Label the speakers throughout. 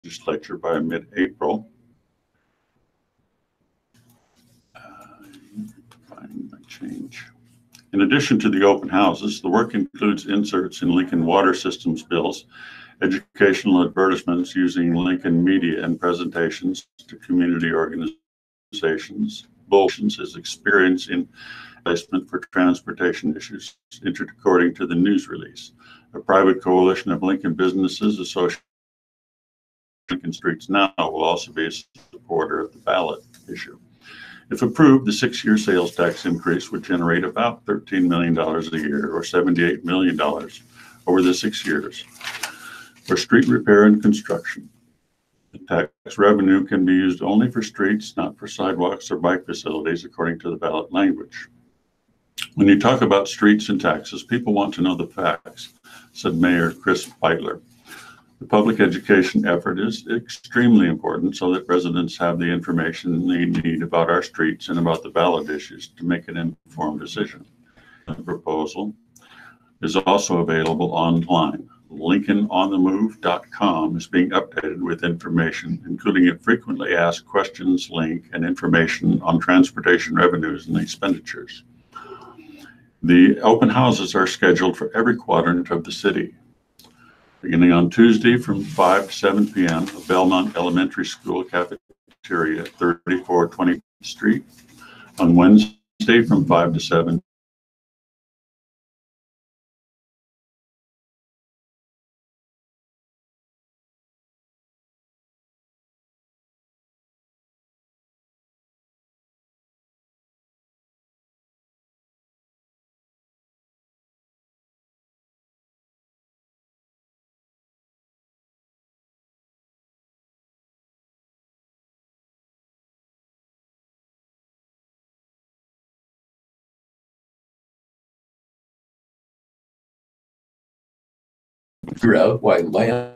Speaker 1: legislature by mid-April. Find my change. In addition to the open houses, the work includes inserts in Lincoln water systems bills, educational advertisements using Lincoln media and presentations to community organizations, his experience in placement for transportation issues, entered according to the news release. A private coalition of Lincoln businesses associated with Lincoln Streets Now will also be a supporter of the ballot issue. If approved, the 6-year sales tax increase would generate about $13 million a year, or $78 million over the 6 years, for street repair and construction. The tax revenue can be used only for streets, not for sidewalks or bike facilities, according to the ballot language. When you talk about streets and taxes, people want to know the facts, said Mayor Chris Beitler. The public education effort is extremely important so that residents have the information they need about our streets and about the ballot issues to make an informed decision. The proposal is also available online. LincolnOnTheMove.com is being updated with information, including a frequently asked questions link and information on transportation revenues and expenditures. The open houses are scheduled for every quadrant of the city. Beginning on Tuesday from 5 to 7 p.m., the Belmont Elementary School cafeteria at 3420th Street. On Wednesday from 5 to 7,
Speaker 2: figure out why land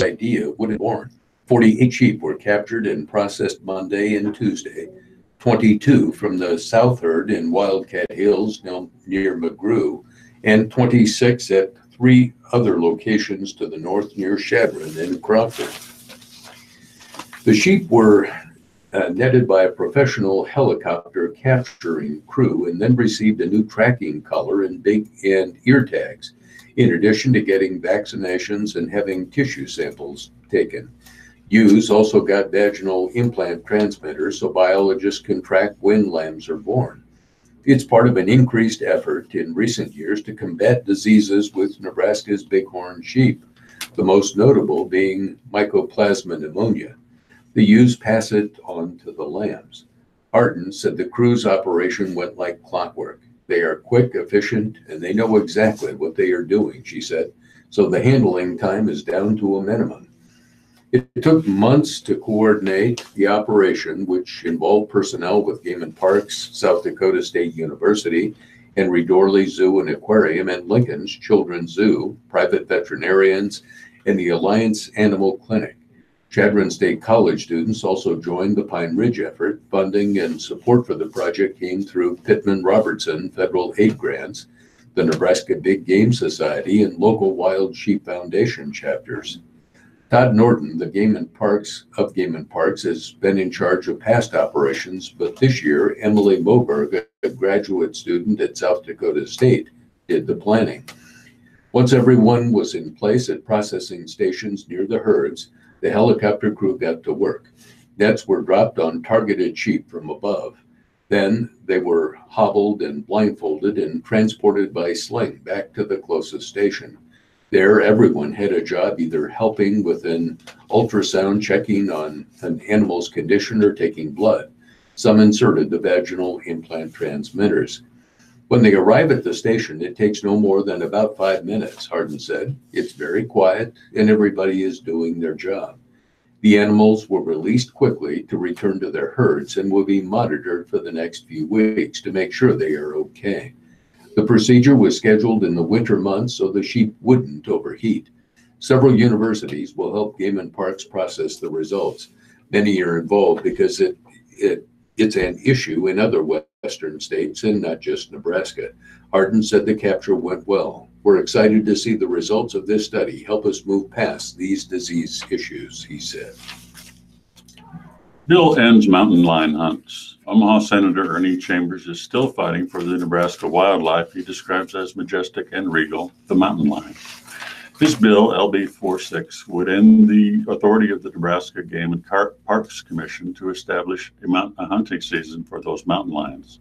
Speaker 2: idea would have born. 48 sheep were captured and processed Monday and Tuesday, 22 from the South Herd in Wildcat Hills near McGrew, and 26 at 3 other locations to the north near Shadron and Crawford. The sheep were netted by a professional helicopter capturing crew and then received a new tracking collar and ear tags, in addition to getting vaccinations and having tissue samples taken. Ewes also got vaginal implant transmitters so biologists can track when lambs are born. It's part of an increased effort in recent years to combat diseases with Nebraska's bighorn sheep, the most notable being Mycoplasma pneumonia. The ewes pass it on to the lambs. Arden said the crew's operation went like clockwork. They are quick, efficient, and they know exactly what they are doing, she said, so the handling time is down to a minimum. It took months to coordinate the operation, which involved personnel with Game and Parks, South Dakota State University, Henry Dorley Zoo and Aquarium, and Lincoln's Children's Zoo, private veterinarians, and the Alliance Animal Clinic. Shadron State College students also joined the Pine Ridge effort. Funding and support for the project came through Pittman-Robertson federal aid grants, the Nebraska Big Game Society, and local Wild Sheep Foundation chapters. Todd Norton, the Game and Parks, has been in charge of past operations, but this year, Emily Moberg, a graduate student at South Dakota State, did the planning. Once everyone was in place at processing stations near the herds, the helicopter crew got to work. Nets were dropped on targeted sheep from above. Then they were hobbled and blindfolded and transported by sling back to the closest station. There, everyone had a job either helping with an ultrasound, checking on an animal's condition, or taking blood. Some inserted the vaginal implant transmitters. When they arrive at the station, it takes no more than about 5 minutes, Hardin said. It's very quiet and everybody is doing their job. The animals were released quickly to return to their herds and will be monitored for the next few weeks to make sure they are okay. The procedure was scheduled in the winter months so the sheep wouldn't overheat. Several universities will help game and parks process the results. Many are involved because it's an issue in other western states and not just Nebraska. Hardin said the capture went well. We're excited to see the results of this study help us move past these disease issues, he said.
Speaker 1: Bill ends mountain lion hunts. Omaha Senator Ernie Chambers is still fighting for the Nebraska wildlife he describes as majestic and regal, the mountain lion. His bill, LB 46, would end the authority of the Nebraska Game and Parks Commission to establish a hunting season for those mountain lions.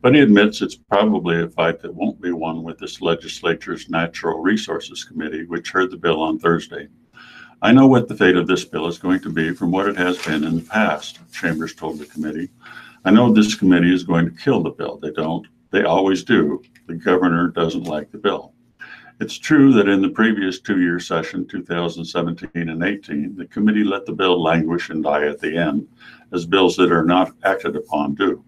Speaker 1: But he admits it's probably a fight that won't be won with this legislature's Natural Resources Committee, which heard the bill on Thursday. I know what the fate of this bill is going to be from what it has been in the past, Chambers told the committee. I know this committee is going to kill the bill. They don't. They always do. The governor doesn't like the bill. It's true that in the previous two-year session, 2017 and 18, the committee let the bill languish and die at the end, as bills that are not acted upon do.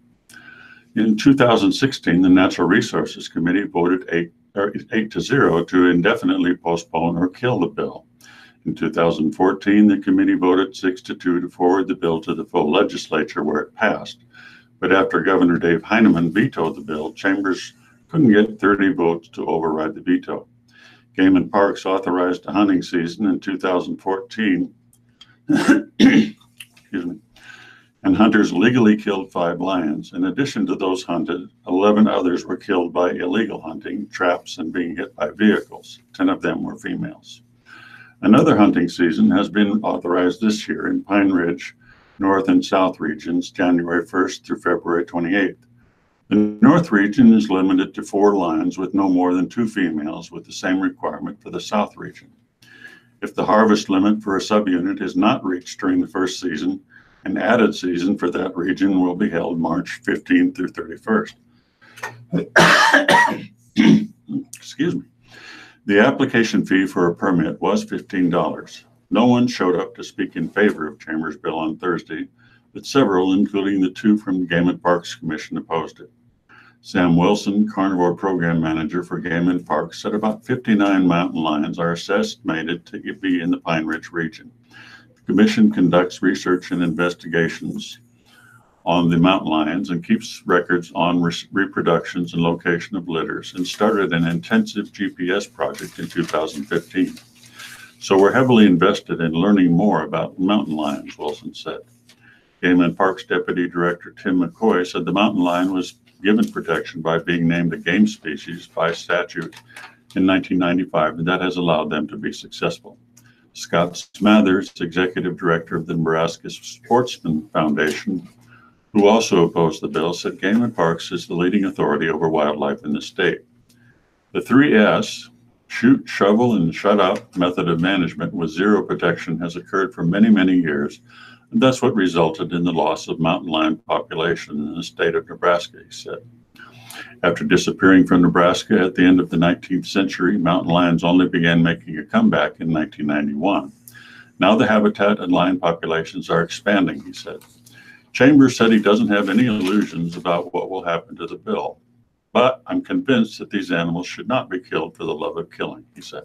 Speaker 1: In 2016, the Natural Resources Committee voted 8-0 to indefinitely postpone or kill the bill. In 2014, the committee voted 6-2 to forward the bill to the full legislature where it passed. But after Governor Dave Heineman vetoed the bill, Chambers couldn't get 30 votes to override the veto. Game and Parks authorized a hunting season in 2014, excuse me, and hunters legally killed 5 lions. In addition to those hunted, 11 others were killed by illegal hunting, traps, and being hit by vehicles. 10 of them were females. Another hunting season has been authorized this year in Pine Ridge, North and South regions, January 1st through February 28th. The North region is limited to 4 lions with no more than 2 females, with the same requirement for the South region. If the harvest limit for a subunit is not reached during the first season, an added season for that region will be held March 15th through 31st. Excuse me. The application fee for a permit was $15. No one showed up to speak in favor of Chambers' bill on Thursday, but several, including the 2 from the Game and Parks Commission, opposed it. Sam Wilson, Carnivore Program Manager for Game and Parks, said about 59 mountain lions are estimated to be in the Pine Ridge region. The commission conducts research and investigations on the mountain lions and keeps records on reproductions and location of litters, and started an intensive GPS project in 2015. So we're heavily invested in learning more about mountain lions, Wilson said. Game and Parks Deputy Director Tim McCoy said the mountain lion was given protection by being named a game species by statute in 1995, and that has allowed them to be successful. Scott Smathers, Executive Director of the Nebraska Sportsman Foundation, who also opposed the bill, said Game and Parks is the leading authority over wildlife in the state. The 3S, shoot, shovel, and shut up method of management with zero protection has occurred for many, many years, and that's what resulted in the loss of mountain lion population in the state of Nebraska, he said. After disappearing from Nebraska at the end of the 19th century, mountain lions only began making a comeback in 1991. Now the habitat and lion populations are expanding, he said. Chambers said he doesn't have any illusions about what will happen to the bill, but I'm convinced that these animals should not be killed for the love of killing, he said.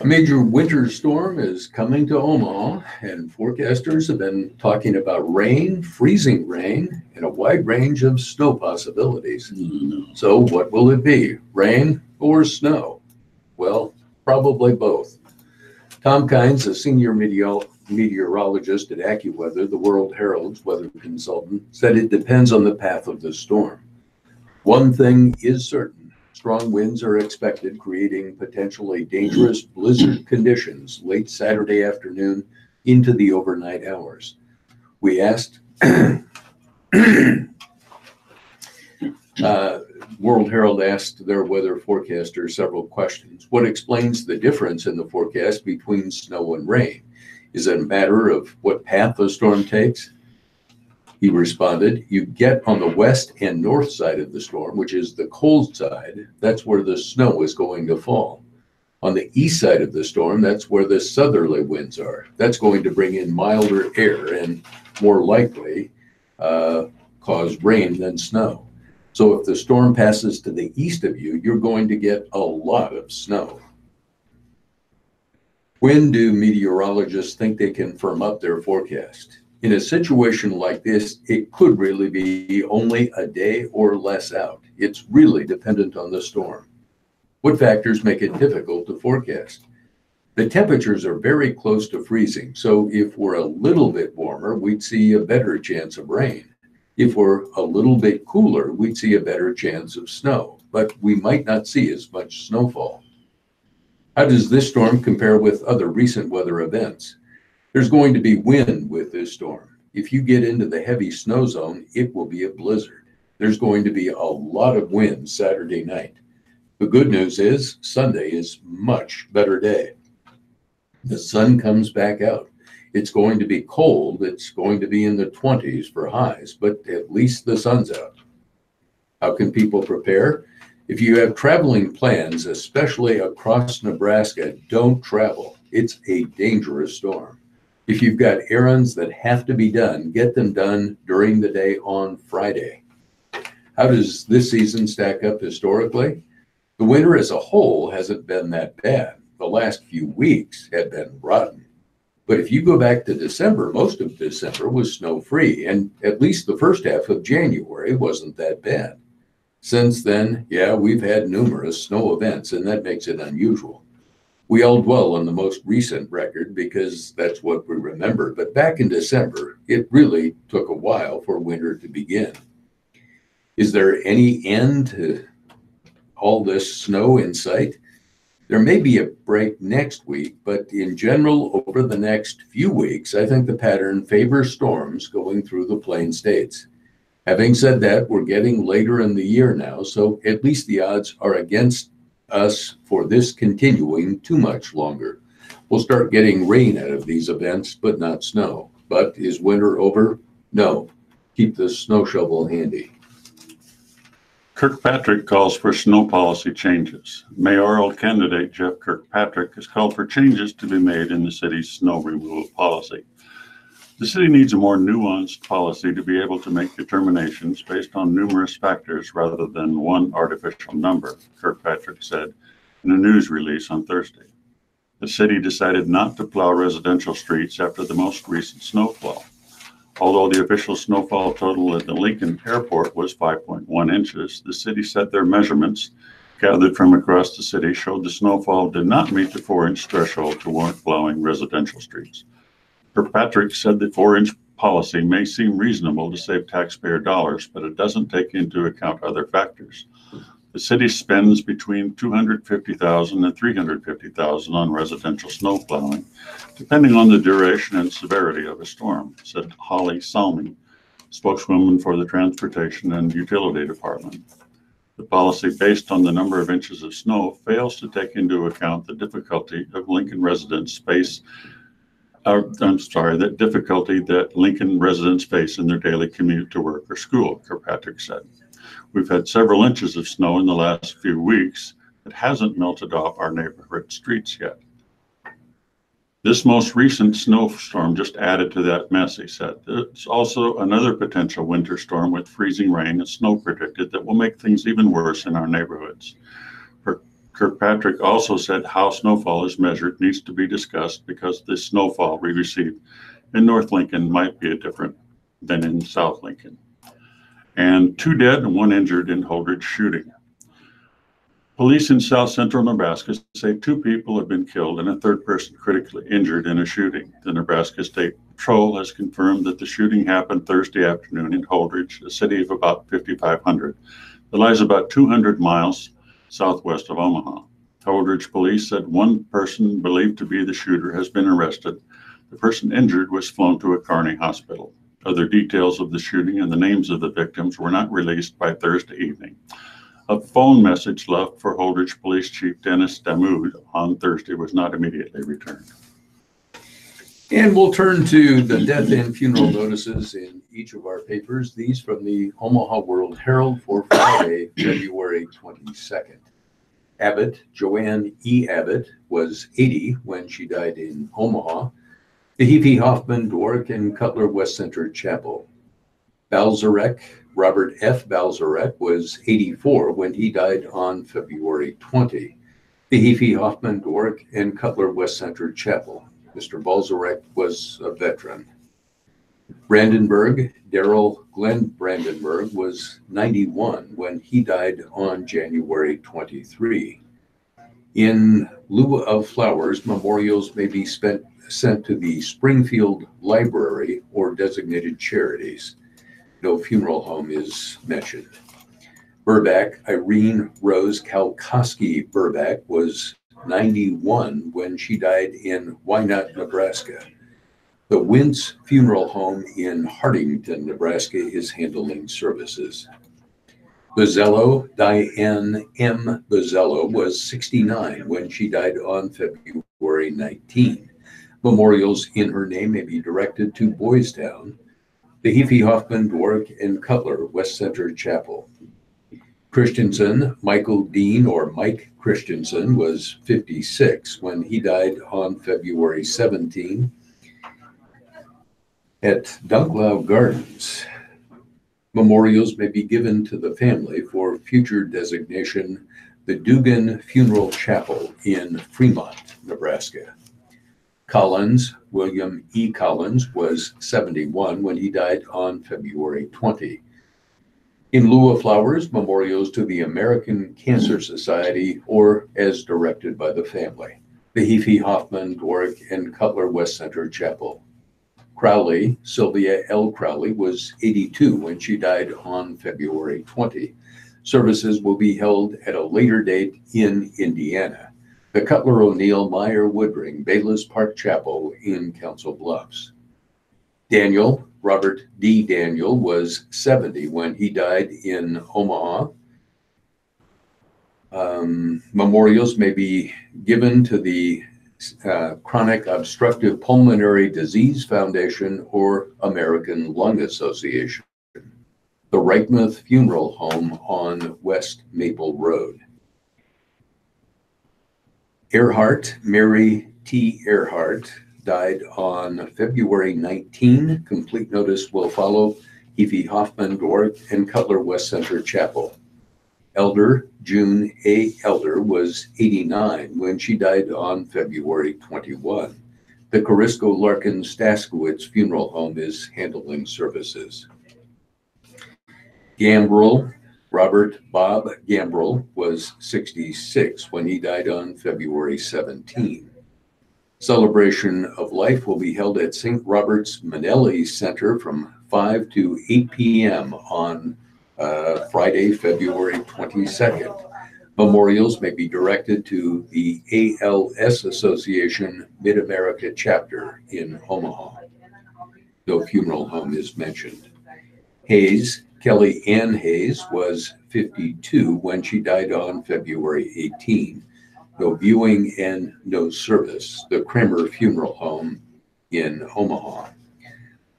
Speaker 2: A major winter storm is coming to Omaha, and forecasters have been talking about rain, freezing rain, and a wide range of snow possibilities. So what will it be, rain or snow? Well, probably both. Tom Kynes, a senior meteorologist at AccuWeather, the World Herald's weather consultant, said it depends on the path of the storm. One thing is certain. Strong winds are expected, creating potentially dangerous blizzard conditions late Saturday afternoon into the overnight hours. We asked World Herald asked their weather forecaster several questions. What explains the difference in the forecast between snow and rain? Is it a matter of what path the storm takes? He responded, you get on the west and north side of the storm, which is the cold side. That's where the snow is going to fall. On the east side of the storm, that's where the southerly winds are. That's going to bring in milder air and more likely cause rain than snow. So if the storm passes to the east of you, you're going to get a lot of snow. When do meteorologists think they can firm up their forecast? In a situation like this, it could really be only a day or less out. It's really dependent on the storm. What factors make it difficult to forecast? The temperatures are very close to freezing, so if we're a little bit warmer, we'd see a better chance of rain. If we're a little bit cooler, we'd see a better chance of snow, but we might not see as much snowfall. How does this storm compare with other recent weather events? There's going to be wind with this storm. If you get into the heavy snow zone, it will be a blizzard. There's going to be a lot of wind Saturday night. The good news is Sunday is much better day. The sun comes back out. It's going to be cold. It's going to be in the 20s for highs, but at least the sun's out. How can people prepare? If you have traveling plans, especially across Nebraska, don't travel. It's a dangerous storm. If you've got errands that have to be done, get them done during the day on Friday. How does this season stack up historically? The winter as a whole hasn't been that bad. The last few weeks have been rotten. But if you go back to December, most of December was snow-free, and at least the first half of January wasn't that bad. Since then, yeah, we've had numerous snow events, and that makes it unusual. We all dwell on the most recent record because that's what we remember, but back in December, it really took a while for winter to begin. Is there any end to all this snow in sight? There may be a break next week, but in general, over the next few weeks, I think the pattern favors storms going through the Plain States. Having said that, we're getting later in the year now, so at least the odds are against us for this continuing too much longer. We'll start getting rain out of these events, but not snow. But is winter over? No. Keep the snow shovel handy.
Speaker 1: Kirkpatrick calls for snow policy changes. Mayoral candidate Jeff Kirkpatrick has called for changes to be made in the city's snow removal policy. The city needs a more nuanced policy to be able to make determinations based on numerous factors rather than one artificial number, Kirkpatrick said in a news release on Thursday. The city decided not to plow residential streets after the most recent snowfall. Although the official snowfall total at the Lincoln Airport was 5.1 inches, the city said their measurements gathered from across the city showed the snowfall did not meet the 4-inch threshold to warrant plowing residential streets. Kirkpatrick said the 4-inch policy may seem reasonable to save taxpayer dollars, but it doesn't take into account other factors. The city spends between $250,000 and $350,000 on residential snow plowing, depending on the duration and severity of a storm, said Holly Salmi, spokeswoman for the Transportation and Utility Department. The policy, based on the number of inches of snow, fails to take into account the difficulty of Lincoln residents face that difficulty that Lincoln residents face in their daily commute to work or school, Kirkpatrick said. We've had several inches of snow in the last few weeks that hasn't melted off our neighborhood streets yet. This most recent snowstorm just added to that mess, he said. There's also another potential winter storm with freezing rain and snow predicted that will make things even worse in our neighborhoods. Kirkpatrick also said how snowfall is measured needs to be discussed because the snowfall we received in North Lincoln might be different than in South Lincoln. And 2 dead and 1 injured in Holdridge shooting. Police in South Central Nebraska say 2 people have been killed and a 3rd person critically injured in a shooting. The Nebraska State Patrol has confirmed that the shooting happened Thursday afternoon in Holdridge, a city of about 5,500 that lies about 200 miles southwest of Omaha. Holdridge police said 1 person believed to be the shooter has been arrested. The person injured was flown to a Kearney hospital. Other details of the shooting and the names of the victims were not released by Thursday evening. A phone message left for Holdridge Police Chief Dennis Damoud on Thursday was not immediately returned.
Speaker 2: And we'll turn to the death and funeral notices in each of our papers. These from the Omaha World Herald for Friday, February 22nd. Abbott, Joanne E. Abbott, was 80 when she died in Omaha. The Heaphy Hoffman, Dwork, and Cutler West Center Chapel. Balzarek, Robert F. Balzarek, was 84 when he died on February 20. The Heaphy Hoffman, Dwork, and Cutler West Center Chapel. Mr. Balzarek was a veteran. Brandenburg, Darrell Glenn Brandenburg, was 91 when he died on January 23. In lieu of flowers, memorials may be sent to the Springfield Library or designated charities. No funeral home is mentioned. Burbach, Irene Rose Kalkoski Burbach, was 91 when she died in Wynot, Nebraska. The Wintz Funeral Home in Hartington, Nebraska is handling services. Bozzello, Diane M. Bozzello, was 69 when she died on February 19. Memorials in her name may be directed to Boys Town, the Heaphy Hoffman, Dwork, and Cutler West Center Chapel. Christensen, Michael Dean, or Mike Christensen, was 56 when he died on February 17 at Dunklau Gardens. Memorials may be given to the family for future designation, the Dugan Funeral Chapel in Fremont, Nebraska. Collins, William E. Collins, was 71 when he died on February 20. In lieu of flowers, memorials to the American Cancer Society or as directed by the family, the Heaphy Hoffman, Dwork, and Cutler West Center Chapel. Crowley, Sylvia L. Crowley, was 82 when she died on February 20. Services will be held at a later date in Indiana, the Cutler O'Neill Meyer Woodring Bayless Park Chapel in Council Bluffs. Daniel, Robert D. Daniel, was 70 when he died in Omaha. Memorials may be given to the Chronic Obstructive Pulmonary Disease Foundation or American Lung Association. The Reichmuth Funeral Home on West Maple Road. Earhart, Mary T. Earhart, died on February 19. Complete notice will follow. Heaphy Hoffman, Dwork, and Cutler West Center Chapel. Elder June A. Elder was 89 when she died on February 21. The Corisco Larkin Staskowitz Funeral Home is handling services. Gambrel, Robert Bob Gambrel, was 66 when he died on February 17. Celebration of life will be held at St. Robert's Manelli Center from 5 to 8 p.m. on Friday, February 22nd. Memorials may be directed to the ALS Association Mid-America Chapter in Omaha. No funeral home is mentioned. Hayes, Kelly Ann Hayes, was 52 when she died on February 18. No viewing and no service. The Kramer Funeral Home in Omaha.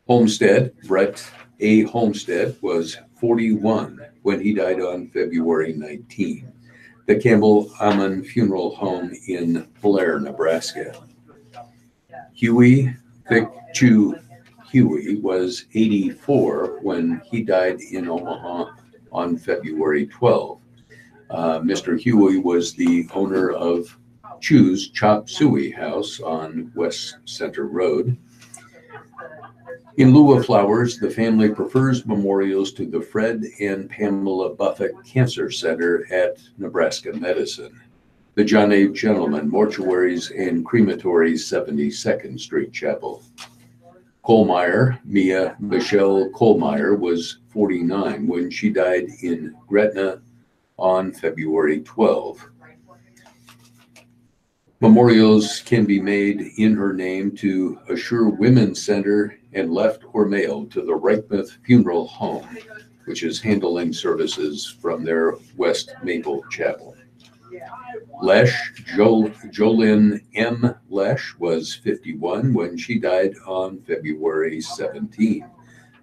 Speaker 2: Homestead, Brett A. Homestead, was 41 when he died on February 19. The Campbell Ammon Funeral Home in Blair, Nebraska. Huey Vic Chu Huey was 84 when he died in Omaha on February 12. Mr. Huey was the owner of Chu's Chop Suey House on West Center Road. In lieu of flowers, the family prefers memorials to the Fred and Pamela Buffett Cancer Center at Nebraska Medicine, the John A. Gentleman Mortuaries and Crematories 72nd Street Chapel. Kohlmeyer, Mia Michelle Kohlmeyer, was 49 when she died in Gretna on February 12. Memorials can be made in her name to Assure Women's Center and left or mailed to the Reichmuth Funeral Home, which is handling services from their West Maple Chapel. Lesh, Jolyn M. Lesh, was 51 when she died on February 17.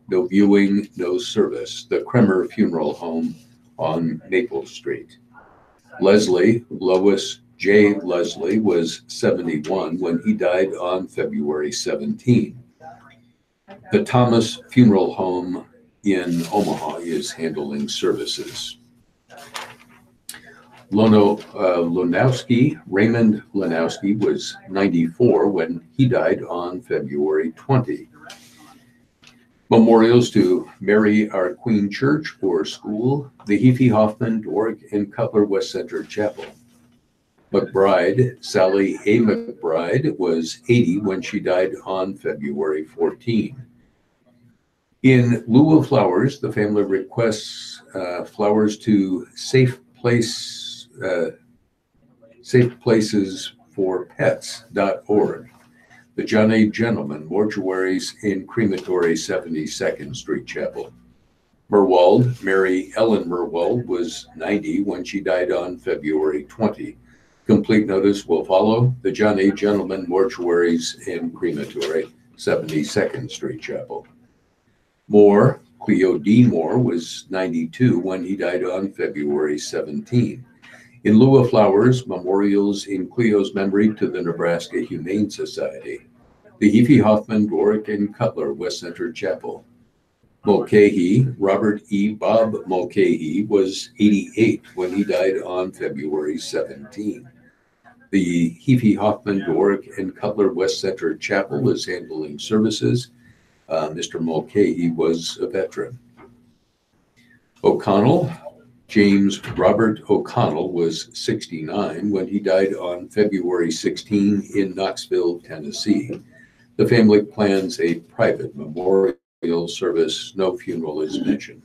Speaker 2: No viewing, no service. The Kremer Funeral Home on Maple Street. Leslie, Lois J. Leslie, was 71 when he died on February 17. The Thomas Funeral Home in Omaha is handling services. Lonowski, Raymond Lonowski, was 94 when he died on February 20. Memorials to Mary Our Queen Church or School, the Heaphy Hoffman, Tork, and Cutler West Center Chapel. McBride, Sally A. McBride, was 80 when she died on February 14. In lieu of flowers, the family requests flowers to Safe Places for Pets.org. The John A. Gentleman Mortuaries in Crematory 72nd Street Chapel. Merwald, Mary Ellen Merwald, was 90 when she died on February 20. Complete notice will follow. The John A. Gentleman Mortuaries in Crematory 72nd Street Chapel. Moore, Cleo D. Moore, was 92 when he died on February 17. In lieu of flowers, memorials in Cleo's memory to the Nebraska Humane Society. The Heaphy Hoffman, Tork, and Cutler West Center Chapel. Mulcahy, Robert E. Bob Mulcahy, was 88 when he died on February 17. The Heaphy Hoffman, Tork, and Cutler West Center Chapel is handling services. Mr. Mulcahy was a veteran. O'Connell, James Robert O'Connell, was 69 when he died on February 16 in Knoxville, Tennessee. The family plans a private memorial service. No funeral is mentioned.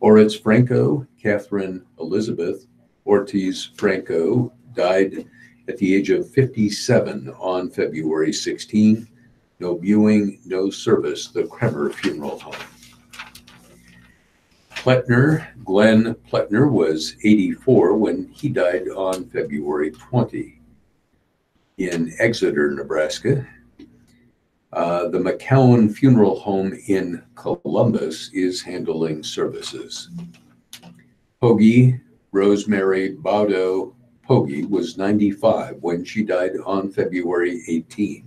Speaker 2: Oritz Franco, Catherine Elizabeth Ortiz Franco, died at the age of 57 on February 16. No viewing, no service, the Kremer Funeral Home. Pletner, Glenn Pletner, was 84 when he died on February 20. In Exeter, Nebraska, the McCowan Funeral Home in Columbus is handling services. Pogie, Rosemary Baudo Pogie, was 95 when she died on February 18.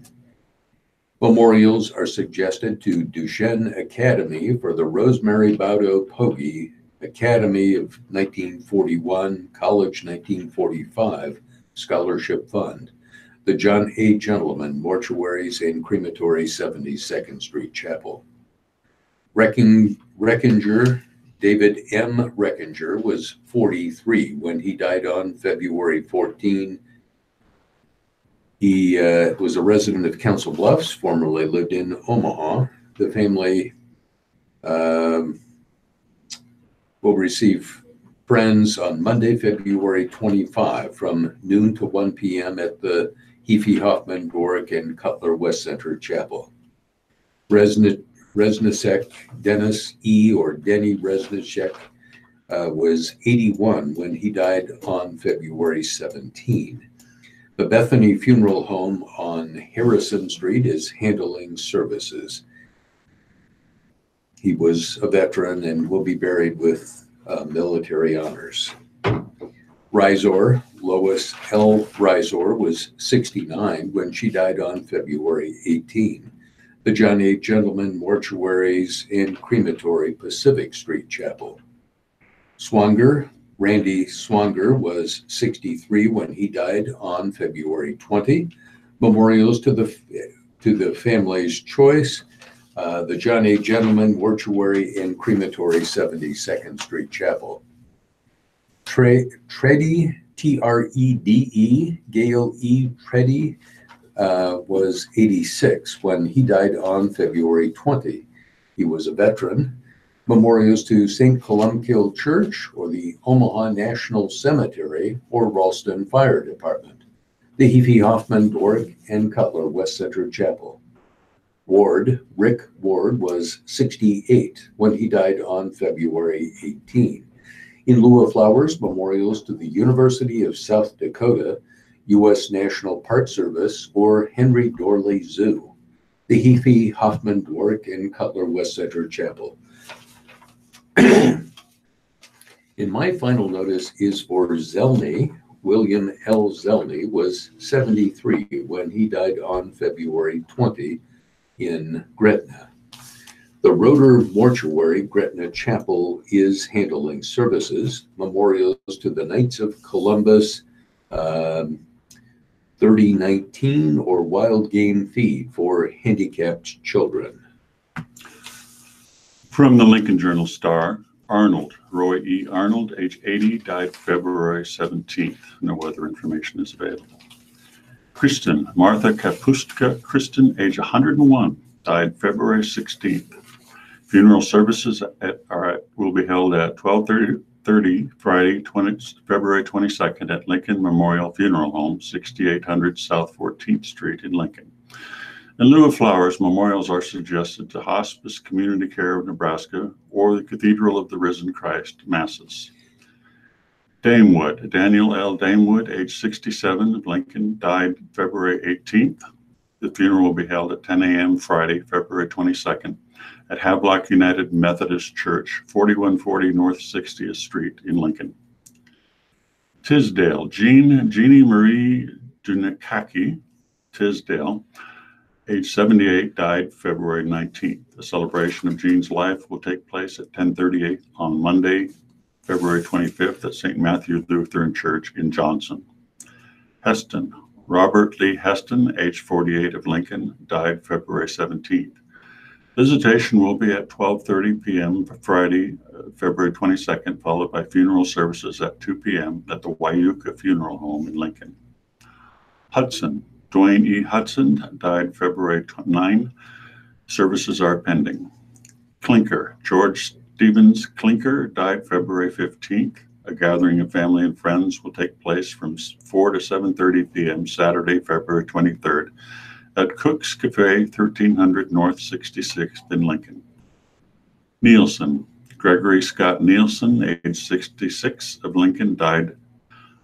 Speaker 2: Memorials are suggested to Duchenne Academy for the Rosemary Baudo Pogie Academy of 1941, College 1945 Scholarship Fund. The John A. Gentleman Mortuaries and Crematory 72nd Street Chapel. Reckinger, David M. Reckinger, was 43 when he died on February 14. He was a resident of Council Bluffs, formerly lived in Omaha. The family will receive friends on Monday, February 25 from noon to 1 p.m. at the Heaphy Hoffman, Tork, and Cutler West Center Chapel. Resnicek, Dennis E. or Denny Resnicek, was 81 when he died on February 17. The Bethany Funeral Home on Harrison Street is handling services. He was a veteran and will be buried with military honors. Risor, Lois L. Risor, was 69 when she died on February 18. The John A. Gentleman Mortuaries and Crematory Pacific Street Chapel. Swanger, Randy Swanger, was 63 when he died on February 20. Memorials to the family's choice. The John A. Gentleman Mortuary and Crematory 72nd Street Chapel. Trede, T-R-E-D-E, Gail E. Trede, was 86 when he died on February 20. He was a veteran. Memorials to St. Columkill Church or the Omaha National Cemetery or Ralston Fire Department. The Heaphy Hoffman, Tork, and Cutler West Center Chapel. Ward, Rick Ward, was 68 when he died on February 18. In lieu of flowers, memorials to the University of South Dakota, U.S. National Park Service, or Henry Dorley Zoo. The Heaphy Hoffman, Tork, and Cutler West Center Chapel. In And my final notice is for Zelny. William L. Zelny was 73 when he died on February 20 in Gretna. The Rotor Mortuary, Gretna Chapel, is handling services. Memorials to the Knights of Columbus, 3019 or Wild Game Feed for handicapped children.
Speaker 1: From the Lincoln Journal-Star, Arnold, Roy E. Arnold, age 80, died February 17th. No other information is available. Kristen, Martha Kapustka Kristen, age 101, died February 16th. Funeral services will be held at 12:30 Friday, February 22nd at Lincoln Memorial Funeral Home, 6800 South 14th Street in Lincoln. In lieu of flowers, memorials are suggested to Hospice Community Care of Nebraska or the Cathedral of the Risen Christ Masses. Damewood, Daniel L. Damewood, age 67 of Lincoln, died February 18th. The funeral will be held at 10 a.m. Friday, February 22nd at Havelock United Methodist Church, 4140 North 60th Street in Lincoln. Tisdale, Jeannie Marie Dunikaki, Tisdale, age 78, died February 19th. The celebration of Jean's life will take place at 10:38 on Monday, February 25th at St. Matthew Lutheran Church in Johnson. Heston, Robert Lee Heston, age 48 of Lincoln, died February 17th. Visitation will be at 12:30 p.m. Friday, February 22nd, followed by funeral services at 2 p.m. at the Wyuka Funeral Home in Lincoln. Hudson, Dwayne E. Hudson, died February 9. Services are pending. Clinker, George Stevens Clinker, died February 15th. A gathering of family and friends will take place from 4 to 7:30 p.m. Saturday, February 23rd at Cook's Cafe, 1300 North 66th in Lincoln. Nielsen, Gregory Scott Nielsen, age 66 of Lincoln, died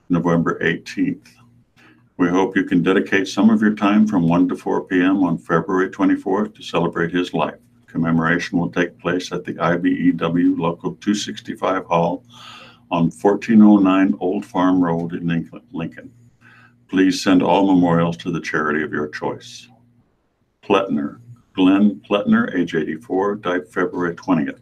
Speaker 1: November 18th. We hope you can dedicate some of your time from 1 to 4 p.m. on February 24th to celebrate his life. Commemoration will take place at the IBEW Local 265 Hall on 1409 Old Farm Road in Lincoln. Please send all memorials to the charity of your choice. Pletner, Glenn Pletner, age 84, died February 20th.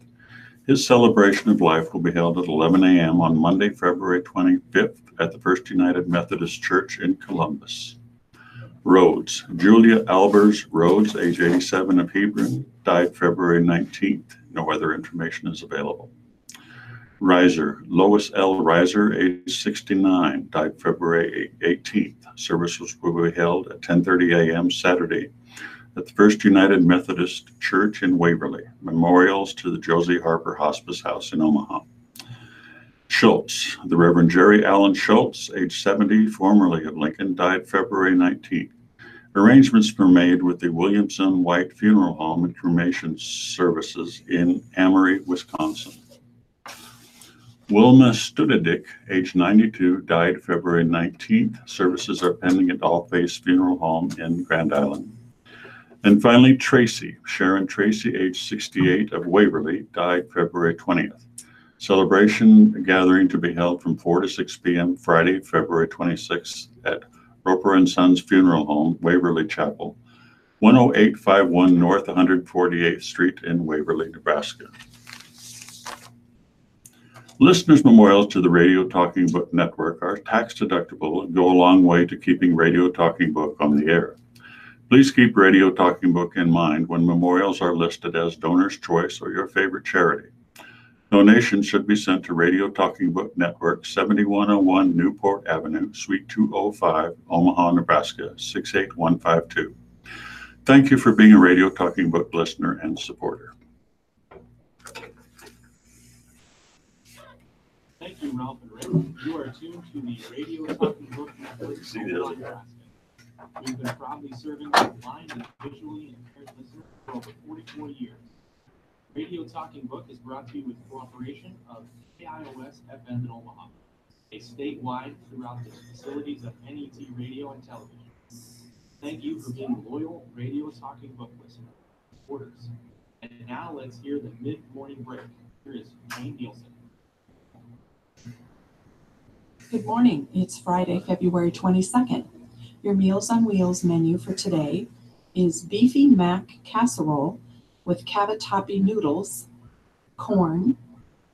Speaker 1: His celebration of life will be held at 11 a.m. on Monday, February 25th at the First United Methodist Church in Columbus. Rhodes, Julia Albers Rhodes, age 87 of Hebron, died February 19th. No other information is available. Reiser, Lois L. Reiser, age 69, died February 18th. Services will be held at 10:30 a.m. Saturday at the First United Methodist Church in Waverly. Memorials to the Josie Harper Hospice House in Omaha. Schultz, the Reverend Jerry Allen Schultz, age 70, formerly of Lincoln, died February 19th. Arrangements were made with the Williamson White Funeral Home and cremation services in Amory, Wisconsin. Wilma Studedick, age 92, died February 19th. Services are pending at All Faiths Funeral Home in Grand Island. And finally, Tracy, Sharon Tracy, age 68 of Waverly, died February 20th. Celebration gathering to be held from 4 to 6 p.m. Friday, February 26th at Roper & Sons Funeral Home, Waverly Chapel, 10851 North 148th Street in Waverly, Nebraska. Listeners' memorials to the Radio Talking Book Network are tax deductible and go a long way to keeping Radio Talking Book on the air. Please keep Radio Talking Book in mind when memorials are listed as Donor's Choice or your favorite charity. Donations should be sent to Radio Talking Book Network, 7101 Newport Avenue, Suite 205, Omaha, Nebraska, 68152. Thank you for being a Radio Talking Book listener and supporter.
Speaker 3: Thank you, Ralph and Rick. You are tuned to the Radio Talking Book Network, Omaha, Nebraska. We've been proudly serving the blind and visually impaired listeners for over 44 years. Radio Talking Book is brought to you with cooperation of KIOS FM in Omaha, a statewide throughout the facilities of NET Radio and Television. Thank you for being loyal Radio Talking Book listeners and supporters. And now let's hear the mid-morning break. Here is Jane Nielsen.
Speaker 4: Good morning. It's Friday, February 22nd. Your Meals on Wheels menu for today is beefy mac casserole with cavatappi noodles, corn,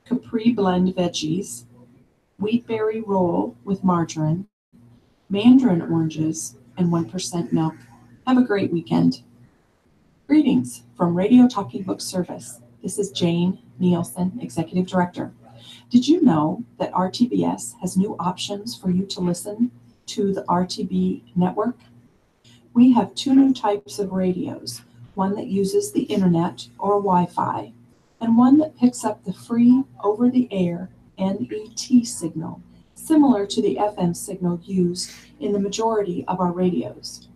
Speaker 4: capri blend veggies, wheatberry roll with margarine, mandarin oranges, and 1% milk. Have a great weekend. Greetings from Radio Talking Book Service. This is Jane Nielsen, Executive Director. Did you know that RTBS has new options for you to listen to the RTB network? We have two new types of radios, one that uses the internet or Wi-Fi, and one that picks up the free over-the-air NET signal, similar to the FM signal used in the majority of our radios.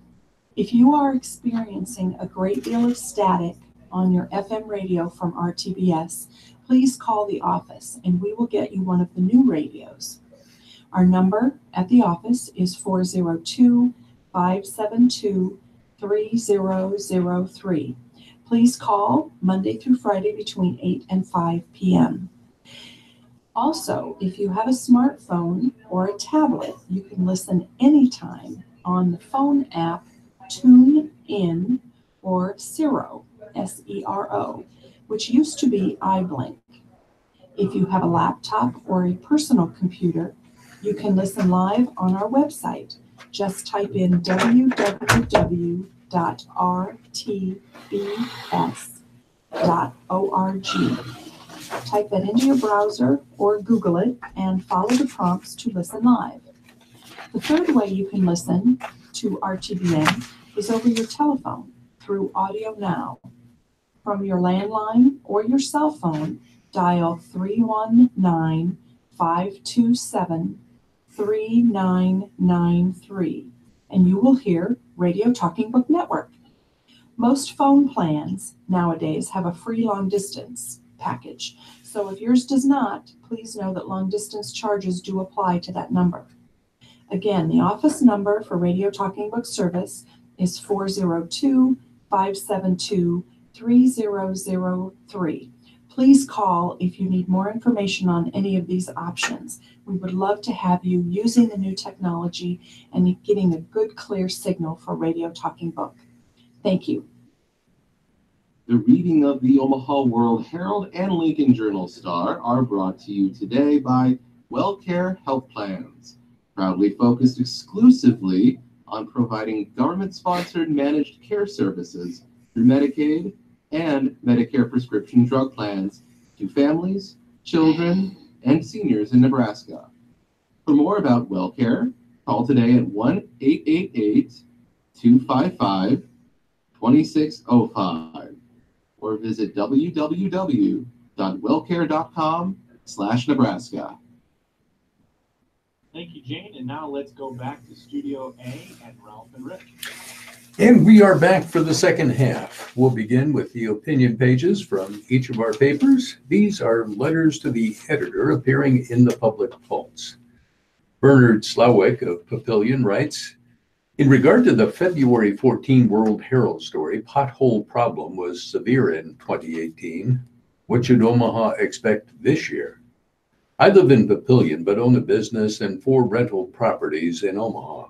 Speaker 4: If you are experiencing a great deal of static on your FM radio from RTBS, please call the office and we will get you one of the new radios. Our number at the office is 402-572-3003. Please call Monday through Friday between 8 and 5 p.m. Also, if you have a smartphone or a tablet, you can listen anytime on the phone app TuneIn or Sero, S-E-R-O, which used to be iBlink. If you have a laptop or a personal computer, you can listen live on our website. Just type in www.rtbs.org. Type that into your browser or Google it and follow the prompts to listen live. The third way you can listen to RTBN is over your telephone through Audio Now. From your landline or your cell phone, dial 319-527-3993, and you will hear Radio Talking Book Network. Most phone plans nowadays have a free long distance package, so if yours does not, please know that long distance charges do apply to that number. Again, the office number for Radio Talking Book Service is 402-572-3003. Please call if you need more information on any of these options. We would love to have you using the new technology and getting a good, clear signal for Radio Talking Book. Thank you.
Speaker 5: The reading of the Omaha World Herald and Lincoln Journal Star are brought to you today by WellCare Health Plans, proudly focused exclusively on providing government-sponsored managed care services through Medicaid and Medicare prescription drug plans to families, children, and seniors in Nebraska. For more about WellCare, call today at 1-888-255-2605 or visit www.wellcare.com/Nebraska.
Speaker 3: Thank you, Jane. And now let's go back to Studio A and Ralph and Rick.
Speaker 2: And we are back for the second half. We'll begin with the opinion pages from each of our papers. These are letters to the editor appearing in the Public Pulse. Bernard Slowick of Papillion writes, in regard to the February 14 World Herald story, pothole problem was severe in 2018. What should Omaha expect this year? I live in Papillion, but own a business and 4 rental properties in Omaha.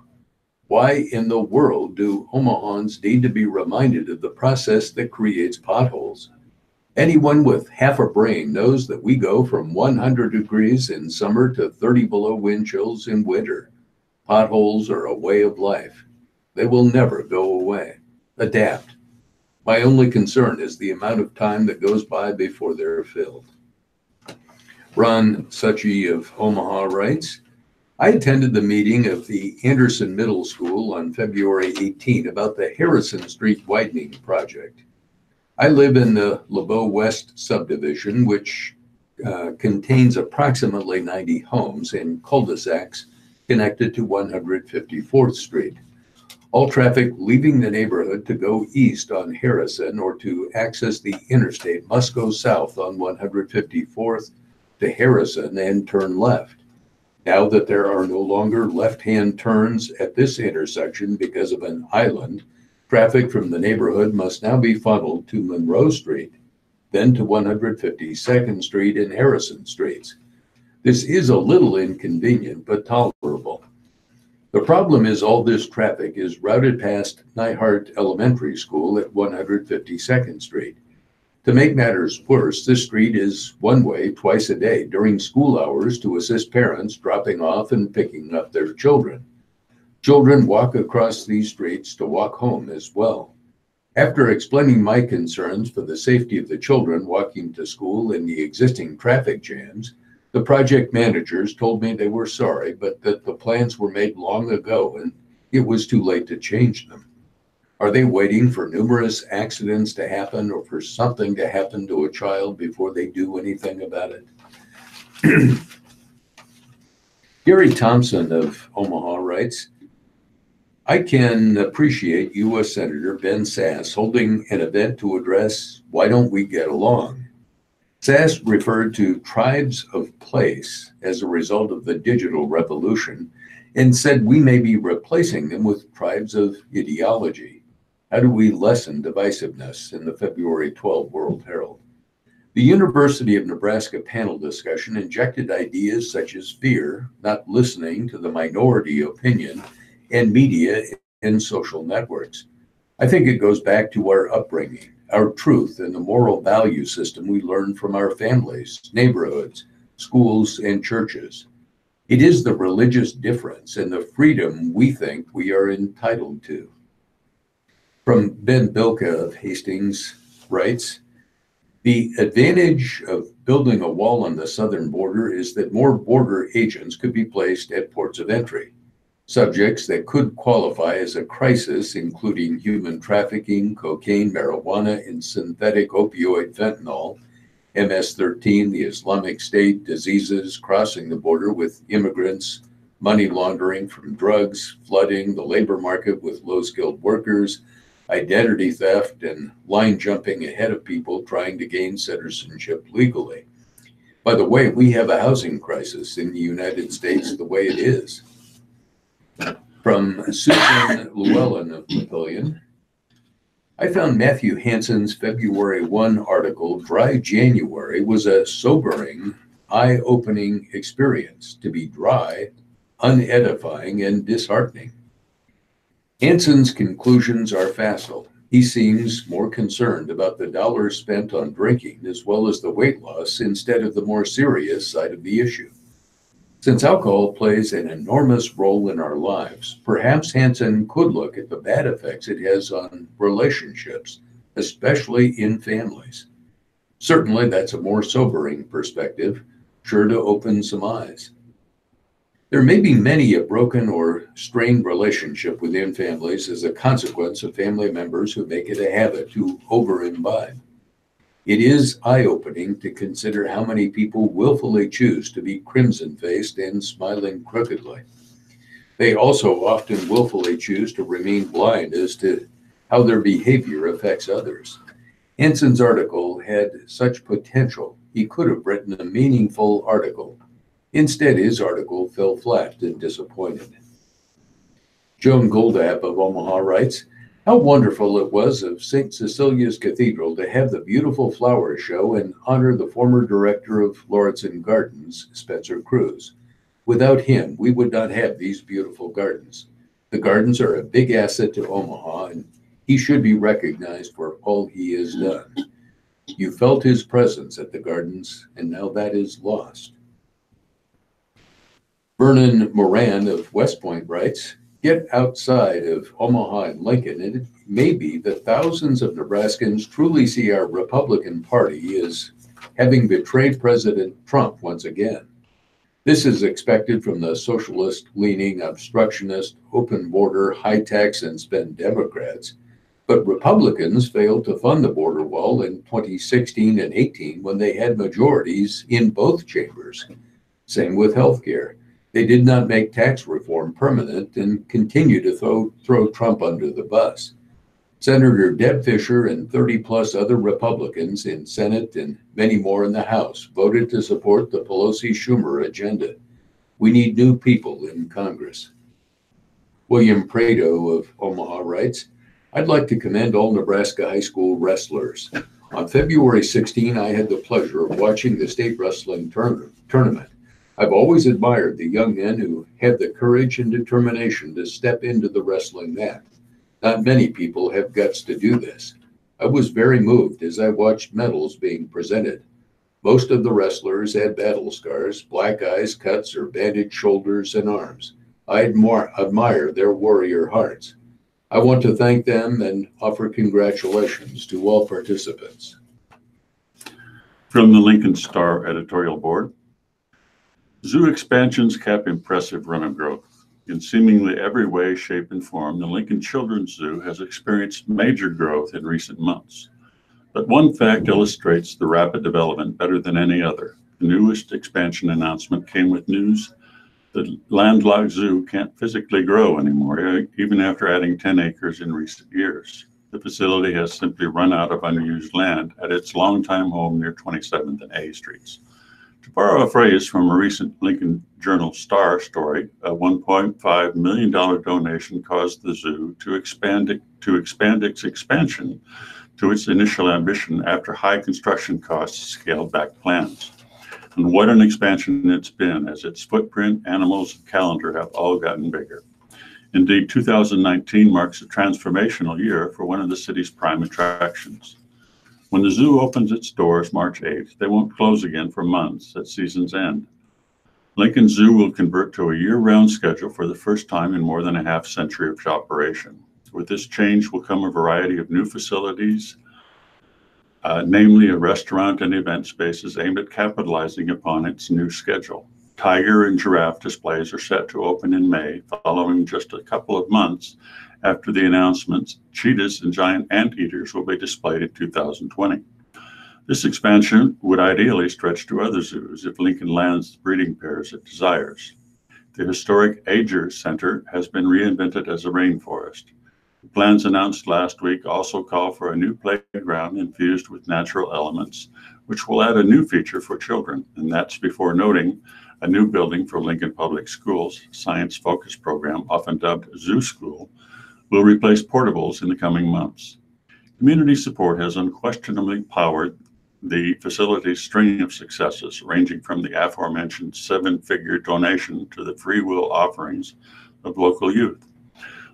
Speaker 2: Why in the world do Omahans need to be reminded of the process that creates potholes? Anyone with half a brain knows that we go from 100 degrees in summer to 30 below wind chills in winter. Potholes are a way of life. They will never go away. Adapt. My only concern is the amount of time that goes by before they're filled. Ron Suchi of Omaha writes, I attended the meeting of the Anderson Middle School on February 18 about the Harrison Street widening project. I live in the LeBeau West subdivision, which contains approximately 90 homes in cul-de-sacs connected to 154th Street. All traffic leaving the neighborhood to go east on Harrison or to access the interstate must go south on 154th to Harrison and turn left. Now that there are no longer left-hand turns at this intersection because of an island, traffic from the neighborhood must now be funneled to Monroe Street, then to 152nd Street and Harrison Streets. This is a little inconvenient, but tolerable. The problem is all this traffic is routed past Nyhart Elementary School at 152nd Street. To make matters worse, this street is one way twice a day during school hours to assist parents dropping off and picking up their children. Children walk across these streets to walk home as well. After explaining my concerns for the safety of the children walking to school in the existing traffic jams, the project managers told me they were sorry, but that the plans were made long ago and it was too late to change them. Are they waiting for numerous accidents to happen or for something to happen to a child before they do anything about it? Gary Thompson of Omaha writes, I can appreciate U.S. Senator Ben Sasse holding an event to address why don't we get along. Sasse referred to tribes of place as a result of the digital revolution and said we may be replacing them with tribes of ideology. How do we lessen divisiveness in the February 12 World Herald? The University of Nebraska panel discussion injected ideas such as fear, not listening to the minority opinion, and media and social networks. I think it goes back to our upbringing, our truth, and the moral value system we learned from our families, neighborhoods, schools, and churches. It is the religious difference and the freedom we think we are entitled to. From Ben Bilka of Hastings writes, the advantage of building a wall on the southern border is that more border agents could be placed at ports of entry. Subjects that could qualify as a crisis, including human trafficking, cocaine, marijuana, and synthetic opioid fentanyl, MS-13, the Islamic State, diseases crossing the border with immigrants, money laundering from drugs, flooding the labor market with low-skilled workers, identity theft, and line jumping ahead of people trying to gain citizenship legally. By the way, we have a housing crisis in the United States the way it is. From Susan Llewellyn of Papillion, I found Matthew Hansen's February 1 article, Dry January, was a sobering, eye-opening experience. To be dry, unedifying, and disheartening. Hansen's conclusions are facile. He seems more concerned about the dollars spent on drinking as well as the weight loss instead of the more serious side of the issue. Since alcohol plays an enormous role in our lives, perhaps Hansen could look at the bad effects it has on relationships, especially in families. Certainly, that's a more sobering perspective, sure to open some eyes. There may be many a broken or strained relationship within families as a consequence of family members who make it a habit to over-imbibe. It is eye-opening to consider how many people willfully choose to be crimson-faced and smiling crookedly. They also often willfully choose to remain blind as to how their behavior affects others. Hansen's article had such potential. He could have written a meaningful article. Instead, his article fell flat and disappointed. Joan Goldap of Omaha writes, how wonderful it was of St. Cecilia's Cathedral to have the beautiful flower show and honor the former director of Lauritsen Gardens, Spencer Cruz. Without him, we would not have these beautiful gardens. The gardens are a big asset to Omaha, and he should be recognized for all he has done. You felt his presence at the gardens, and now that is lost. Vernon Moran of West Point writes, get outside of Omaha and Lincoln, and it may be that thousands of Nebraskans truly see our Republican Party as having betrayed President Trump once again. This is expected from the socialist-leaning, obstructionist, open border, high tax and spend Democrats, but Republicans failed to fund the border wall in 2016 and 18 when they had majorities in both chambers. Same with healthcare. They did not make tax reform permanent and continue to throw Trump under the bus. Senator Deb Fischer and 30-plus other Republicans in Senate and many more in the House voted to support the Pelosi-Schumer agenda. We need new people in Congress. William Prado of Omaha writes, I'd like to commend all Nebraska high school wrestlers. On February 16, I had the pleasure of watching the state wrestling tournament. I've always admired the young men who had the courage and determination to step into the wrestling mat. Not many people have guts to do this. I was very moved as I watched medals being presented. Most of the wrestlers had battle scars, black eyes, cuts, or bandaged shoulders and arms. I admire their warrior hearts. I want to thank them and offer congratulations to all participants.
Speaker 1: From the Lincoln Star editorial board, zoo expansions cap impressive run of growth. In seemingly every way, shape, and form, the Lincoln Children's Zoo has experienced major growth in recent months. But one fact illustrates the rapid development better than any other. The newest expansion announcement came with news the landlocked zoo can't physically grow anymore, even after adding 10 acres in recent years. The facility has simply run out of unused land at its longtime home near 27th and A Streets. To borrow a phrase from a recent Lincoln Journal Star story, a $1.5 million donation caused the zoo to expand its expansion to its initial ambition after high construction costs scaled back plans. And what an expansion it's been, as its footprint, animals, and calendar have all gotten bigger. Indeed, 2019 marks a transformational year for one of the city's prime attractions. When the zoo opens its doors March 8th, they won't close again for months at season's end. Lincoln Zoo will convert to a year-round schedule for the first time in more than a half century of operation. With this change will come a variety of new facilities, namely a restaurant and event spaces aimed at capitalizing upon its new schedule. Tiger and giraffe displays are set to open in May, following just a couple of months after the announcements. Cheetahs and giant anteaters will be displayed in 2020. This expansion would ideally stretch to other zoos if Lincoln lands the breeding pairs it desires. The historic Ager Center has been reinvented as a rainforest. The plans announced last week also call for a new playground infused with natural elements, which will add a new feature for children, and that's before noting a new building for Lincoln Public Schools science focus program, often dubbed Zoo School, will replace portables in the coming months. Community support has unquestionably powered the facility's string of successes, ranging from the aforementioned 7-figure donation to the free will offerings of local youth.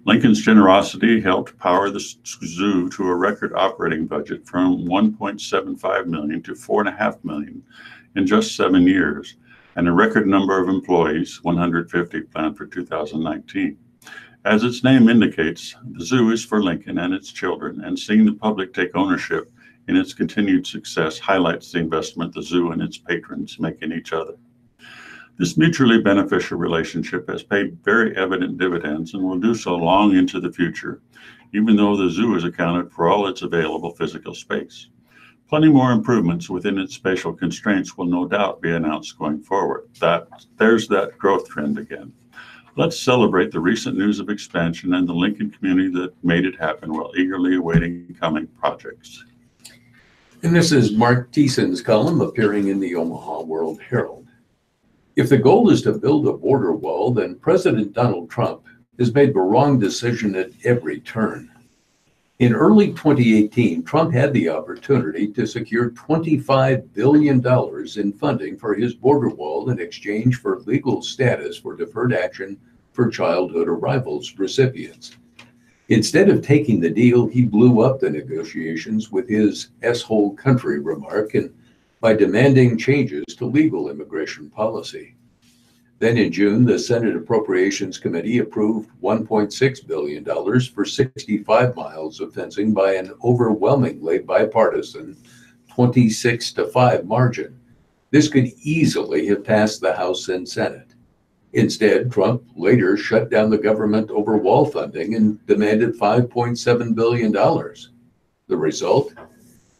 Speaker 1: Lincoln's generosity helped power the zoo to a record operating budget from $1.75 million to $4.5 million in just 7 years, and a record number of employees, 150 planned for 2019. As its name indicates, the zoo is for Lincoln and its children, and seeing the public take ownership in its continued success highlights the investment the zoo and its patrons make in each other. This mutually beneficial relationship has paid very evident dividends and will do so long into the future, even though the zoo has accounted for all its available physical space. Plenty more improvements within its spatial constraints will no doubt be announced going forward. There's that growth trend again. Let's celebrate the recent news of expansion and the Lincoln community that made it happen while eagerly awaiting coming projects.
Speaker 2: And this is Mark Thiessen's column appearing in the Omaha World Herald. If the goal is to build a border wall, then President Donald Trump has made the wrong decision at every turn. In early 2018, Trump had the opportunity to secure $25 billion in funding for his border wall in exchange for legal status for deferred action for childhood arrivals recipients. Instead of taking the deal, he blew up the negotiations with his S-hole country remark and by demanding changes to legal immigration policy. Then in June, the Senate Appropriations Committee approved $1.6 billion for 65 miles of fencing by an overwhelmingly bipartisan 26-5 margin. This could easily have passed the House and Senate. Instead, Trump later shut down the government over wall funding and demanded $5.7 billion. The result?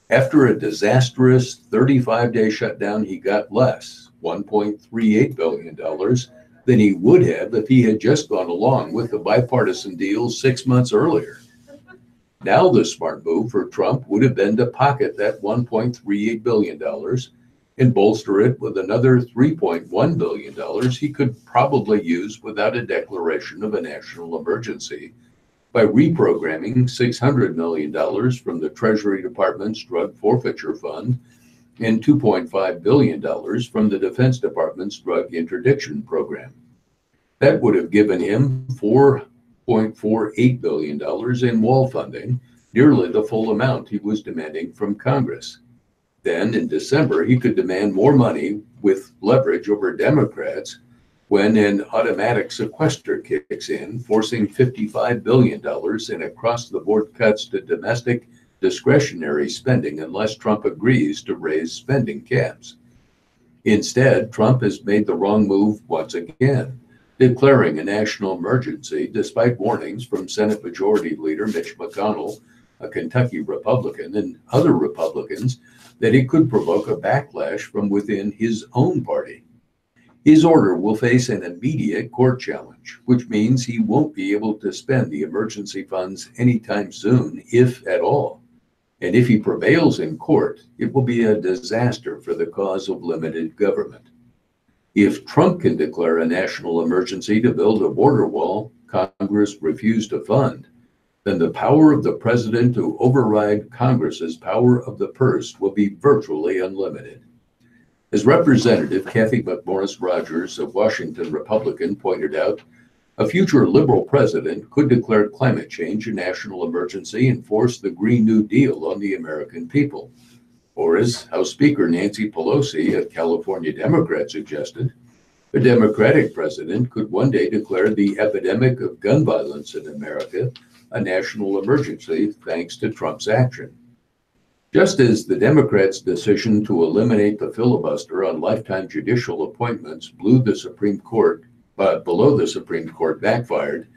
Speaker 2: After a disastrous 35-day shutdown, he got less, $1.38 billion, than he would have if he had just gone along with the bipartisan deal 6 months earlier. Now the smart move for Trump would have been to pocket that $1.38 billion and bolster it with another $3.1 billion he could probably use without a declaration of a national emergency by reprogramming $600 million from the Treasury Department's drug forfeiture fund and $2.5 billion from the Defense Department's drug interdiction program. That would have given him $4.48 billion in wall funding, nearly the full amount he was demanding from Congress. Then, in December, he could demand more money with leverage over Democrats when an automatic sequester kicks in, forcing $55 billion in across-the-board cuts to domestic discretionary spending unless Trump agrees to raise spending caps. Instead, Trump has made the wrong move once again, declaring a national emergency despite warnings from Senate Majority Leader Mitch McConnell, a Kentucky Republican, and other Republicans that he could provoke a backlash from within his own party. His order will face an immediate court challenge, which means he won't be able to spend the emergency funds anytime soon, if at all. And if he prevails in court, it will be a disaster for the cause of limited government. If Trump can declare a national emergency to build a border wall Congress refused to fund, then the power of the president to override Congress's power of the purse will be virtually unlimited. As Representative Kathy McMorris Rogers, a Washington Republican, pointed out, a future liberal president could declare climate change a national emergency and force the Green New Deal on the American people. Or as House Speaker Nancy Pelosi, a California Democrat, suggested, a Democratic president could one day declare the epidemic of gun violence in America a national emergency thanks to Trump's action. Just as the Democrats' decision to eliminate the filibuster on lifetime judicial appointments below the Supreme Court backfired,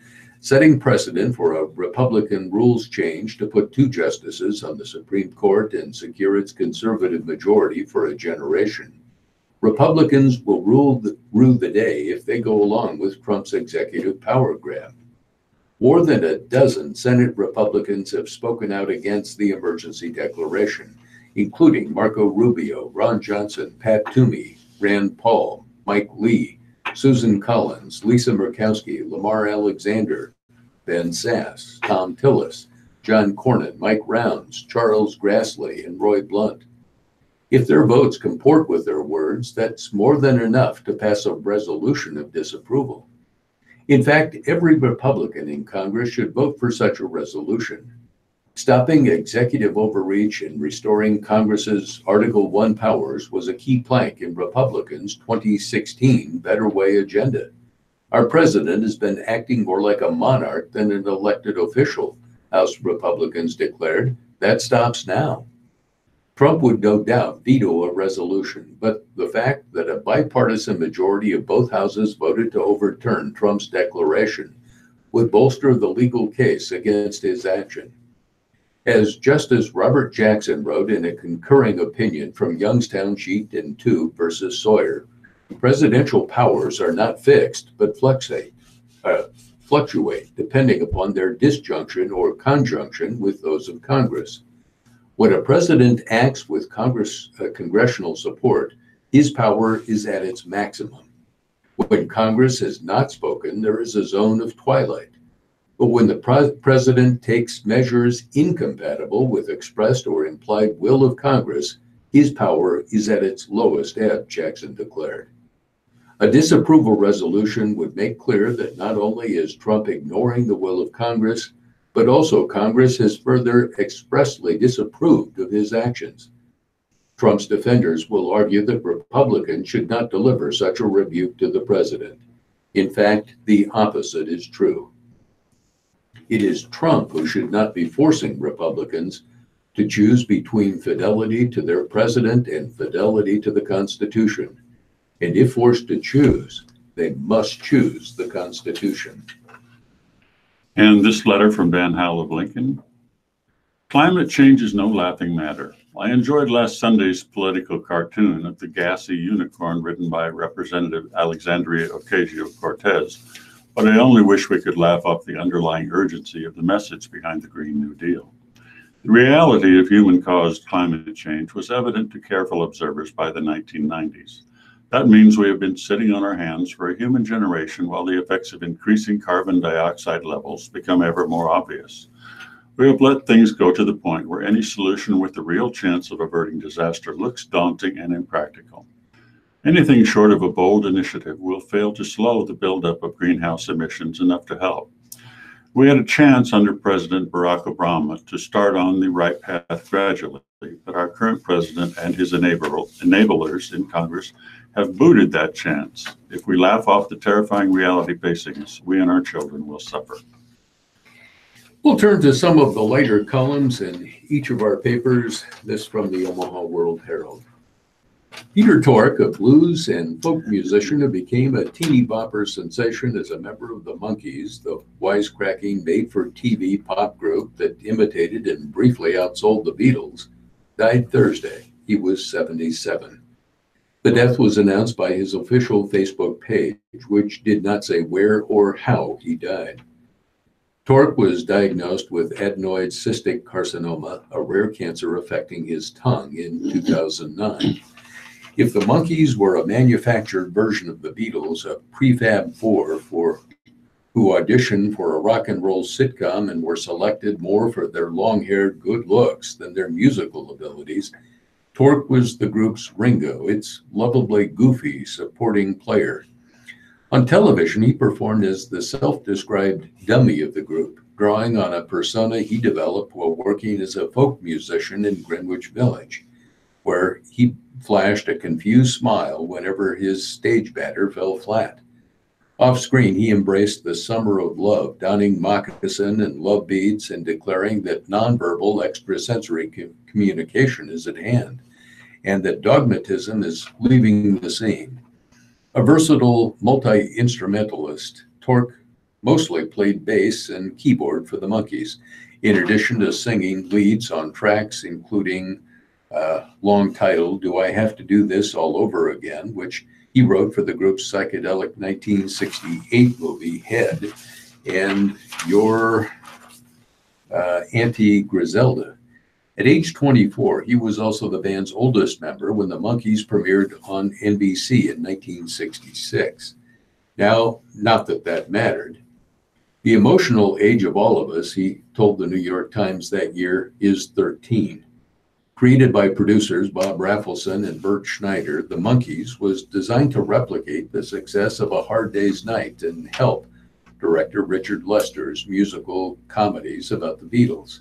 Speaker 2: setting precedent for a Republican rules change to put 2 justices on the Supreme Court and secure its conservative majority for a generation. Republicans will rue the day if they go along with Trump's executive power grab. More than a dozen Senate Republicans have spoken out against the emergency declaration, including Marco Rubio, Ron Johnson, Pat Toomey, Rand Paul, Mike Lee, Susan Collins, Lisa Murkowski, Lamar Alexander, Ben Sasse, Tom Tillis, John Cornyn, Mike Rounds, Charles Grassley, and Roy Blunt. If their votes comport with their words, that's more than enough to pass a resolution of disapproval. In fact, every Republican in Congress should vote for such a resolution. Stopping executive overreach and restoring Congress's Article I powers was a key plank in Republicans' 2016 Better Way agenda. Our president has been acting more like a monarch than an elected official, House Republicans declared. That stops now. Trump would no doubt veto a resolution, but the fact that a bipartisan majority of both houses voted to overturn Trump's declaration would bolster the legal case against his action. As Justice Robert Jackson wrote in a concurring opinion from Youngstown Sheet and Tube versus Sawyer, presidential powers are not fixed, but fluctuate depending upon their disjunction or conjunction with those of Congress. When a president acts with congressional support, his power is at its maximum. When Congress has not spoken, there is a zone of twilight. But when the president takes measures incompatible with expressed or implied will of Congress, his power is at its lowest ebb, Jackson declared. A disapproval resolution would make clear that not only is Trump ignoring the will of Congress, but also Congress has further expressly disapproved of his actions. Trump's defenders will argue that Republicans should not deliver such a rebuke to the president. In fact, the opposite is true. It is Trump who should not be forcing Republicans to choose between fidelity to their president and fidelity to the Constitution. And if forced to choose, they must choose the Constitution.
Speaker 1: And this letter from Van Hal of Lincoln. Climate change is no laughing matter. I enjoyed last Sunday's political cartoon of the gassy unicorn ridden by Representative Alexandria Ocasio-Cortez, but I only wish we could laugh off the underlying urgency of the message behind the Green New Deal. The reality of human-caused climate change was evident to careful observers by the 1990s. That means we have been sitting on our hands for a human generation while the effects of increasing carbon dioxide levels become ever more obvious. We have let things go to the point where any solution with the real chance of averting disaster looks daunting and impractical. Anything short of a bold initiative will fail to slow the buildup of greenhouse emissions enough to help. We had a chance under President Barack Obama to start on the right path gradually, but our current president and his enablers in Congress have booted that chance. If we laugh off the terrifying reality facing us, we and our children will suffer.
Speaker 2: We'll turn to some of the lighter columns in each of our papers, this from the Omaha World Herald. Peter Tork, a blues and folk musician who became a teeny bopper sensation as a member of the Monkees, the wisecracking made-for-TV pop group that imitated and briefly outsold the Beatles, died Thursday. He was 77. The death was announced by his official Facebook page, which did not say where or how he died. Tork was diagnosed with adenoid cystic carcinoma, a rare cancer affecting his tongue, in 2009. If the Monkees were a manufactured version of the Beatles, a prefab four who auditioned for a rock and roll sitcom and were selected more for their long-haired good looks than their musical abilities, Tork was the group's Ringo, its lovably goofy supporting player. On television, he performed as the self-described dummy of the group, drawing on a persona he developed while working as a folk musician in Greenwich Village, where he flashed a confused smile whenever his stage batter fell flat. Off-screen, he embraced the summer of love, donning moccasin and love beads and declaring that nonverbal extrasensory communication is at hand, and that dogmatism is leaving the scene. A versatile multi-instrumentalist, Tork mostly played bass and keyboard for the Monkees, in addition to singing leads on tracks including long title, Do I Have to Do This All Over Again, which he wrote for the group's psychedelic 1968 movie Head, and Your Auntie Griselda. At age 24, he was also the band's oldest member when the Monkees premiered on NBC in 1966. Now, not that that mattered. The emotional age of all of us, he told the New York Times that year, is 13. Created by producers Bob Rafelson and Bert Schneider, The Monkees was designed to replicate the success of A Hard Day's Night and help director Richard Lester's musical comedies about the Beatles.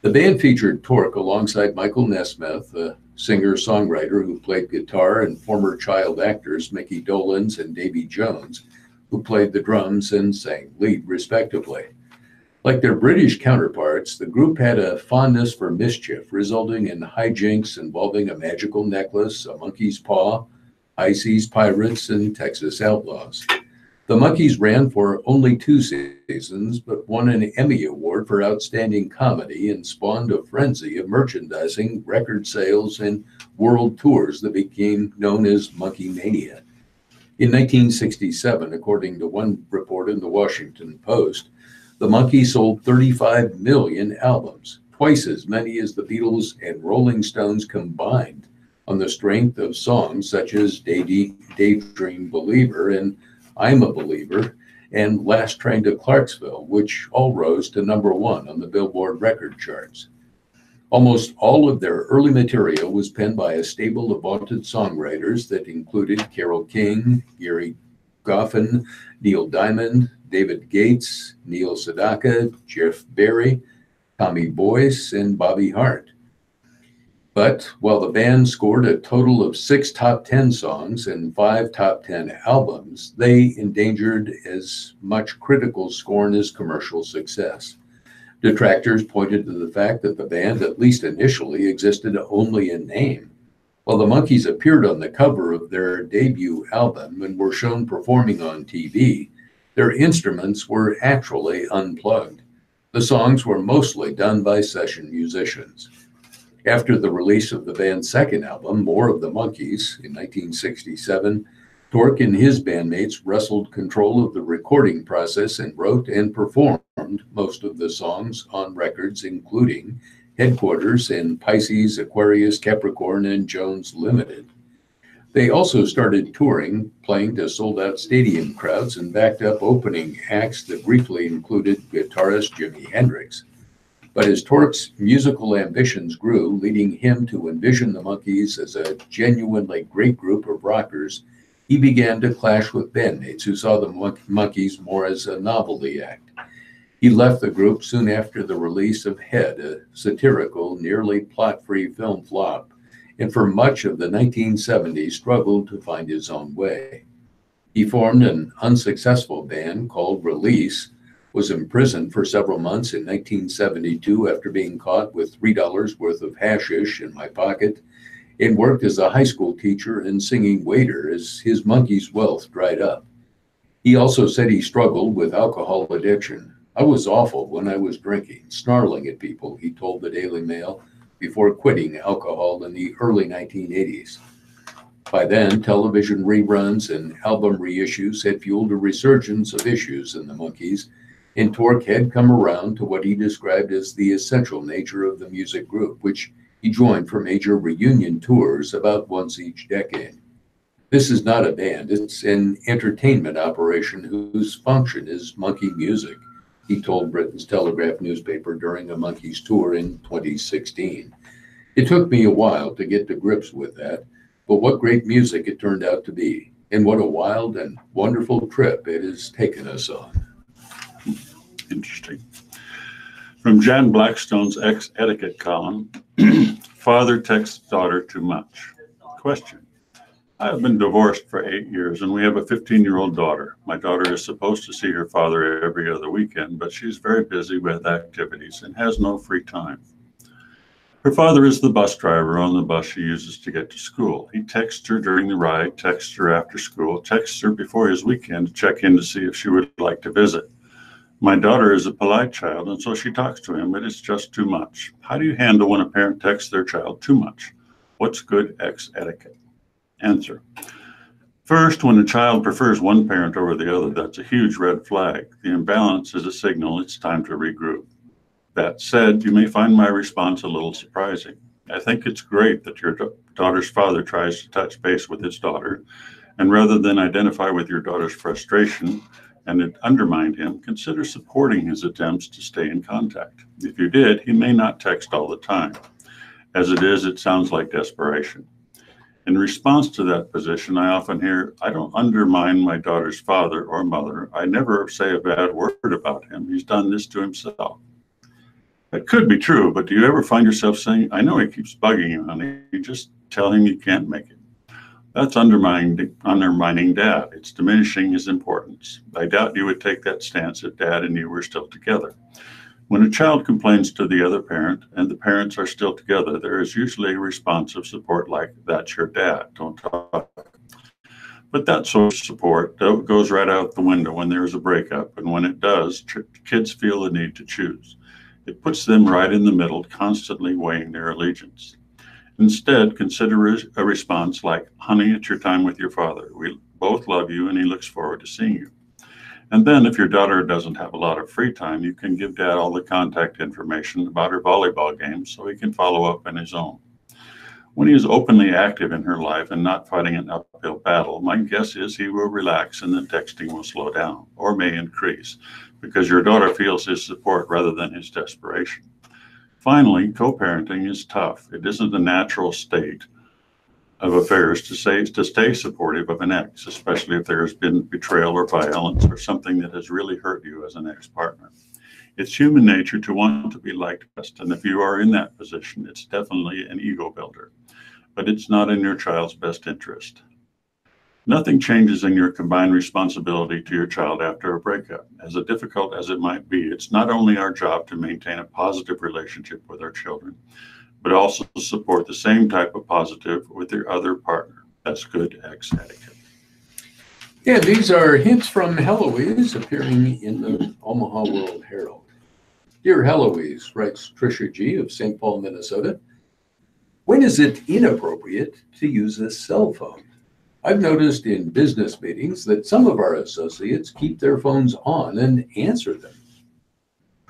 Speaker 2: The band featured Tork alongside Michael Nesmith, a singer-songwriter who played guitar, and former child actors Mickey Dolenz and Davy Jones, who played the drums and sang lead respectively. Like their British counterparts, the group had a fondness for mischief, resulting in hijinks involving a magical necklace, a monkey's paw, high seas pirates, and Texas outlaws. The Monkees ran for only 2 seasons, but won an Emmy Award for Outstanding Comedy and spawned a frenzy of merchandising, record sales, and world tours that became known as Monkey Mania. In 1967, according to one report in the Washington Post, the Monkees sold 35 million albums, twice as many as the Beatles and Rolling Stones combined, on the strength of songs such as Daydream Believer and I'm a Believer, and Last Train to Clarksville, which all rose to #1 on the Billboard record charts. Almost all of their early material was penned by a stable of vaunted songwriters that included Carole King, Gary Goffin, Neil Diamond, David Gates, Neil Sedaka, Jeff Barry, Tommy Boyce, and Bobby Hart. But while the band scored a total of 6 top 10 songs and 5 top 10 albums, they endangered as much critical scorn as commercial success. Detractors pointed to the fact that the band, at least initially, existed only in name. While the Monkees appeared on the cover of their debut album and were shown performing on TV, their instruments were actually unplugged. The songs were mostly done by session musicians. After the release of the band's second album, More of the Monkees, in 1967, Tork and his bandmates wrestled control of the recording process and wrote and performed most of the songs on records, including Headquarters and Pisces, Aquarius, Capricorn, and Jones Limited. They also started touring, playing to sold-out stadium crowds, and backed up opening acts that briefly included guitarist Jimi Hendrix. But as Tork's musical ambitions grew, leading him to envision the Monkees as a genuinely great group of rockers, he began to clash with bandmates who saw the Monkees more as a novelty act. He left the group soon after the release of Head, a satirical, nearly plot-free film flop, and for much of the 1970s struggled to find his own way. He formed an unsuccessful band called Release, was imprisoned for several months in 1972 after being caught with $3 worth of hashish in my pocket, and worked as a high school teacher and singing waiter as his Monkees' wealth dried up. He also said he struggled with alcohol addiction. "I was awful when I was drinking, snarling at people," he told the Daily Mail before quitting alcohol in the early 1980s. By then, television reruns and album reissues had fueled a resurgence of issues in the Monkees, and Tork had come around to what he described as the essential nature of the music group, which he joined for major reunion tours about once each decade. "This is not a band, it's an entertainment operation whose function is monkey music," he told Britain's Telegraph newspaper during a Monkees tour in 2016. "It took me a while to get to grips with that, but what great music it turned out to be, and what a wild and wonderful trip it has taken us on."
Speaker 1: Interesting. From Jan Blackstone's Etiquette column, father texts daughter too much. Question. I have been divorced for 8 years and we have a 15-year-old daughter. My daughter is supposed to see her father every other weekend, but she's very busy with activities and has no free time. Her father is the bus driver on the bus she uses to get to school. He texts her during the ride, texts her after school, texts her before his weekend to check in to see if she would like to visit. My daughter is a polite child, and so she talks to him, but it's just too much. How do you handle when a parent texts their child too much? What's good ex etiquette? Answer. First, when a child prefers one parent over the other, that's a huge red flag. The imbalance is a signal it's time to regroup. That said, you may find my response a little surprising. I think it's great that your daughter's father tries to touch base with his daughter, and rather than identify with your daughter's frustration and it undermined him, consider supporting his attempts to stay in contact. If you did, he may not text all the time. As it is, it sounds like desperation. In response to that position, I often hear, I don't undermine my daughter's father or mother. I never say a bad word about him. He's done this to himself. That could be true, but do you ever find yourself saying, I know he keeps bugging you, honey. You just tell him you can't make it. That's undermining dad. It's diminishing his importance. I doubt you would take that stance if dad and you were still together. When a child complains to the other parent and the parents are still together, there is usually a response of support like, that's your dad, don't talk. But that sort of support goes right out the window when there is a breakup, and when it does, kids feel the need to choose. It puts them right in the middle, constantly weighing their allegiance. Instead, consider a response like, honey, it's your time with your father. We both love you and he looks forward to seeing you. And then if your daughter doesn't have a lot of free time, you can give dad all the contact information about her volleyball games so he can follow up on his own. When he is openly active in her life and not fighting an uphill battle, my guess is he will relax and the texting will slow down or may increase because your daughter feels his support rather than his desperation. Finally, co-parenting is tough. It isn't the natural state of affairs to stay supportive of an ex, especially if there has been betrayal or violence or something that has really hurt you as an ex-partner. It's human nature to want to be liked best, and if you are in that position, it's definitely an ego builder, but it's not in your child's best interest. Nothing changes in your combined responsibility to your child after a breakup. As difficult as it might be, it's not only our job to maintain a positive relationship with our children, but also to support the same type of positive with your other partner. That's good ex etiquette.
Speaker 2: Yeah, these are hints from Heloise appearing in the Omaha World Herald. Dear Heloise, writes Tricia G. of St. Paul, Minnesota, when is it inappropriate to use a cell phone? I've noticed in business meetings that some of our associates keep their phones on and answer them.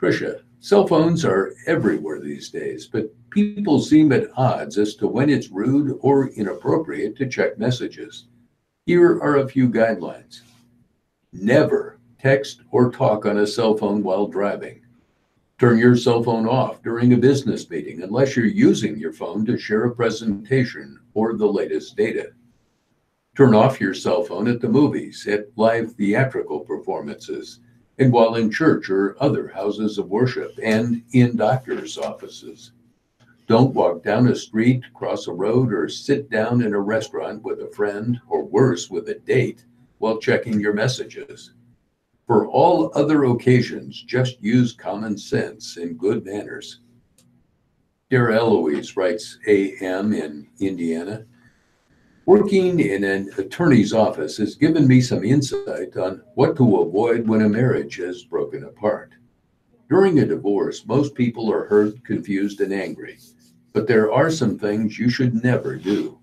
Speaker 2: Tricia, cell phones are everywhere these days, but people seem at odds as to when it's rude or inappropriate to check messages. Here are a few guidelines. Never text or talk on a cell phone while driving. Turn your cell phone off during a business meeting unless you're using your phone to share a presentation or the latest data. Turn off your cell phone at the movies, at live theatrical performances, and while in church or other houses of worship, and in doctors' offices. Don't walk down a street, cross a road, or sit down in a restaurant with a friend, or worse, with a date, while checking your messages. For all other occasions, just use common sense and good manners. Dear Eloise, writes AM in Indiana, working in an attorney's office has given me some insight on what to avoid when a marriage has broken apart. During a divorce, most people are hurt, confused, and angry, but there are some things you should never do.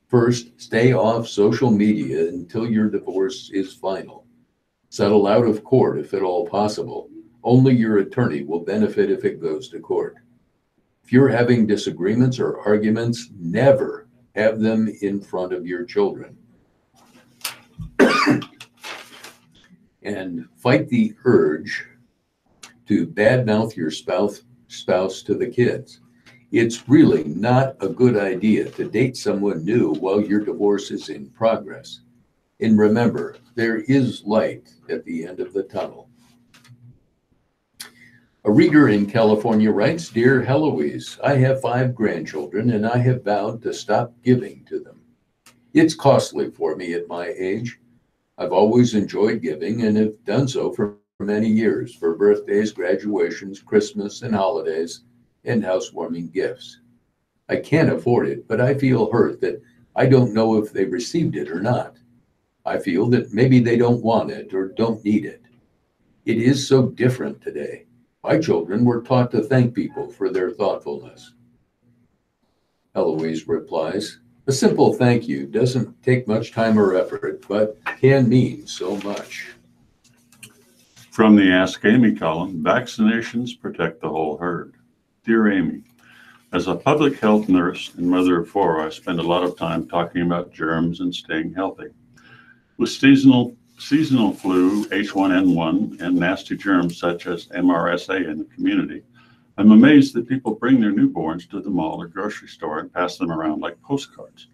Speaker 2: First, stay off social media until your divorce is final. Settle out of court if at all possible. Only your attorney will benefit if it goes to court. If you're having disagreements or arguments, never have them in front of your children. And fight the urge to badmouth your spouse to the kids. It's really not a good idea to date someone new while your divorce is in progress. And remember, there is light at the end of the tunnel. A reader in California writes, Dear Heloise, I have 5 grandchildren and I have vowed to stop giving to them. It's costly for me at my age. I've always enjoyed giving and have done so for many years, for birthdays, graduations, Christmas, and holidays, and housewarming gifts. I can't afford it, but I feel hurt that I don't know if they received it or not. I feel that maybe they don't want it or don't need it. It is so different today. My children were taught to thank people for their thoughtfulness. Eloise replies, a simple thank you doesn't take much time or effort, but can mean so much.
Speaker 1: From the Ask Amy column, vaccinations protect the whole herd. Dear Amy, as a public health nurse and mother of 4, I spend a lot of time talking about germs and staying healthy. With seasonal flu, H1N1, and nasty germs such as MRSA in the community, I'm amazed that people bring their newborns to the mall or grocery store and pass them around like postcards.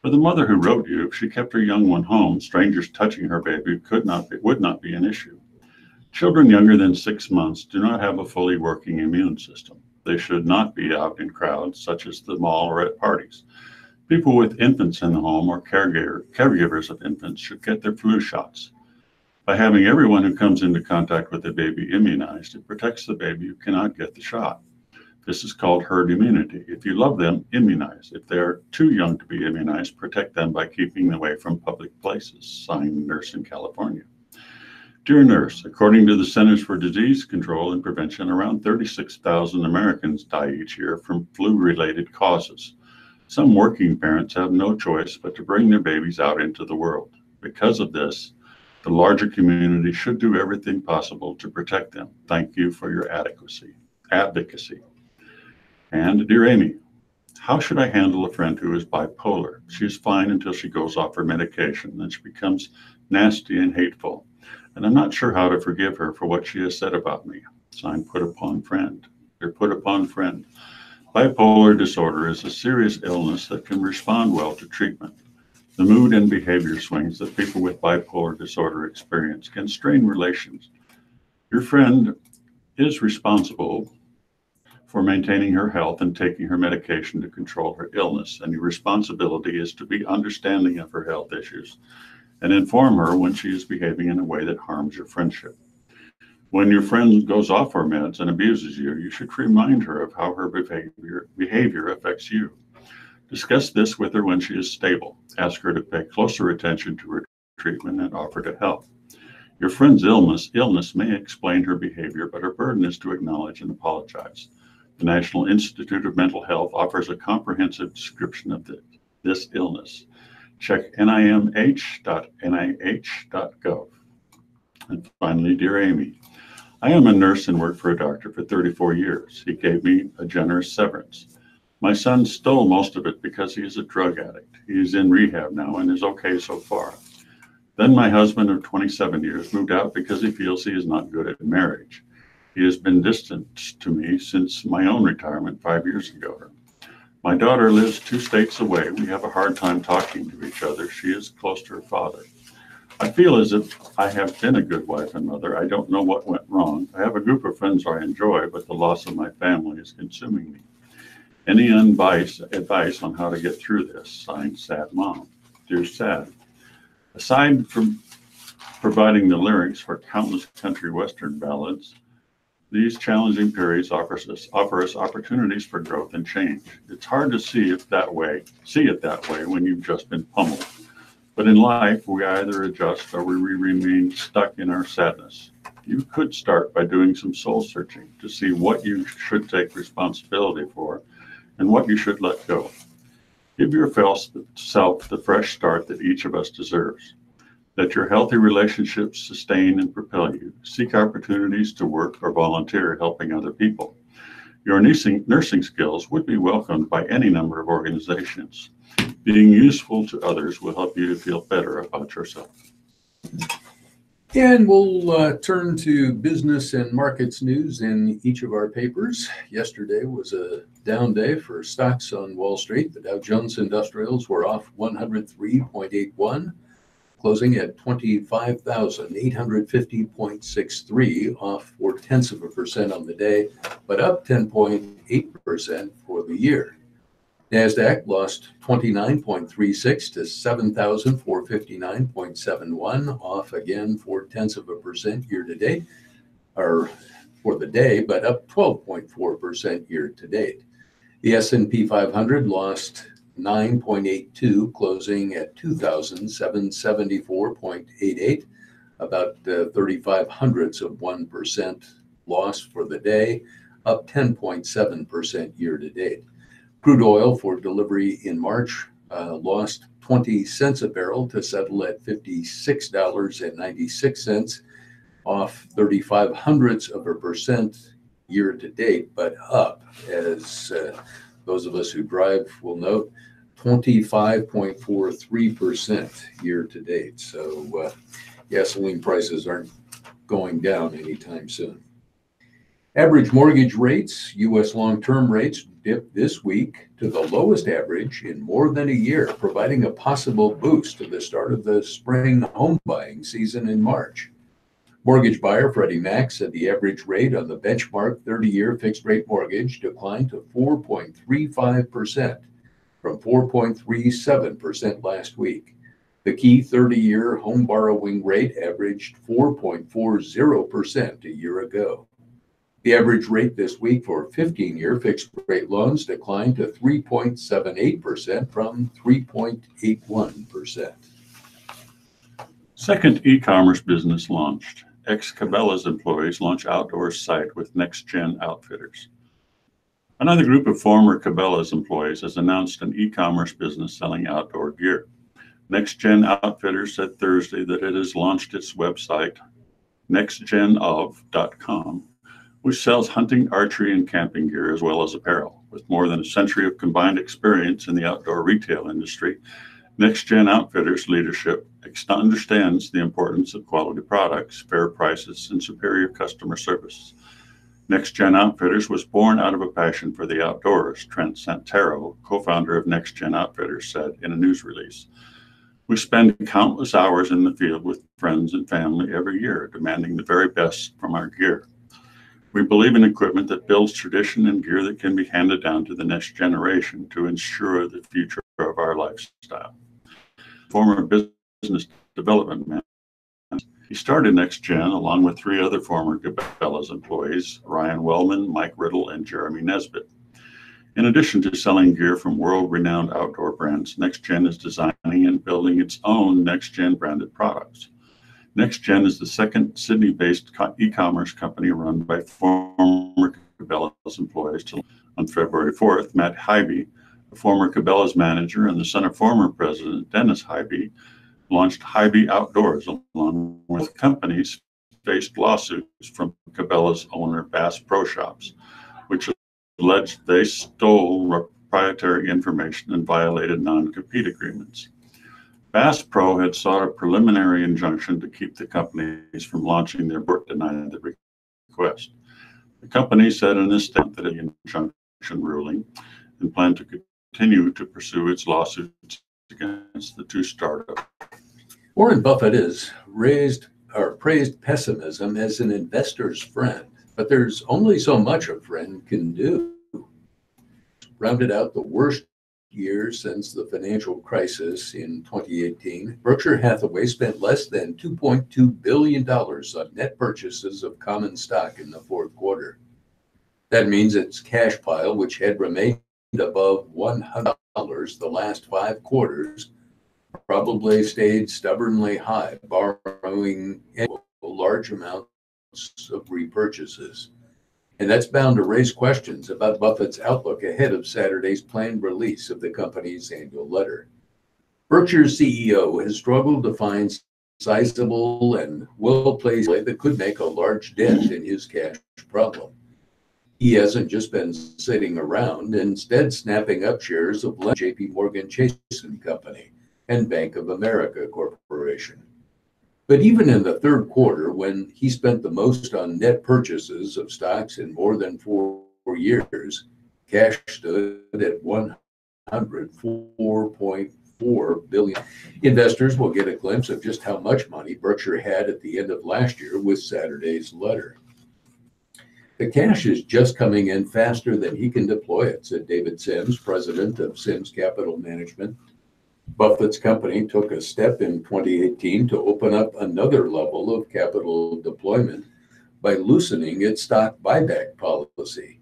Speaker 1: For the mother who wrote you, if she kept her young one home, strangers touching her baby would not be an issue. Children younger than 6 months do not have a fully working immune system. They should not be out in crowds, such as the mall or at parties. People with infants in the home or caregivers of infants should get their flu shots. By having everyone who comes into contact with the baby immunized, it protects the baby who cannot get the shot. This is called herd immunity. If you love them, immunize. If they are too young to be immunized, protect them by keeping them away from public places. Signed, Nurse in California. Dear Nurse, according to the Centers for Disease Control and Prevention, around 36,000 Americans die each year from flu-related causes. Some working parents have no choice but to bring their babies out into the world. Because of this, the larger community should do everything possible to protect them. Thank you for your advocacy. And dear Amy, how should I handle a friend who is bipolar? She's fine until she goes off her medication, then she becomes nasty and hateful. And I'm not sure how to forgive her for what she has said about me. Signed, Put Upon Friend. Dear Put Upon Friend. Bipolar disorder is a serious illness that can respond well to treatment. The mood and behavior swings that people with bipolar disorder experience can strain relations. Your friend is responsible for maintaining her health and taking her medication to control her illness, and your responsibility is to be understanding of her health issues and inform her when she is behaving in a way that harms your friendship. When your friend goes off her meds and abuses you, you should remind her of how her behavior affects you. Discuss this with her when she is stable. Ask her to pay closer attention to her treatment and offer to help. Your friend's illness may explain her behavior, but her burden is to acknowledge and apologize. The National Institute of Mental Health offers a comprehensive description of this illness. Check nimh.nih.gov. And finally, dear Amy, I am a nurse and worked for a doctor for 34 years. He gave me a generous severance. My son stole most of it because he is a drug addict. He is in rehab now and is okay so far. Then my husband of 27 years moved out because he feels he is not good at marriage. He has been distant to me since my own retirement 5 years ago. My daughter lives 2 states away. We have a hard time talking to each other. She is close to her father. I feel as if I have been a good wife and mother. I don't know what went wrong. I have a group of friends I enjoy, but the loss of my family is consuming me. Any advice on how to get through this? Signed, Sad Mom. Dear Sad, aside from providing the lyrics for countless country western ballads, these challenging periods offer us opportunities for growth and change. It's hard to see it that way when you've just been pummeled. But in life, we either adjust or we remain stuck in our sadness. You could start by doing some soul searching to see what you should take responsibility for and what you should let go. Give yourself the fresh start that each of us deserves. Let your healthy relationships sustain and propel you. Seek opportunities to work or volunteer helping other people. Your nursing skills would be welcomed by any number of organizations. Being useful to others will help you to feel better about yourself.
Speaker 2: And we'll turn to business and markets news in each of our papers. Yesterday was a down day for stocks on Wall Street. The Dow Jones Industrials were off 103.81, closing at 25,850.63, off 0.4% on the day, but up 10.8% for the year. NASDAQ lost 29.36 to 7,459.71, off again 0.4% year to date, or for the day, but up 12.4% year to date. The S&P 500 lost 9.82, closing at 2,774.88, about 0.35% loss for the day, up 10.7% year to date. Crude oil for delivery in March lost 20 cents a barrel to settle at $56.96, off 0.35% year to date, but up, as those of us who drive will note, 25.43% year to date. So gasoline prices aren't going down anytime soon. Average mortgage rates, U.S. long-term rates, dipped this week to the lowest average in more than a year, providing a possible boost to the start of the spring home buying season in March. Mortgage buyer Freddie Mac said the average rate on the benchmark 30-year fixed-rate mortgage declined to 4.35% from 4.37% last week. The key 30-year home borrowing rate averaged 4.40% a year ago. The average rate this week for 15-year fixed-rate loans declined to 3.78% from 3.81%.
Speaker 1: Second e-commerce business launched. Ex-Cabela's employees launch outdoor site with Next Gen Outfitters. Another group of former Cabela's employees has announced an e-commerce business selling outdoor gear. Next Gen Outfitters said Thursday that it has launched its website, nextgenof.com, which sells hunting, archery, and camping gear as well as apparel. With more than a century of combined experience in the outdoor retail industry, Next Gen Outfitters leadership understands the importance of quality products, fair prices, and superior customer service. Next Gen Outfitters was born out of a passion for the outdoors, Trent Santero, co-founder of Next Gen Outfitters, said in a news release. We spend countless hours in the field with friends and family every year, demanding the very best from our gear. We believe in equipment that builds tradition and gear that can be handed down to the next generation to ensure the future of our lifestyle. Former business development manager, he started Next Gen along with 3 other former Cabela's employees, Ryan Wellman, Mike Riddle, and Jeremy Nesbitt. In addition to selling gear from world-renowned outdoor brands, Next Gen is designing and building its own Next Gen branded products. Next Gen is the second Sydney-based e-commerce company run by former Cabela's employees. On February 4th, Matt Hybe, a former Cabela's manager and the son of former president Dennis Hybe, launched Hybe Outdoors, along with companies faced lawsuits from Cabela's owner Bass Pro Shops, which alleged they stole proprietary information and violated non-compete agreements. Bass Pro had sought a preliminary injunction to keep the companies from launching their book, denied the request. The company said in a statement that the injunction ruling and planned to continue to pursue its lawsuits against the two startups.
Speaker 2: Warren Buffett has praised pessimism as an investor's friend, but there's only so much a friend can do. Rounded out the worst year since the financial crisis in 2018, Berkshire Hathaway spent less than $2.2 billion on net purchases of common stock in the fourth quarter. That means its cash pile, which had remained above $100 the last 5 quarters, probably stayed stubbornly high, borrowing large amounts of repurchases. And that's bound to raise questions about Buffett's outlook ahead of Saturday's planned release of the company's annual letter. Berkshire's CEO has struggled to find sizable and well-placed that could make a large dent in his cash problem. He hasn't just been sitting around, instead snapping up shares of J.P. Morgan Chase & Company and Bank of America Corporation. But even in the third quarter, when he spent the most on net purchases of stocks in more than 4 years, cash stood at $104.4 billion. Investors will get a glimpse of just how much money Berkshire had at the end of last year with Saturday's letter. The cash is just coming in faster than he can deploy it, said David Sims, president of Sims Capital Management. Buffett's company took a step in 2018 to open up another level of capital deployment by loosening its stock buyback policy.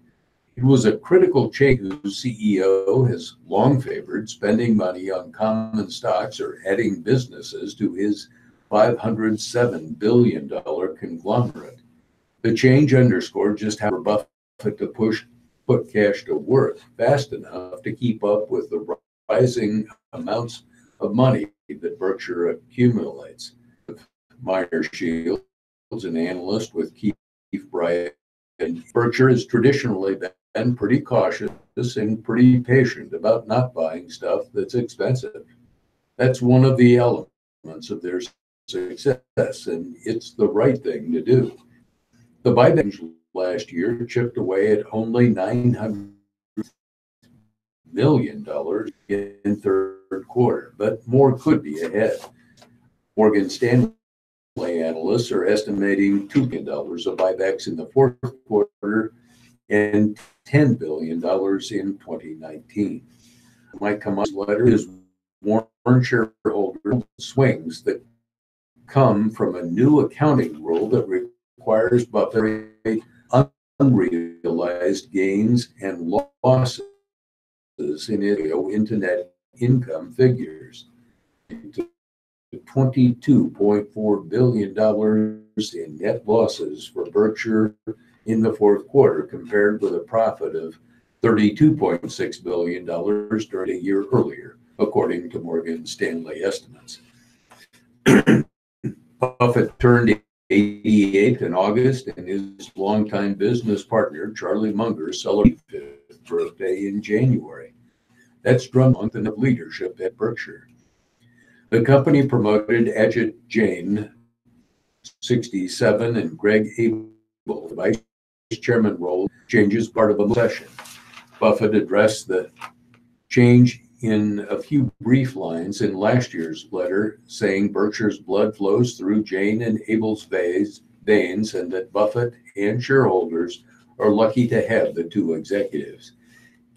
Speaker 2: It was a critical change whose CEO has long favored spending money on common stocks or adding businesses to his $507 billion conglomerate. The change underscored just how Buffett to put cash to work fast enough to keep up with the rising amounts of money that Berkshire accumulates. Meyer Shields, an analyst with Keefe Bryant, and Berkshire has traditionally been pretty cautious and pretty patient about not buying stuff that's expensive. That's one of the elements of their success, and it's the right thing to do. The buyback last year chipped away at only $900 million in third quarter, but more could be ahead. Morgan Stanley analysts are estimating $2 billion of buybacks in the fourth quarter and $10 billion in 2019. Mike Kama's letter is warn shareholder swings that come from a new accounting rule that requires Buffett unrealized gains and losses in into net income figures. $22.4 billion in net losses for Berkshire in the fourth quarter, compared with a profit of $32.6 billion during a year earlier, according to Morgan Stanley estimates. Buffett turned 88 in August, and his longtime business partner, Charlie Munger, celebrated his 5th birthday in January. That's drummed in leadership at Berkshire. The company promoted Ajit Jain, 67, and Greg Abel, the vice chairman role, changes part of a session. Buffett addressed the change in a few brief lines in last year's letter, saying Berkshire's blood flows through Jain and Abel's veins, and that Buffett and shareholders are lucky to have the two executives.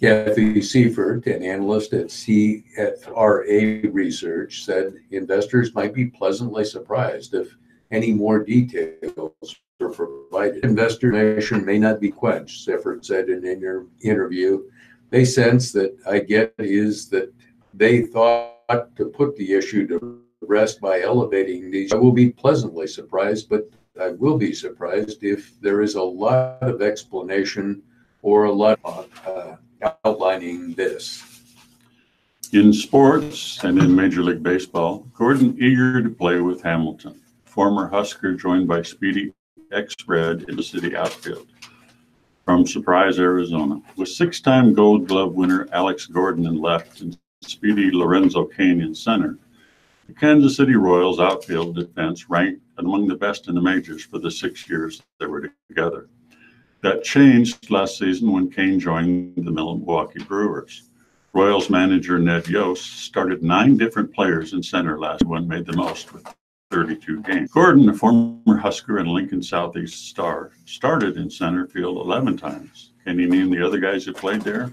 Speaker 2: Kathy Seifert, an analyst at CFRA Research, said investors might be pleasantly surprised if any more details are provided. Investor information may not be quenched, Seifert said in an interview. They sense that I get is that they thought to put the issue to rest by elevating these. I will be pleasantly surprised, but I will be surprised if there is a lot of explanation or a lot of outlining this.
Speaker 1: In sports and in Major League Baseball, Gordon eager to play with Hamilton, former Husker joined by Speedy ex-Red in the city outfield from Surprise, Arizona. With 6-time Gold Glove winner Alex Gordon in left and Speedy Lorenzo Cain in center, the Kansas City Royals outfield defense ranked among the best in the majors for the 6 years they were together. That changed last season when Kane joined the Milwaukee Brewers. Royals manager Ned Yost started 9 different players in center last one, made the most with 32 games. Gordon, a former Husker and Lincoln Southeast star, started in center field 11 times. Can you name the other guys who played there?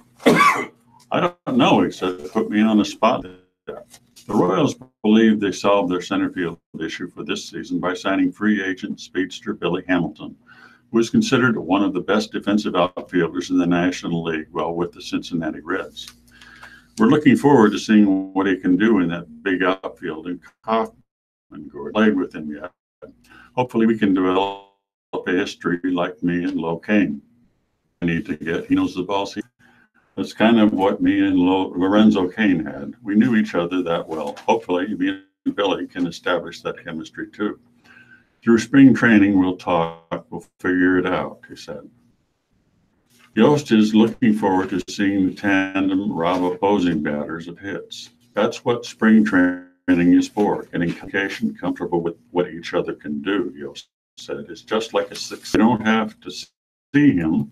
Speaker 1: I don't know, he said, put me on the spot there. The Royals believe they solved their center field issue for this season by signing free agent speedster Billy Hamilton, who is considered one of the best defensive outfielders in the National League, well, with the Cincinnati Reds. We're looking forward to seeing what he can do in that big outfield, and Kaufman Gordon played with him yet. Hopefully we can develop a history like me and Kane. I need to get, he knows the ball. That's kind of what me and Lorenzo Kane had. We knew each other that well. Hopefully me and Billy can establish that chemistry too. Through spring training, we'll talk, we'll figure it out, he said. Yost is looking forward to seeing the tandem rob opposing batters of hits. That's what spring training is for, getting comfortable with what each other can do, Yost said. It's just like a six. You don't have to see him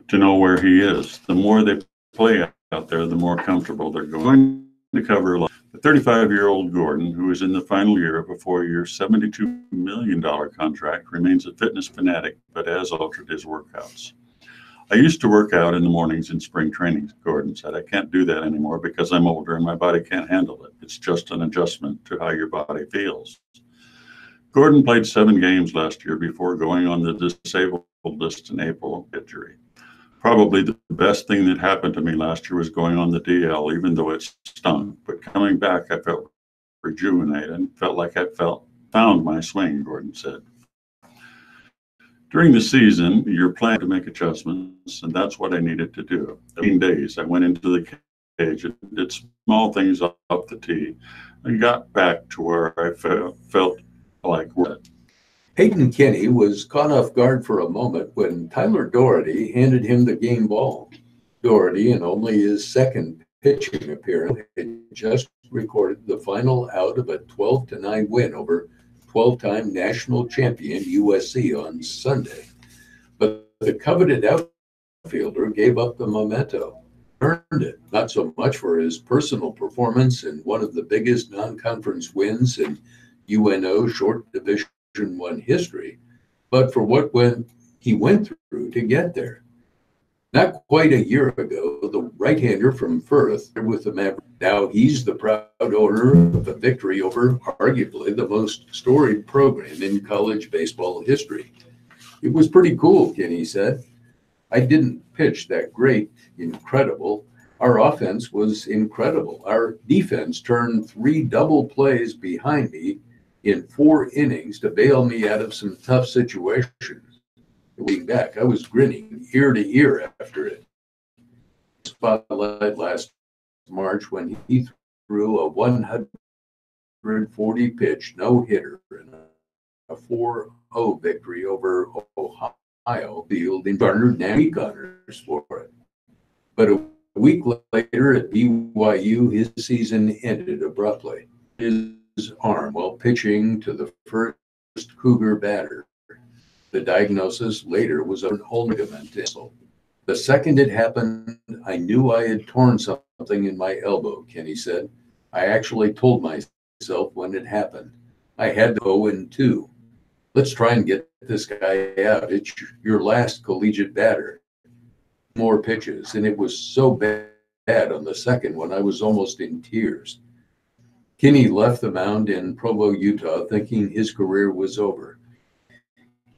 Speaker 1: to know where he is. The more they play out there, the more comfortable they're going to cover. The 35-year-old Gordon, who is in the final year of a 4-year, $72 million contract, remains a fitness fanatic, but has altered his workouts. I used to work out in the mornings in spring training, Gordon said. I can't do that anymore because I'm older and my body can't handle it. It's just an adjustment to how your body feels. Gordon played 7 games last year before going on the disabled list in April injury. Probably the best thing that happened to me last year was going on the DL, even though it stung. But coming back, I felt rejuvenated and felt like I found my swing, Gordon said. During the season, you're planning to make adjustments, and that's what I needed to do. 15 days, I went into the cage and did small things off the tee and got back to where I felt like what.
Speaker 2: Peyton Kenny was caught off guard for a moment when Tyler Doherty handed him the game ball. Doherty, in only his second pitching appearance, had just recorded the final out of a 12-9 win over 12-time national champion USC on Sunday. But the coveted outfielder gave up the memento, earned it, not so much for his personal performance in one of the biggest non-conference wins in UNO short division I history, but for what he went through to get there. Not quite a year ago, the right-hander from Firth with the Mavericks. Now he's the proud owner of a victory over arguably the most storied program in college baseball history. It was pretty cool, Kenny said. I didn't pitch that great, incredible. Our offense was incredible. Our defense turned 3 double plays behind me in 4 innings to bail me out of some tough situations. Looking back, I was grinning ear to ear after it. Spotlight last March when he threw a 140 pitch no-hitter in a 4-0 victory over Ohio Field and garnered NAMI honors for it. But a week later at BYU, his season ended abruptly. His arm while pitching to the first Cougar batter. The diagnosis later was an ulnar ligament. The second it happened, I knew I had torn something in my elbow, Kenny said. I actually told myself when it happened. I had to go in 2. Let's try and get this guy out. It's your last collegiate batter. More pitches, and it was so bad on the second one, I was almost in tears. Kenny left the mound in Provo, Utah, thinking his career was over.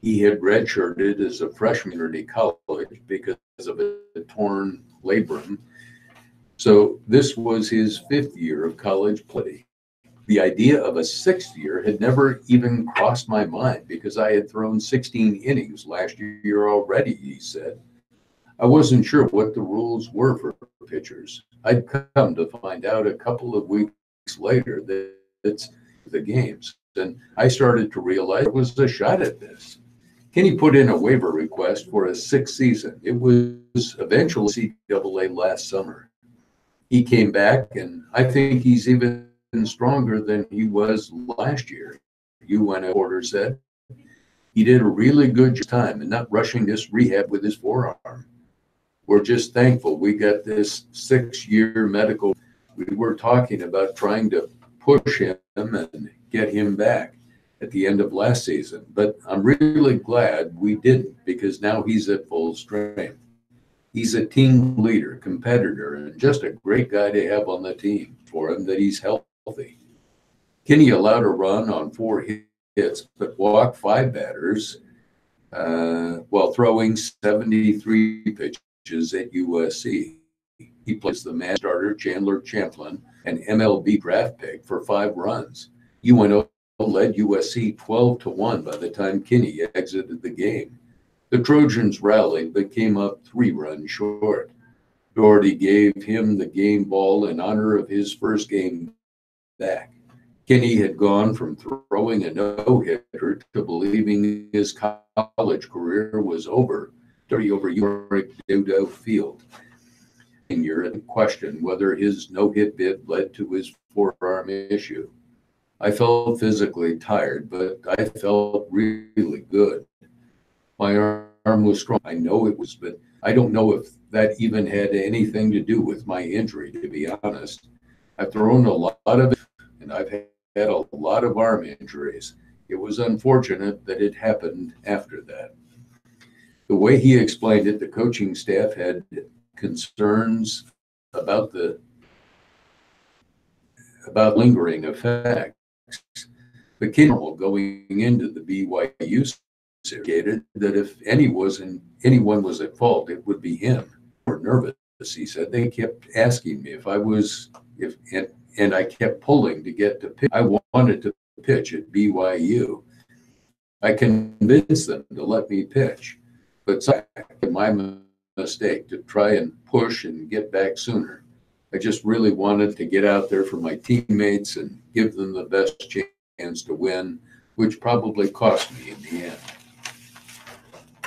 Speaker 2: He had redshirted as a freshman at college because of a torn labrum. So this was his 5th year of college play. The idea of a 6th year had never even crossed my mind because I had thrown 16 innings last year already, he said. I wasn't sure what the rules were for pitchers. I'd come to find out a couple of weeks later that it's the games, and I started to realize there was a shot at this. Kenny put in a waiver request for a 6th season. It was eventually CAA last summer. He came back, and I think he's even stronger than he was last year. UN reporter said. He did a really good time and not rushing this rehab with his forearm. We're just thankful we got this 6-year medical. We were talking about trying to push him and get him back at the end of last season, but I'm really glad we didn't, because now he's at full strength. He's a team leader, competitor, and just a great guy to have on the team for him that he's healthy. Kenny allowed a run on 4 hits, but walked 5 batters while throwing 73 pitches at USC. He plays the man starter Chandler Champlin, an MLB draft pick, for 5 runs. UNO led USC 12-1 by the time Kenny exited the game. The Trojans rallied but came up 3 runs short. Doherty gave him the game ball in honor of his first game back. Kenny had gone from throwing a no-hitter to believing his college career was over over York Dodo Field. Senior questioned whether his no-hit bid led to his forearm issue. I felt physically tired, but I felt really good. My arm was strong. I know it was, but I don't know if that even had anything to do with my injury, to be honest. I've thrown a lot of it, and I've had a lot of arm injuries. It was unfortunate that it happened after that. The way he explained it, the coaching staff had concerns about lingering effects. The kid going into the BYU indicated that if anyone was at fault, it would be him. We're nervous, he said. They kept asking me and I kept pulling to get to pitch. I wanted to pitch at BYU. I convinced them to let me pitch, but my mistake to try and push and get back sooner. I just really wanted to get out there for my teammates and give them the best chance to win, which probably cost me in the end.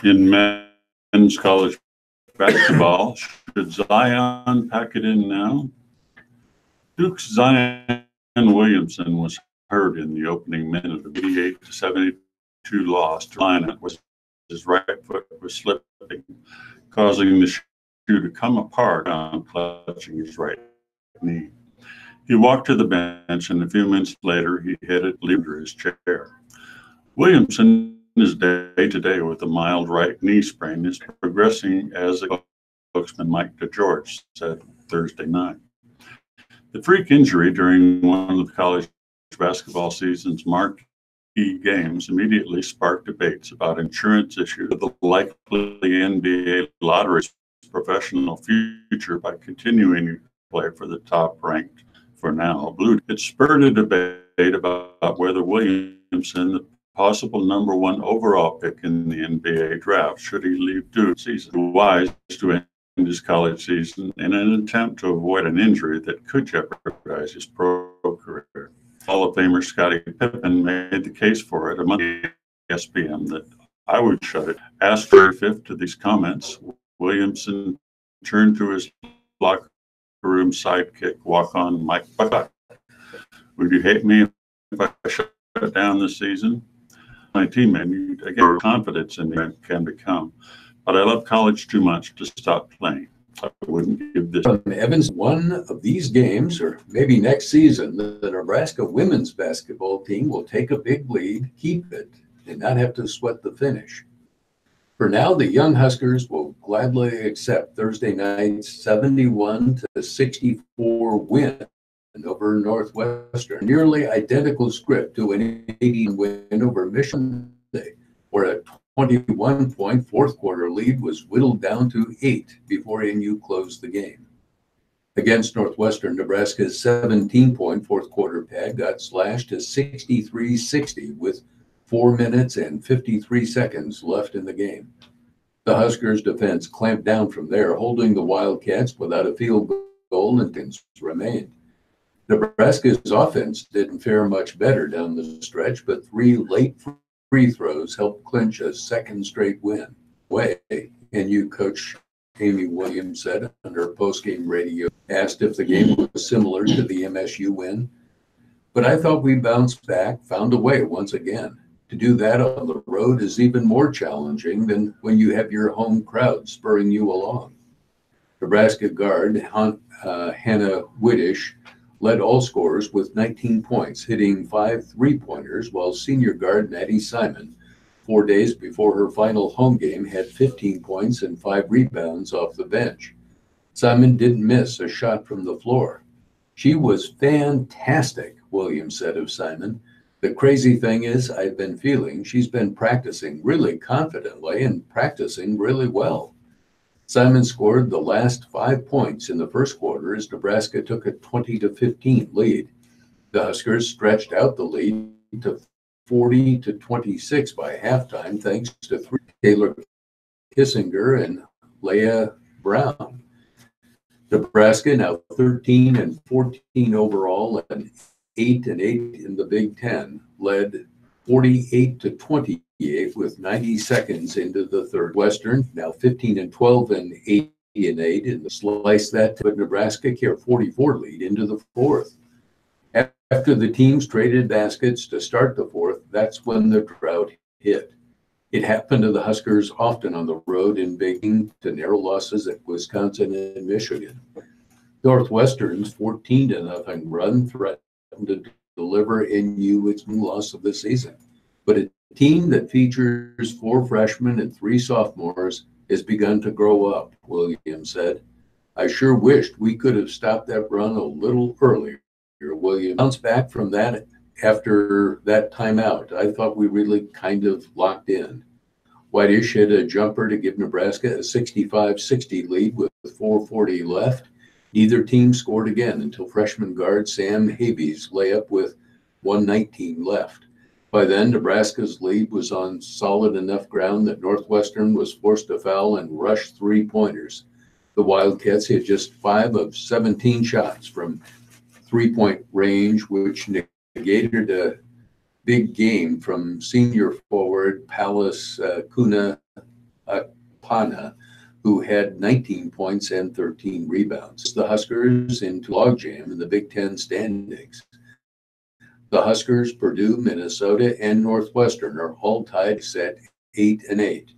Speaker 1: In men's college basketball, should Zion pack it in now? Duke's Zion Williamson was hurt in the opening minute of the 88-72 loss to Carolina. His right foot was slipping, causing the shoe to come apart on clutching his right knee. He walked to the bench, and a few minutes later, he hit it under his chair. Williamson is day-to-day with a mild right knee sprain, is progressing as a spokesman Mike DeGeorge said Thursday night. The freak injury during one of the college basketball season's marquee games immediately sparked debates about insurance issues of the likely NBA lottery's professional future by continuing to play for the top-ranked, for now, Blue. It spurred a debate about whether Williamson, the possible number 1 overall pick in the NBA draft, should he leave Duke season, wise to end his college season in an attempt to avoid an injury that could jeopardize his pro career. Hall of Famer Scottie Pippen made the case for it among ESPN that I would shut it. Asked for a fifth to these comments, Williamson turned to his locker room sidekick, walk-on Mike Buck. Would you hate me if I shut down this season? My teammate, again, confidence in me can become. But I love college too much to stop playing. I wouldn't give this.
Speaker 2: Evans, one of these games, or maybe next season, the Nebraska women's basketball team will take a big lead, keep it, and not have to sweat the finish. For now, the young Huskers will gladly accept Thursday night's 71-64 win over Northwestern, nearly identical script to an 80 win over Michigan, where a 21-point fourth-quarter lead was whittled down to 8 before NU closed the game. Against Northwestern, Nebraska's 17-point fourth-quarter pad got slashed to 63-60 with 4 minutes and 53 seconds left in the game. The Huskers' defense clamped down from there, holding the Wildcats without a field goal, and things remained. Nebraska's offense didn't fare much better down the stretch, but 3 late free throws helped clinch a second straight win. NU coach Amy Williams said on her post-game radio, asked if the game was similar to the MSU win. But I thought we bounced back, found a way once again. To do that on the road is even more challenging than when you have your home crowd spurring you along. Nebraska guard Hannah Whittish led all scorers with 19 points, hitting 5 three-pointers, while senior guard Maddie Simon, 4 days before her final home game, had 15 points and 5 rebounds off the bench. Simon didn't miss a shot from the floor. She was fantastic, Williams said of Simon. The crazy thing is, I've been feeling she's been practicing really confidently and practicing really well. Simon scored the last 5 points in the first quarter as Nebraska took a 20-15 lead. The Huskers stretched out the lead to 40-26 by halftime, thanks to 3 Taylor Kissinger and Leah Brown. Nebraska now 13-14 overall and 8-8 in the Big Ten, led 48-28 with 90 seconds into the third. Western now 15-12 and 8-8 in the slice that, but Nebraska carried 44 lead into the fourth. After the teams traded baskets to start the fourth, that's when the drought hit. It happened to the Huskers often on the road in Big Ten to narrow losses at Wisconsin and Michigan. Northwestern's 14-0 run threatened to deliver NU its new loss of the season. But a team that features 4 freshmen and 3 sophomores has begun to grow up, Williams said. I sure wished we could have stopped that run a little earlier. Williams bounced back from that after that timeout. I thought we really kind of locked in. Whitish hit a jumper to give Nebraska a 65-60 lead with 4:40 left. Neither team scored again until freshman guard Sam Habees layup with 1:19 left. By then, Nebraska's lead was on solid enough ground that Northwestern was forced to foul and rush 3-pointers. The Wildcats hit just 5 of 17 shots from 3-point range, which negated a big game from senior forward Palis Kuna Pana, who had 19 points and 13 rebounds. The Huskers into logjam in the Big Ten standings. The Huskers, Purdue, Minnesota, and Northwestern are all tied at 8-8.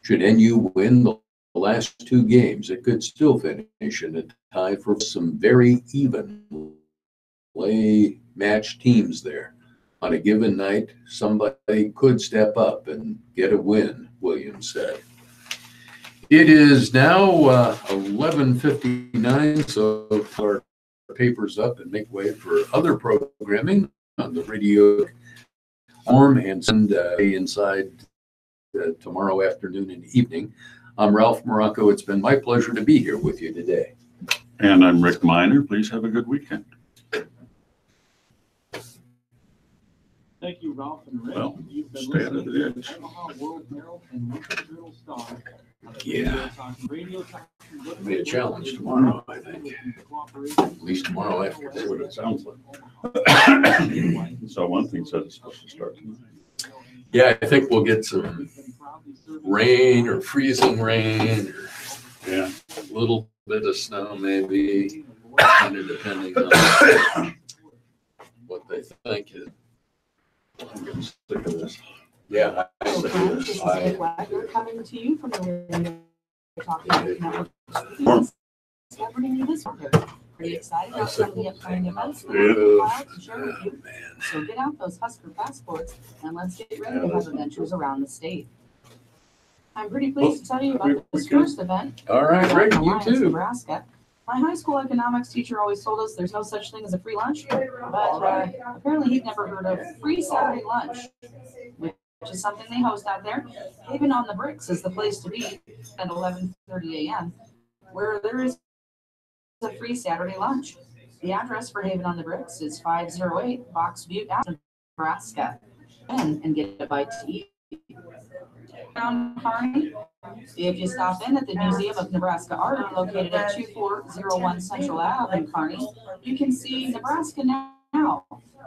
Speaker 2: Should NU win the last 2 games, it could still finish in a tie for some very evenly matched teams there. On a given night, somebody could step up and get a win, Williams said. It is now 11:59, so our papers up and make way for other programming on the radio form and send inside tomorrow afternoon and evening. I'm Ralph Morocco. It's been my pleasure to be here with you today.
Speaker 1: And I'm Rick Miner. Please have a good weekend.
Speaker 3: Thank you, Ralph and Rick.
Speaker 1: Well,
Speaker 3: You've been
Speaker 1: stay out of
Speaker 3: listening
Speaker 1: the
Speaker 3: to
Speaker 1: edge.
Speaker 3: Omaha World Herald and Lincoln Journal Star.
Speaker 2: Yeah.
Speaker 3: Radio
Speaker 2: Be a challenge tomorrow, I think. At least tomorrow after.
Speaker 1: That's what it sounds like. So one thing said it's supposed to start tonight.
Speaker 2: Yeah, I think we'll get some rain or freezing rain or
Speaker 1: Yeah.
Speaker 2: a little bit of snow maybe, kind of depending on what they think is.
Speaker 1: I'm getting sick of this.
Speaker 2: Yeah.
Speaker 4: Hello, friends. This is Nick Wagner coming to you from the Radio Talking Network. Celebrating you this weekend. Pretty excited about some of the upcoming events that we're compiled to share with you. So get out those Husker passports and let's get ready to have adventures around the state. I'm pretty pleased to tell you about this first event.
Speaker 2: All right, Rick, you
Speaker 4: Alliance,
Speaker 2: too.
Speaker 4: Nebraska. My high school economics teacher always told us there's no such thing as a free lunch, but apparently he'd never heard of free Saturday lunch, which is something they host out there. Haven on the Bricks is the place to be at 11:30 a.m., where there is a free Saturday lunch. The address for Haven on the Bricks is 508 Box Butte, Nebraska. And get a bite to eat. Kearney, if you stop in at the Museum of Nebraska Art, located at 2401 Central Ave in Kearney, you can see Nebraska Now,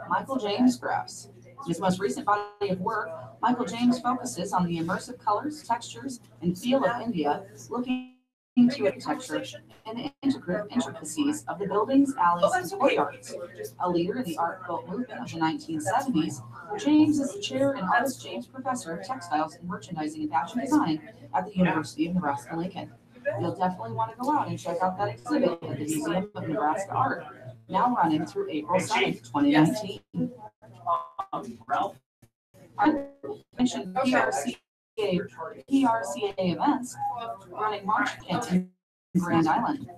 Speaker 4: Michael James Gross. In his most recent body of work, Michael James focuses on the immersive colors, textures, and feel of India, looking to architecture and the intricacies of the buildings, alleys, and courtyards. A leader in the Art Develop movement of the 1970s, James is the chair and artist James Professor of Textiles and Merchandising and Fashion Design at the University of Nebraska-Lincoln. You'll definitely want to go out and check out that exhibit at the Museum of Nebraska Art, now running through April 7th, 2019. I mentioned PRCA events running March 10th in Grand Island.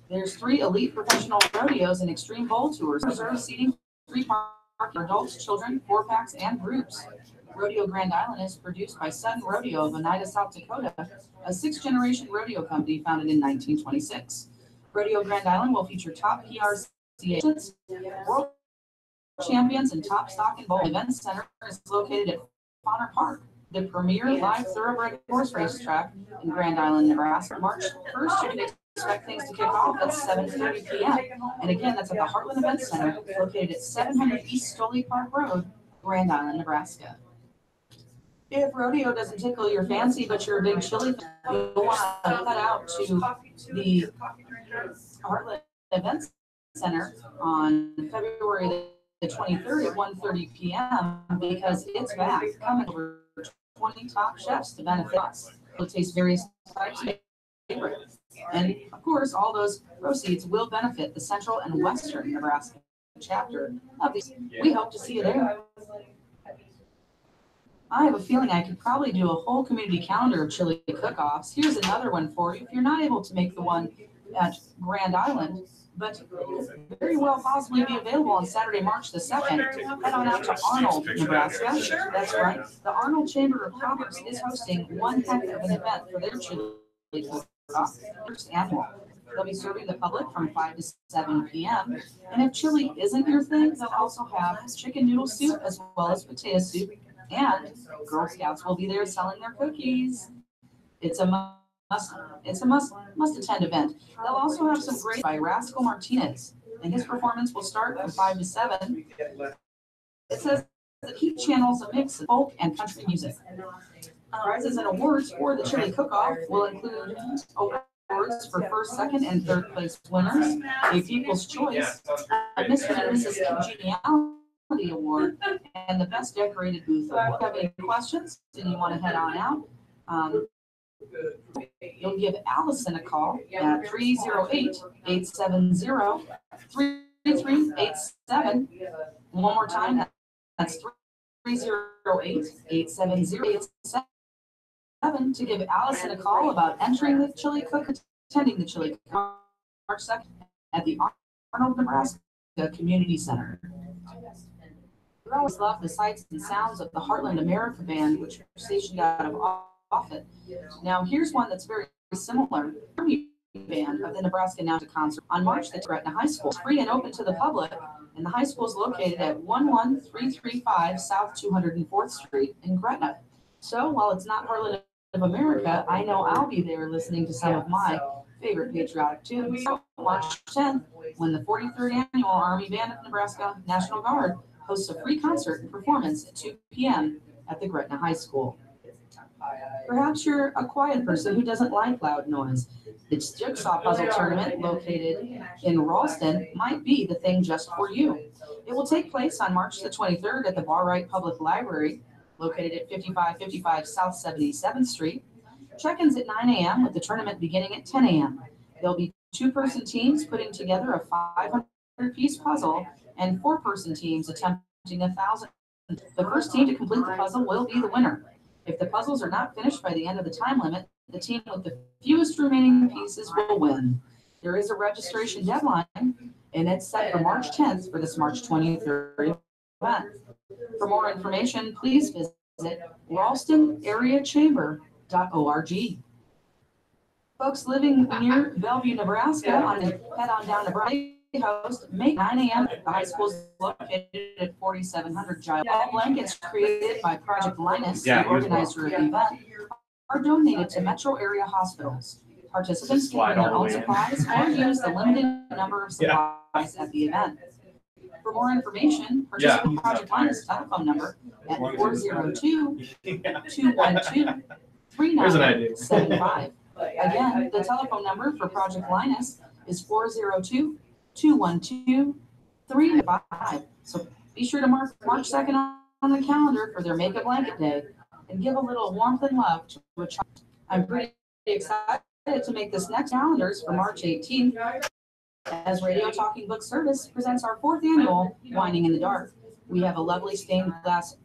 Speaker 4: There's 3 elite professional rodeos and extreme bowl tours, reserved seating, 3 parking for adults, children, 4-packs, and groups. Rodeo Grand Island is produced by Sutton Rodeo of Oneida, South Dakota, a 6th-generation rodeo company founded in 1926. Rodeo Grand Island will feature top PRCA world champions and top stock and bowl. Event Center is located at Bonner Park, the premier live thoroughbred horse racetrack in Grand Island, Nebraska. March 1st, you can expect things to kick off at 7:30 p.m. And again, that's at the Heartland Event Center, located at 700 East Stoley Park Road, Grand Island, Nebraska. If rodeo doesn't tickle your fancy, but you're a big chili fan, you'll want to head out to the Heartland Event Center on February the 23rd at 1:30 p.m. because it's back. Coming over 20 top chefs to benefit us. We'll taste various types of favorites. And of course, all those proceeds will benefit the Central and Western Nebraska chapter of these. We hope to see you there. I have a feeling I could probably do a whole community calendar of chili cook-offs. Here's another one for you. If you're not able to make the one at Grand Island, but very well possibly be available on Saturday, March the 2nd, head on out to Arnold, Nebraska. That's right. The Arnold Chamber of Commerce is hosting one heck of an event for their chili cook-off, first annual. They'll be serving the public from 5 to 7 p.m. And if chili isn't your thing, they'll also have chicken noodle soup as well as potato soup. And Girl Scouts will be there selling their cookies. It's a must attend event. They'll also have some great by Rascal Martinez, and his performance will start from 5 to 7. It says that he channels a mix of folk and country music. Prizes and awards for the chili cook-off will include awards for first, second, and third place winners, a People's Choice, a Mr. and Mrs. Congeniality Award, and the Best Decorated Booth Award. If you have any questions and you want to head on out, you'll give Allison a call at 308-870-3387. One more time, that's 308-870-887 to give Allison a call about entering the chili cook, attending the chili cook March 2nd at the Arnold, Nebraska Community Center. We always love the sights and sounds of the Heartland America Band, which are stationed out of Offutt. Now, here's one that's very similar. The Army Band of the Nebraska National Concert on March the Gretna High School. It's free and open to the public, and the high school is located at 11335 South 204th Street in Gretna. So while it's not Heartland of America, I know I'll be there listening to some of my favorite patriotic tunes. So March 10th, when the 43rd Annual Army Band of Nebraska National Guard hosts a free concert and performance at 2 p.m. at the Gretna High School. Perhaps you're a quiet person who doesn't like loud noise. The Jigsaw Puzzle Tournament, located in Ralston, might be the thing just for you. It will take place on March the 23rd at the Barright Public Library, located at 5555 South 77th Street. Check-ins at 9 a.m. with the tournament beginning at 10 a.m. There'll be 2-person teams putting together a 500-piece puzzle and 4-person teams attempting 1,000. The first team to complete the puzzle will be the winner. If the puzzles are not finished by the end of the time limit, the team with the fewest remaining pieces will win. There is a registration deadline, and it's set for March 10th for this March 23rd event. For more information, please visit ralstonareachamber.org. Folks living near Bellevue, Nebraska, head on down to Bright host May 9 a.m. The high school is located at 4700 Giles. All blankets created by Project Linus, the organizer of the event, are donated to metro area hospitals. Participants can bring their own supplies or use the limited number of supplies at the event. For more information, participate Project Linus telephone number at 402-212-3975. Again, the telephone number for Project Linus is 402-212-355. So be sure to mark March 2nd on the calendar for their Make a Blanket Day and give a little warmth and love to a child. I'm pretty excited to make this next calendars for March 18th as Radio Talking Book Service presents our 4th annual Winding in the Dark. We have a lovely stained glass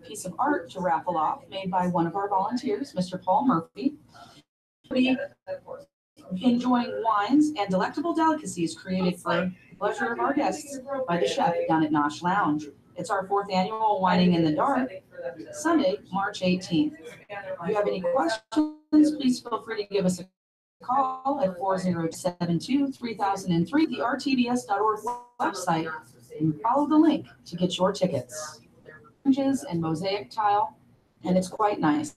Speaker 4: piece of art to raffle off made by one of our volunteers, Mr. Paul Murphy. We'll be enjoying wines and delectable delicacies created for the pleasure of our guests by the chef down at Nosh Lounge. It's our 4th annual Winding in the Dark, Sunday, March 18th. If you have any questions, please feel free to give us a call at 402-772-3003, the rtbs.org website, and follow the link to get your tickets. Oranges and mosaic tile, and it's quite nice.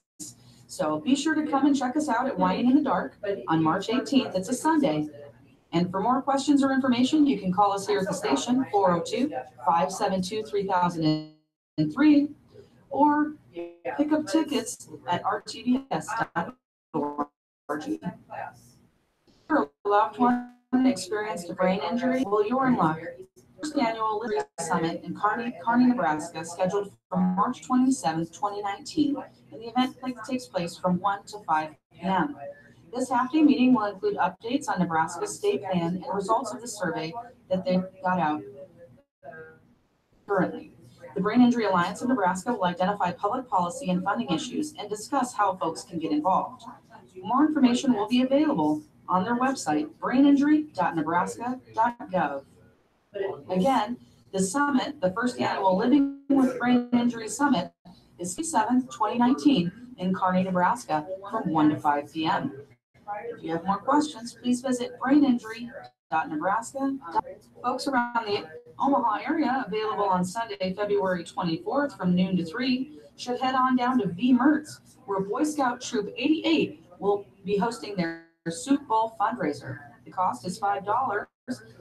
Speaker 4: So be sure to come and check us out at Winding in the Dark on March 18th. It's a Sunday. And for more questions or information, you can call us here at the station, 402-572-3003, or pick up tickets at rtbs.org. For a loved one experienced a brain injury, well, you're in luck. First annual Literacy Summit in Kearney, Nebraska, scheduled for March 27th, 2019, and the event takes place from 1 to 5 p.m. This half-day meeting will include updates on Nebraska's state plan and results of the survey that they got out currently. The Brain Injury Alliance of Nebraska will identify public policy and funding issues and discuss how folks can get involved. More information will be available on their website, braininjury.nebraska.gov. Again, the summit, the first annual Living with Brain Injury Summit, is May 7th, 2019 in Kearney, Nebraska from 1 to 5 p.m. If you have more questions, please visit braininjury.nebraska. Folks around the Omaha area available on Sunday, February 24th from noon to 3 should head on down to V Mertz, where Boy Scout Troop 88 will be hosting their Soup Bowl fundraiser. The cost is $5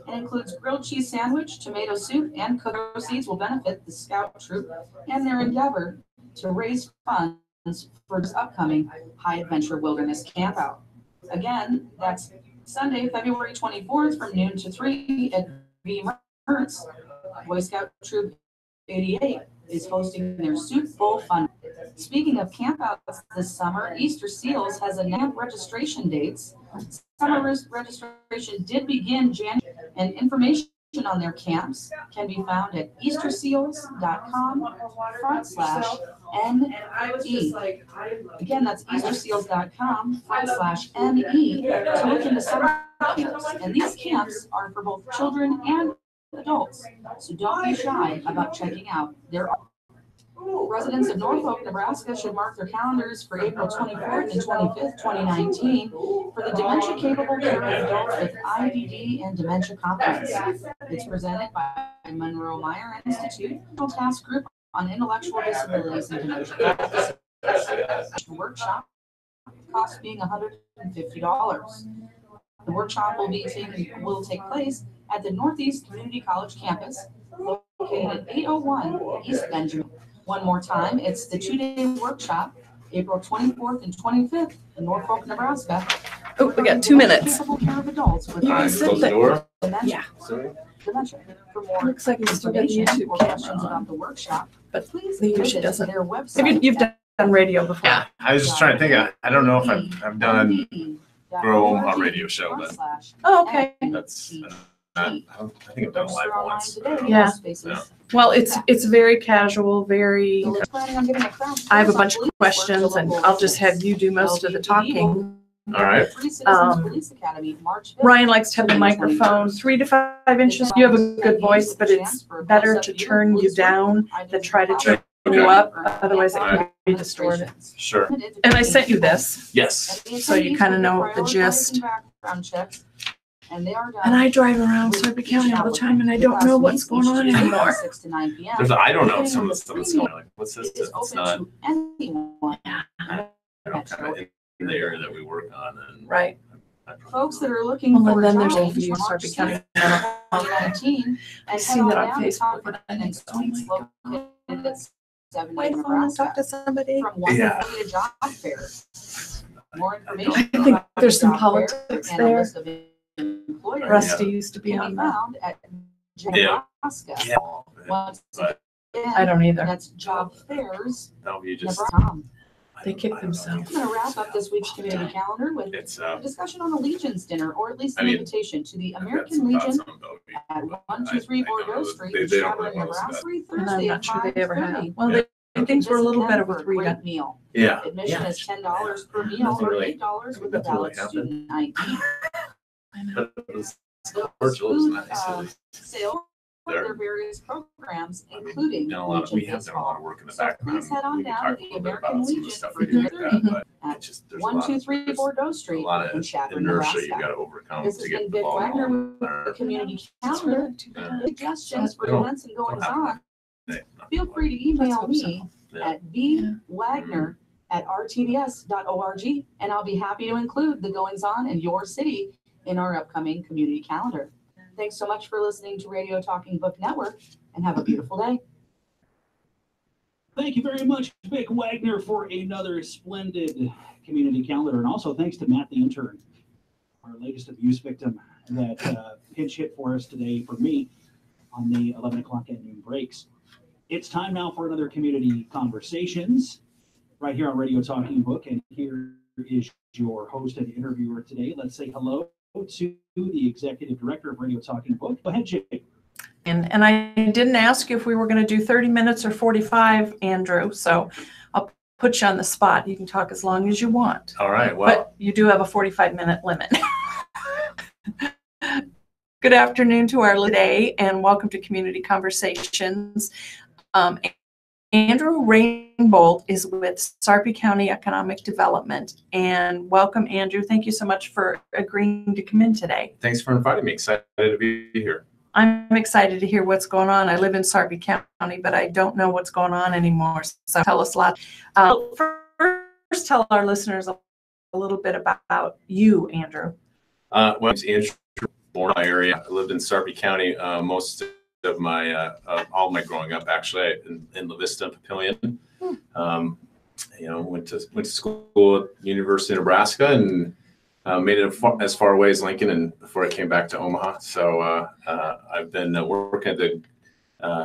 Speaker 4: and includes grilled cheese sandwich, tomato soup, and cooked proceeds will benefit the Scout Troop and their endeavor to raise funds for this upcoming High Adventure Wilderness Campout. Again, that's Sunday, February 24th from noon to 3 at V Mertz. Boy Scout Troop 88 is hosting their Soup Bowl Fund. Speaking of campouts this summer, Easter Seals has announced registration dates. Summer registration did begin January, and information on their camps can be found at easterseals.com/NE. Again, that's easterseals.com/NE to look into summer camps. And these camps are for both children and adults. So don't be shy about checking out their. Residents of Norfolk, Nebraska should mark their calendars for April 24th and 25th, 2019 for the Dementia Capable Care of Adults with IDD and Dementia Conference. It's presented by Monroe Meyer Institute, Task Group on Intellectual Disabilities and Dementia. The workshop cost being $150. The workshop will take place at the Northeast Community College campus located at 801 East Benjamin. One more time, it's the 2-day workshop, April 24th and 25th in Norfolk, Nebraska.
Speaker 6: Oh, we got 2 minutes.
Speaker 4: Capable care of adults with
Speaker 6: Close the
Speaker 2: door.
Speaker 4: dementia.
Speaker 2: Dementia.
Speaker 4: For more
Speaker 6: Looks like it's still got
Speaker 4: information
Speaker 6: YouTube
Speaker 4: or
Speaker 6: camera
Speaker 4: questions
Speaker 6: on.
Speaker 4: about the workshop,
Speaker 6: But
Speaker 4: please
Speaker 6: the usually
Speaker 4: visit
Speaker 6: doesn't.
Speaker 4: their website.
Speaker 6: You've done radio before.
Speaker 7: Yeah, I was just trying to think. I don't know if I've done grow a radio show, but
Speaker 6: Oh, okay.
Speaker 7: that's. I think I've done a live one once.
Speaker 6: Yeah. Well, it's very casual, very. I have a bunch of questions, and I'll just have you do most of the talking.
Speaker 7: All right.
Speaker 6: Ryan likes to have the microphone 3 to 5 inches. You have a good voice, but it's better to turn you down than try to turn you up. Otherwise, it can be distorted.
Speaker 7: Sure.
Speaker 6: And I sent you this,
Speaker 7: Yes.
Speaker 6: so you kind of know the gist.
Speaker 4: And
Speaker 6: And I drive around Sarpy County all the time, and I don't know what's going on anymore.
Speaker 7: I don't know some of the stuff that's going on. Like, what's this? It's not.
Speaker 4: Anyone.
Speaker 7: I don't kind of in the area that we work on. And
Speaker 6: Right.
Speaker 4: Folks that are looking
Speaker 6: Well,
Speaker 4: for
Speaker 6: and then there's
Speaker 4: jobs
Speaker 6: Overview
Speaker 4: for March
Speaker 6: Sarpy County.
Speaker 4: 6th, 2019,
Speaker 6: I
Speaker 4: and
Speaker 6: see
Speaker 4: head on
Speaker 6: that on
Speaker 4: down to
Speaker 6: Facebook,
Speaker 4: Concord
Speaker 6: and I
Speaker 4: and
Speaker 6: think, oh my
Speaker 4: Suites located at 70
Speaker 6: My phone and talk
Speaker 4: Nebraska
Speaker 6: to somebody.
Speaker 4: from 1
Speaker 7: Yeah.
Speaker 4: to 3 to job fair.
Speaker 8: More
Speaker 6: I
Speaker 8: information.
Speaker 6: think
Speaker 8: about
Speaker 6: there's some
Speaker 8: job
Speaker 6: politics
Speaker 8: fair and a
Speaker 6: there.
Speaker 8: list of employers
Speaker 6: Rusty used to be
Speaker 8: can
Speaker 6: on
Speaker 8: be
Speaker 6: that.
Speaker 8: found at
Speaker 7: Yeah.
Speaker 8: Nebraska.
Speaker 7: Yeah.
Speaker 8: Once
Speaker 7: But
Speaker 8: again,
Speaker 6: I don't either.
Speaker 8: that's job fairs.
Speaker 7: no, you just.
Speaker 8: Nebraska.
Speaker 6: They kick themselves.
Speaker 8: I'm going to wrap up this week's community calendar with
Speaker 7: It's
Speaker 8: a discussion on the Legion's dinner, or at least
Speaker 7: I
Speaker 8: an
Speaker 7: mean,
Speaker 8: invitation to the
Speaker 7: I've got
Speaker 8: American
Speaker 7: some thoughts
Speaker 8: Legion
Speaker 7: on Bellevue,
Speaker 8: at
Speaker 7: but
Speaker 8: 123
Speaker 7: I
Speaker 8: Bordeaux
Speaker 7: know
Speaker 8: Street
Speaker 7: they
Speaker 8: in
Speaker 7: don't
Speaker 8: Chadron,
Speaker 7: really want us
Speaker 8: Nebraska,
Speaker 6: And I'm
Speaker 8: Thursday
Speaker 6: not
Speaker 8: at
Speaker 6: sure they ever have.
Speaker 8: 5:30.
Speaker 6: Well,
Speaker 7: Yeah.
Speaker 6: things were a little
Speaker 8: Visit
Speaker 6: better
Speaker 8: them for
Speaker 6: with
Speaker 8: a great
Speaker 6: Rita.
Speaker 8: meal.
Speaker 7: Yeah.
Speaker 8: Admission
Speaker 7: Yeah.
Speaker 8: is $10 per meal
Speaker 7: Nothing
Speaker 8: or
Speaker 7: really-
Speaker 8: $8 with a
Speaker 7: nothing really
Speaker 8: valid student ID.
Speaker 6: I know.
Speaker 7: But it was-
Speaker 8: Those
Speaker 7: Virtual was
Speaker 8: food,
Speaker 7: nice, at least.
Speaker 8: sales for
Speaker 7: There.
Speaker 8: their various programs,
Speaker 7: I mean,
Speaker 8: including
Speaker 7: done a lot of, we
Speaker 8: Legion
Speaker 7: have done a lot of
Speaker 8: Baseball.
Speaker 7: work in the
Speaker 8: So
Speaker 7: background.
Speaker 8: please head on
Speaker 7: We can
Speaker 8: down
Speaker 7: talk
Speaker 8: to
Speaker 7: a
Speaker 8: the
Speaker 7: little bit
Speaker 8: American
Speaker 7: about some of the
Speaker 8: Legion
Speaker 7: stuff
Speaker 8: for
Speaker 7: we do with
Speaker 8: dinner
Speaker 7: that, but
Speaker 8: at
Speaker 7: it's just, there's a lot of,
Speaker 8: 123
Speaker 7: there's
Speaker 8: Bordeaux
Speaker 7: a
Speaker 8: Street
Speaker 7: lot
Speaker 8: in
Speaker 7: of
Speaker 8: Chadron,
Speaker 7: inertia you've got
Speaker 8: Nebraska.
Speaker 7: to overcome
Speaker 8: This
Speaker 7: to
Speaker 8: has
Speaker 7: get
Speaker 8: been
Speaker 7: the
Speaker 8: Vic
Speaker 7: ball
Speaker 8: Wagner
Speaker 7: rolling.
Speaker 8: with the community
Speaker 6: It's
Speaker 8: calendar.
Speaker 6: really too bad.
Speaker 8: Suggestions for
Speaker 7: They don't-
Speaker 8: events and goings
Speaker 7: don't have
Speaker 8: on, feel free to email
Speaker 6: Let's hope
Speaker 8: me
Speaker 6: so.
Speaker 7: Yeah.
Speaker 8: at bwagner@rtds.org, and I'll be happy to include the goings on in your city in our upcoming community calendar. Thanks so much for listening to Radio Talking Book Network, and have a beautiful day.
Speaker 9: Thank you very much, Vic Wagner, for another splendid community calendar. And also thanks to Matt the intern, our latest abuse victim that pinch hit for us today for me on the 11 o'clock at noon breaks. It's time now for another community conversations right here on Radio Talking Book. And here is your host and interviewer today. Let's say hello to the executive director of Radio Talking Book. Go ahead, Jake.
Speaker 6: And I didn't ask you if we were going to do 30 minutes or 45, Andrew. So I'll put you on the spot. You can talk as long as you want.
Speaker 7: All right, well,
Speaker 6: But you do have a 45-minute limit. Good afternoon to our day, and welcome to Community Conversations. Andrew Rainbolt is with Sarpy County Economic Development. And welcome, Andrew. Thank you so much for agreeing to come in today.
Speaker 7: thanks for inviting me. Excited to be here.
Speaker 6: I'm excited to hear what's going on. I live in Sarpy County, but I don't know what's going on anymore. So tell us a lot. First, tell our listeners a little bit about you, Andrew.
Speaker 7: Well, I'm Andrew, born in my area. I lived in Sarpy County most of my all my growing up, actually, in La Vista and Papillion. Went to school at University of Nebraska and made it as far away as Lincoln, and before I came back to Omaha. So I've been working at the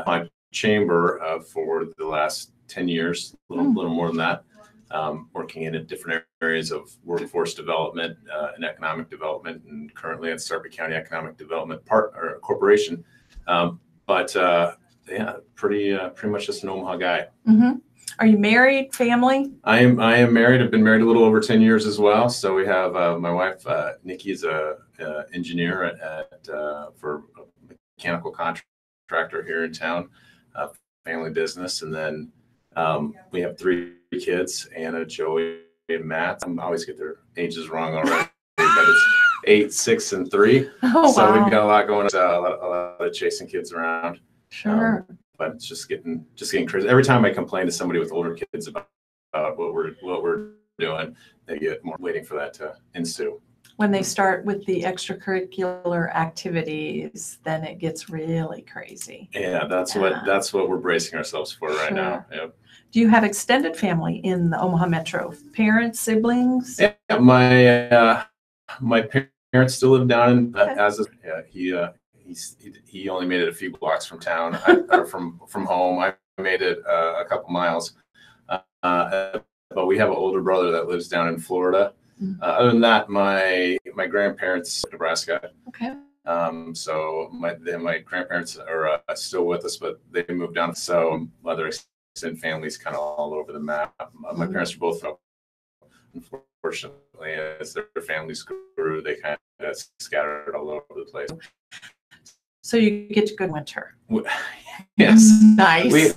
Speaker 7: my chamber for the last 10 years, a little more than that, working in different areas of workforce development and economic development, and currently at Sarpy County Economic Development Corporation. Yeah, pretty much just an Omaha guy.
Speaker 6: Mm-hmm. Are you married, family?
Speaker 7: I am married. I've been married a little over 10 years as well. So we have my wife, Nikki, is a engineer for a mechanical contractor here in town, family business. And then we have 3 kids, Anna, Joey, and Matt. I always get their ages wrong already, but it's 8, 6, and 3.
Speaker 6: Oh,
Speaker 7: so
Speaker 6: wow.
Speaker 7: we've got a lot going on, a lot of chasing kids around.
Speaker 6: Sure.
Speaker 7: But it's just getting crazy. Every time I complain to somebody with older kids about what we're doing, they get more waiting for that to ensue.
Speaker 6: When they start with the extracurricular activities, then it gets really crazy.
Speaker 7: Yeah, that's what we're bracing ourselves for right now. Yep.
Speaker 6: Do you have extended family in the Omaha Metro? Parents, siblings?
Speaker 7: Yeah, my parents still live down in he only made it a few blocks from town, or from home. I made it a couple miles. But we have an older brother that lives down in Florida.
Speaker 6: Mm-hmm.
Speaker 7: Other than that, my grandparents in Nebraska.
Speaker 6: Okay.
Speaker 7: So my grandparents are still with us, but they moved down. So other extended families kind of all over the map. My parents are both, unfortunately, as their families grew, they kind of scattered all over the place.
Speaker 6: So you get to good winter.
Speaker 7: Yes.
Speaker 6: Nice.
Speaker 7: We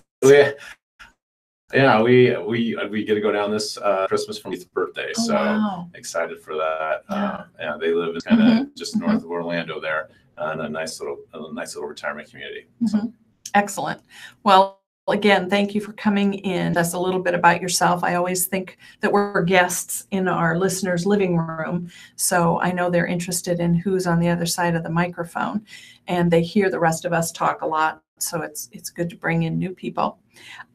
Speaker 7: get to go down this Christmas for his birthday.
Speaker 6: Oh,
Speaker 7: so
Speaker 6: wow.
Speaker 7: excited for that.
Speaker 6: Yeah.
Speaker 7: They live kind of just north of Orlando there, in a nice little retirement community. So.
Speaker 6: Mm-hmm. Excellent. Well, again, thank you for coming in. That's a little bit about yourself. I always think that we're guests in our listeners' living room, so I know they're interested in who's on the other side of the microphone, and they hear the rest of us talk a lot, so it's good to bring in new people.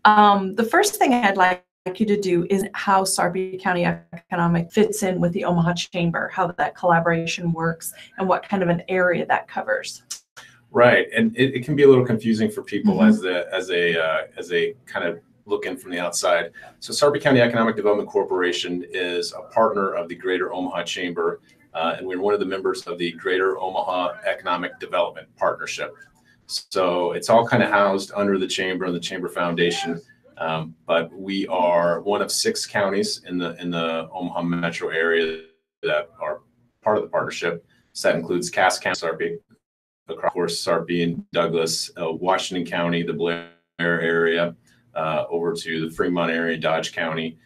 Speaker 6: The first thing I'd like you to do is how Sarpy County Economic fits in with the Omaha Chamber, how that collaboration works, and what kind of an area that covers.
Speaker 7: Right, and it can be a little confusing for people as they kind of look in from the outside. So Sarpy County Economic Development Corporation is a partner of the Greater Omaha Chamber, and we're one of the members of the Greater Omaha Economic Development Partnership. So it's all kind of housed under the Chamber and the Chamber Foundation, but we are one of 6 counties in the Omaha metro area that are part of the partnership. So that includes Cass County, Sarpy, of course, Sarpy and Douglas, Washington County, the Blair area, over to the Fremont area, Dodge County,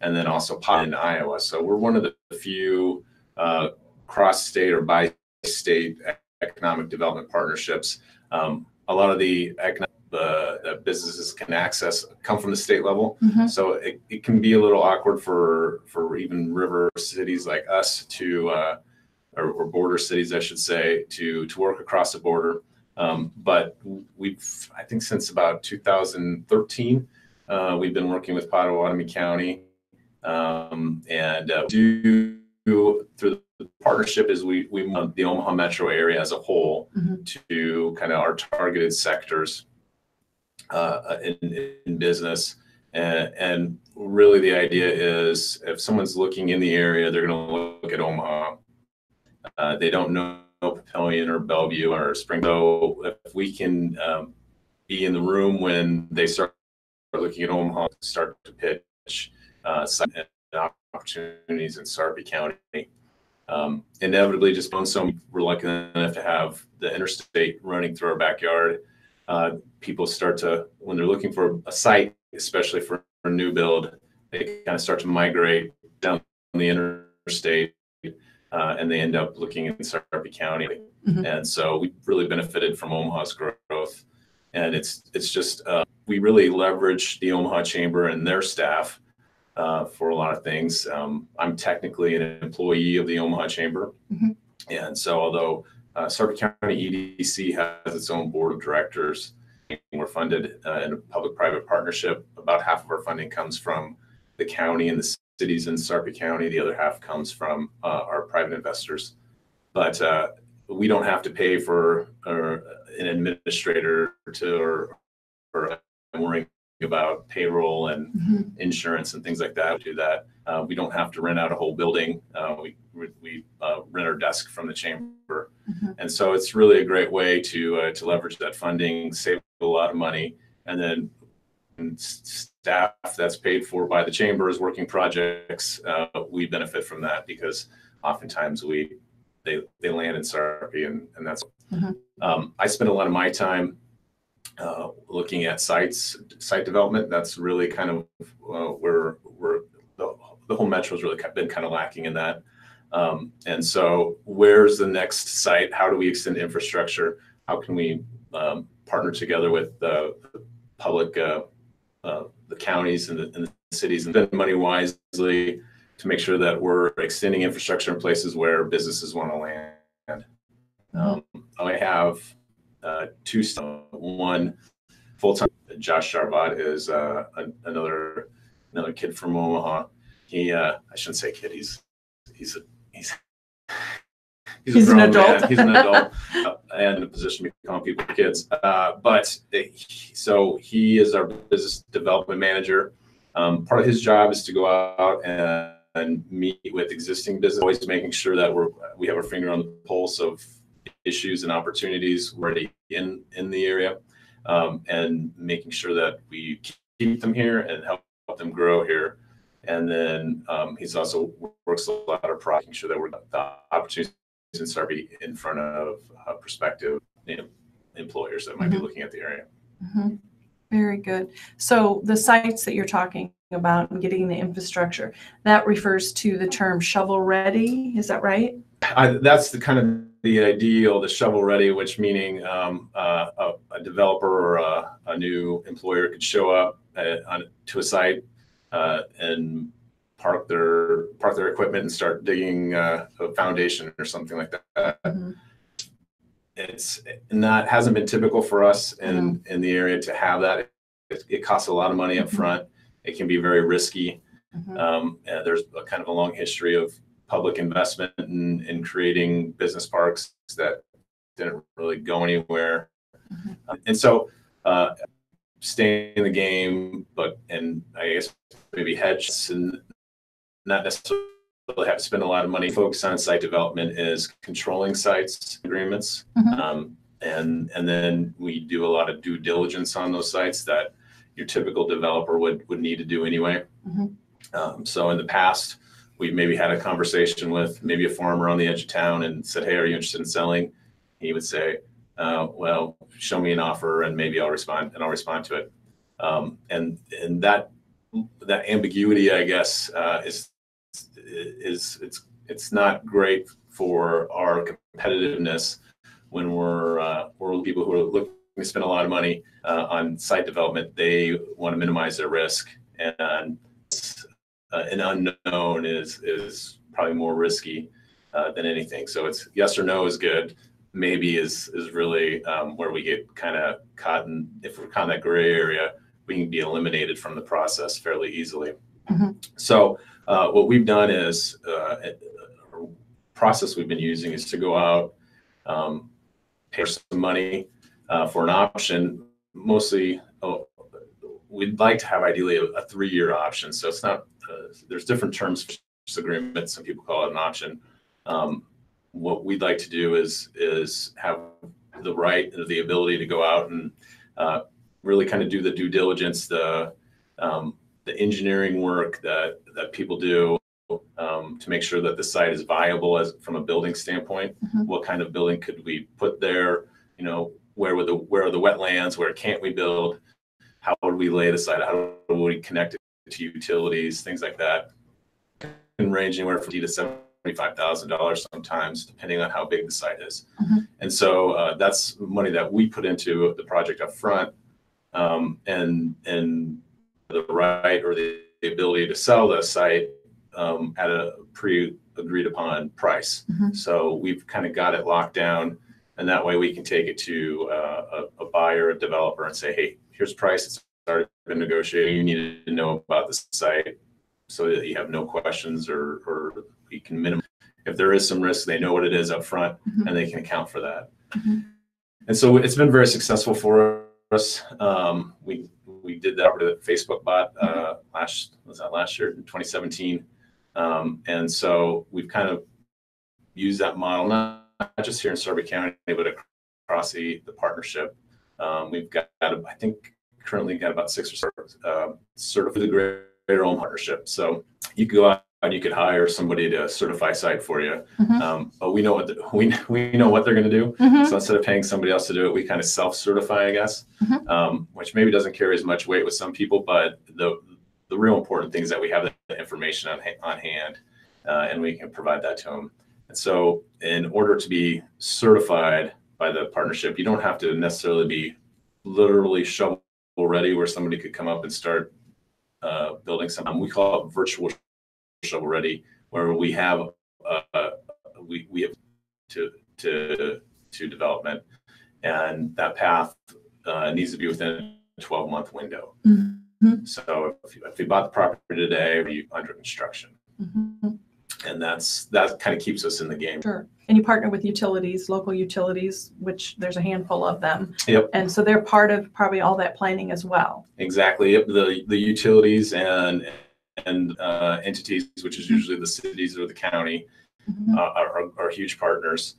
Speaker 7: and then also Pot in Iowa. So we're one of the few cross-state or bi-state economic development partnerships. A lot of the businesses can access come from the state level, so it can be a little awkward for even river cities like us to or border cities, I should say, to work across the border. But I think since about 2013, we've been working with Pottawatomie County, and through the partnership is we want the Omaha metro area as a whole to kind of our targeted sectors in business. And really the idea is if someone's looking in the area, they're going to look at Omaha. They don't know Papillion or Bellevue or Spring. So if we can be in the room when they start looking at Omaha, start to pitch opportunities in Sarpy County. Inevitably, just so we're lucky enough to have the interstate running through our backyard. People start to, when they're looking for a site, especially for a new build, they kind of start to migrate down the interstate. And they end up looking in Sarpy County. And so we really benefited from Omaha's growth. And it's just, we really leverage the Omaha Chamber and their staff for a lot of things. I'm technically an employee of the Omaha Chamber. And so although Sarpy County EDC has its own board of directors, we're funded in a public-private partnership. About half of our funding comes from the county and the cities in Sarpy County. The other half comes from our private investors. But we don't have to pay for an administrator or worrying about payroll and insurance and things like that. We do that. We don't have to rent out a whole building. We rent our desk from the chamber. And so it's really a great way to leverage that funding, save a lot of money, and then staff that's paid for by the chamber is working projects. We benefit from that because oftentimes they land in Sarpy, and that's I spend a lot of my time looking at site development. That's really kind of where the whole metro has really been kind of lacking in that. And so where's the next site? How do we extend infrastructure? How can we partner together with the public, the counties and the cities, and spend money wisely to make sure that we're extending infrastructure in places where businesses want to land. I have one full-time. Josh Charvat is another kid from Omaha. I shouldn't say kid. He's
Speaker 6: an adult.
Speaker 7: He's an adult and in a position to be calling people kids. So he is our business development manager. Part of his job is to go out and meet with existing business, always making sure that we have our finger on the pulse of issues and opportunities already in the area, and making sure that we keep them here and help them grow here. And then he's also works a lot of making sure that we're the opportunities in Sarpy in front of prospective employers that might be looking at the area.
Speaker 6: Very good. So the sites that you're talking about and getting the infrastructure, that refers to the term shovel ready. Is that right?
Speaker 7: That's the kind of the ideal, the shovel ready, which meaning a developer or a new employer could show up to a site and park their equipment and start digging a foundation or something like that. It's not hasn't been typical for us in the area to have that. It costs a lot of money up front. It can be very risky.
Speaker 6: Mhm.
Speaker 7: And there's a kind of a long history of public investment in creating business parks that didn't really go anywhere. And so stay in the game, and I guess maybe hedge and not necessarily have to spend a lot of money. Focus on site development is controlling sites agreements.
Speaker 6: Mhm.
Speaker 7: And then we do a lot of due diligence on those sites that your typical developer would need to do anyway. So in the past, we've maybe had a conversation with maybe a farmer on the edge of town and said, hey, are you interested in selling? He would say, well, show me an offer and maybe I'll respond to it. And that ambiguity, I guess, it's not great for our competitiveness when we're people who are looking to spend a lot of money on site development. They want to minimize their risk, and an unknown is probably more risky than anything. So it's yes or no is good. Maybe is really where we get kind of caught in. If we're caught in that gray area, we can be eliminated from the process fairly easily. So what we've done is a process we've been using is to go out, pay some money for an option. Mostly, we'd like to have ideally a 3-year option. So it's not. There's different terms for this agreement. Some people call it an option. What we'd like to do is have the right, the ability to go out and really kind of do the due diligence, the engineering work that people do to make sure that the site is viable from a building standpoint. What kind of building could we put there? You know, where are the wetlands? Where can't we build? How would we lay the site? How would we connect it to utilities? Things like that. Can range anywhere from $50,000 to $75,000 sometimes, depending on how big the site is. And so that's money that we put into the project up front, and the right or the ability to sell the site at a pre-agreed upon price. So we've kind of got it locked down, and that way we can take it to a buyer, a developer, and say, hey, here's price. It's already been negotiated. You need to know about the site so that you have no questions, or we can minimize. If there is some risk, they know what it is up front, and they can account for that. And so it's been very successful for us. We did that over the Facebook bot last year in 2017. And so we've kind of used that model, not just here in Sarpy County, but across the partnership. We've got, I think, currently got about 6 or 7 certified the Greater Home Partnership. So you could go out and you could hire somebody to certify site for you. But we know what we know what they're going to do. So instead of paying somebody else to do it, we kind of self-certify, I guess, which maybe doesn't carry as much weight with some people. But the real important thing is that we have the information on hand, and we can provide that to them. And so in order to be certified by the partnership, you don't have to necessarily be literally shovel ready, where somebody could come up and start building something. We call it virtual shovel ready, where we have we have to development, and that path needs to be within a 12-month window. So if you bought the property today, you're under construction. And that kind of keeps us in the game.
Speaker 6: Sure. And you partner with utilities, local utilities, which there's a handful of them.
Speaker 7: Yep.
Speaker 6: And so they're part of probably all that planning as well.
Speaker 7: Exactly. Yep. The utilities and entities, which is usually the cities or the county, are huge partners.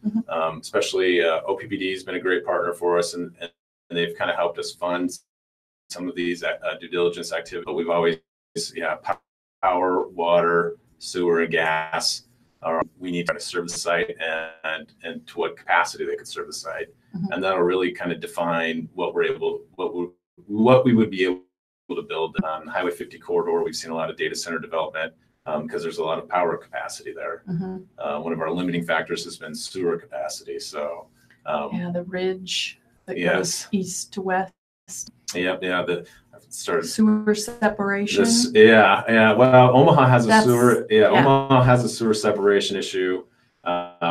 Speaker 7: Especially OPPD has been a great partner for us, and they've kind of helped us fund some of these due diligence activities. But we've always, power, water, sewer, and gas. We need to serve the site and to what capacity they could serve the site, and that'll really kind of define what we would be able to build on Highway 50 corridor. We've seen a lot of data center development because there's a lot of power capacity there. One of our limiting factors has been sewer capacity. So
Speaker 6: the ridge that goes east to west. Sewer separation.
Speaker 7: Well, Omaha has a sewer. Omaha has a sewer separation issue.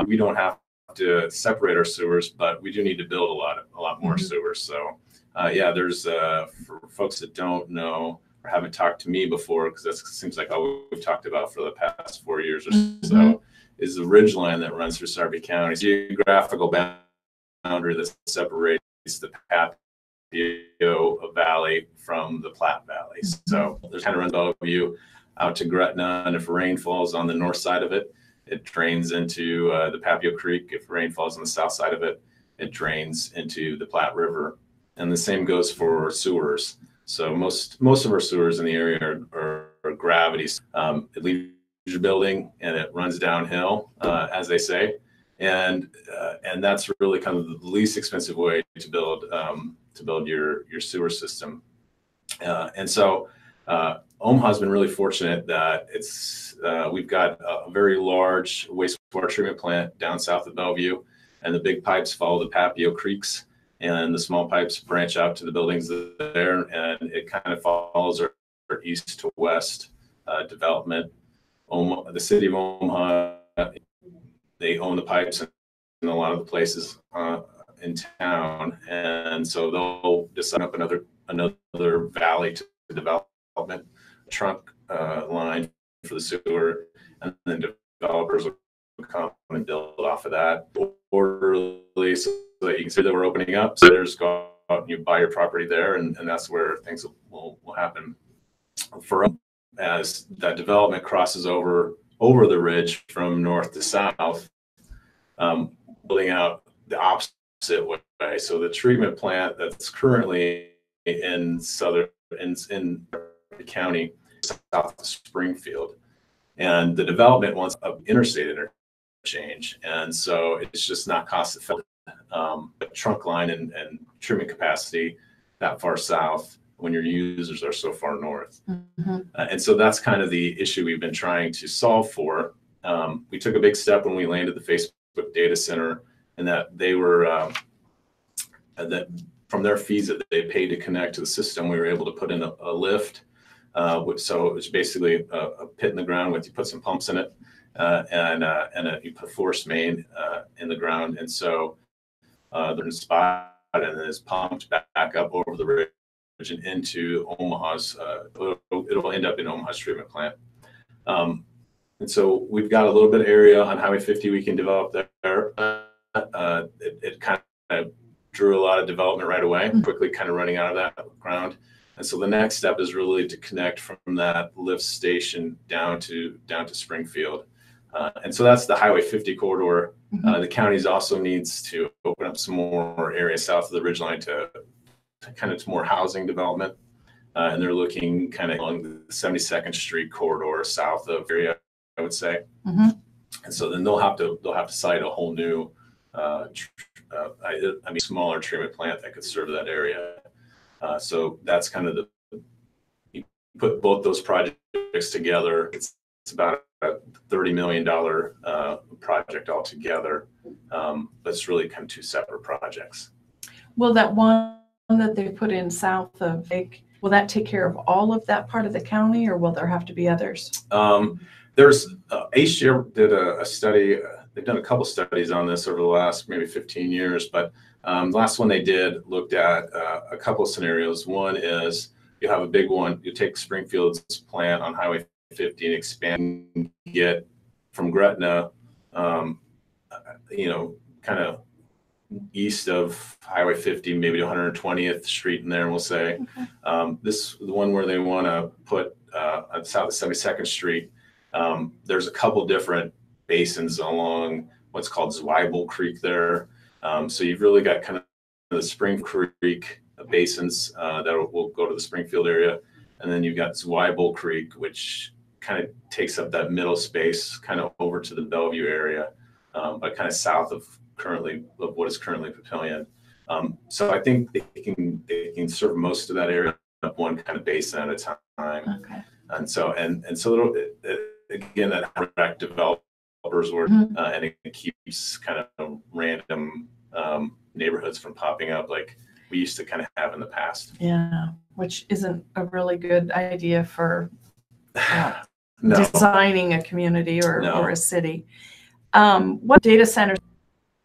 Speaker 7: We don't have to separate our sewers, but we do need to build a lot more sewers. So there's for folks that don't know, haven't talked to me before, because that seems like all we've talked about for the past 4 years or so, is the ridge line that runs through Sarpy County. Geographical boundary that separates the Papio Valley from the Platte Valley. So there's kind of runs Bellevue out to Gretna, and if rain falls on the north side of it, it drains into the Papio Creek. If rain falls on the south side of it, it drains into the Platte River. And the same goes for sewers. So most of our sewers in the area are gravity. It leaves your building and it runs downhill, as they say, and that's really kind of the least expensive way to build your sewer system. And so Omaha's been really fortunate that we've got a very large wastewater treatment plant down south of Bellevue, and the big pipes follow the Papio creeks, and the small pipes branch out to the buildings there, and it kind of follows our east to west development. The city of Omaha, they own the pipes in a lot of the places in town, and so they'll just set up another valley to development, trunk line for the sewer, and then developers will come and build off of that orderly, so that you can see that we're opening up. So there's go out and you buy your property there, and that's where things will happen. For us, as that development crosses over the ridge from north to south, building out the opposite way. So the treatment plant that's currently in county, south of Springfield, and the development wants an interstate interchange, and so it's just not cost effective. Trunk line and treatment capacity that far south when your users are so far north. And so that's kind of the issue we've been trying to solve for. We took a big step when we landed the Facebook data center, and that they were that from their fees that they paid to connect to the system, we were able to put in a lift. So it was basically a pit in the ground with, you put some pumps in it, and you put a force main in the ground, and so they're in a spot, and then it's pumped back up over the ridge and into Omaha's. It'll end up in Omaha's treatment plant. And so we've got a little bit of area on Highway 50 we can develop there. It kind of drew a lot of development right away, quickly kind of running out of that ground. And so the next step is really to connect from that lift station down to Springfield. And so that's the Highway 50 corridor. The county also needs to open up some more area south of the ridgeline to kind of more housing development. And they're looking kind of along the 72nd Street corridor south of area, I would say. And so then they'll have to site a whole new, smaller treatment plant that could serve that area. So that's kind of you put both those projects together. It's about a $30 million project altogether, but it's really kind of two separate projects.
Speaker 6: Will that one that they put in south of Lake, will that take care of all of that part of the county, or will there have to be others?
Speaker 7: There's HCR did a study. They've done a couple studies on this over the last maybe 15 years, but the last one they did looked at a couple of scenarios. One is you have a big one, you take Springfield's plant on Highway 50 and expand, get from Gretna, kind of east of Highway 50, maybe to 120th Street in there, we'll say. The one where they want to put on south of 72nd Street, there's a couple different basins along what's called Zweibel Creek there. So you've really got kind of the Spring Creek basins that will go to the Springfield area. And then you've got Zweibel Creek, which kind of takes up that middle space, kind of over to the Bellevue area, but kind of south of what is currently Papillion. So I think they can serve most of that area up one kind of basin at a time. And so again, that direct developers work, and it keeps kind of random neighborhoods from popping up like we used to kind of have in the past.
Speaker 6: Yeah, which isn't a really good idea for designing a community or a city. What data centers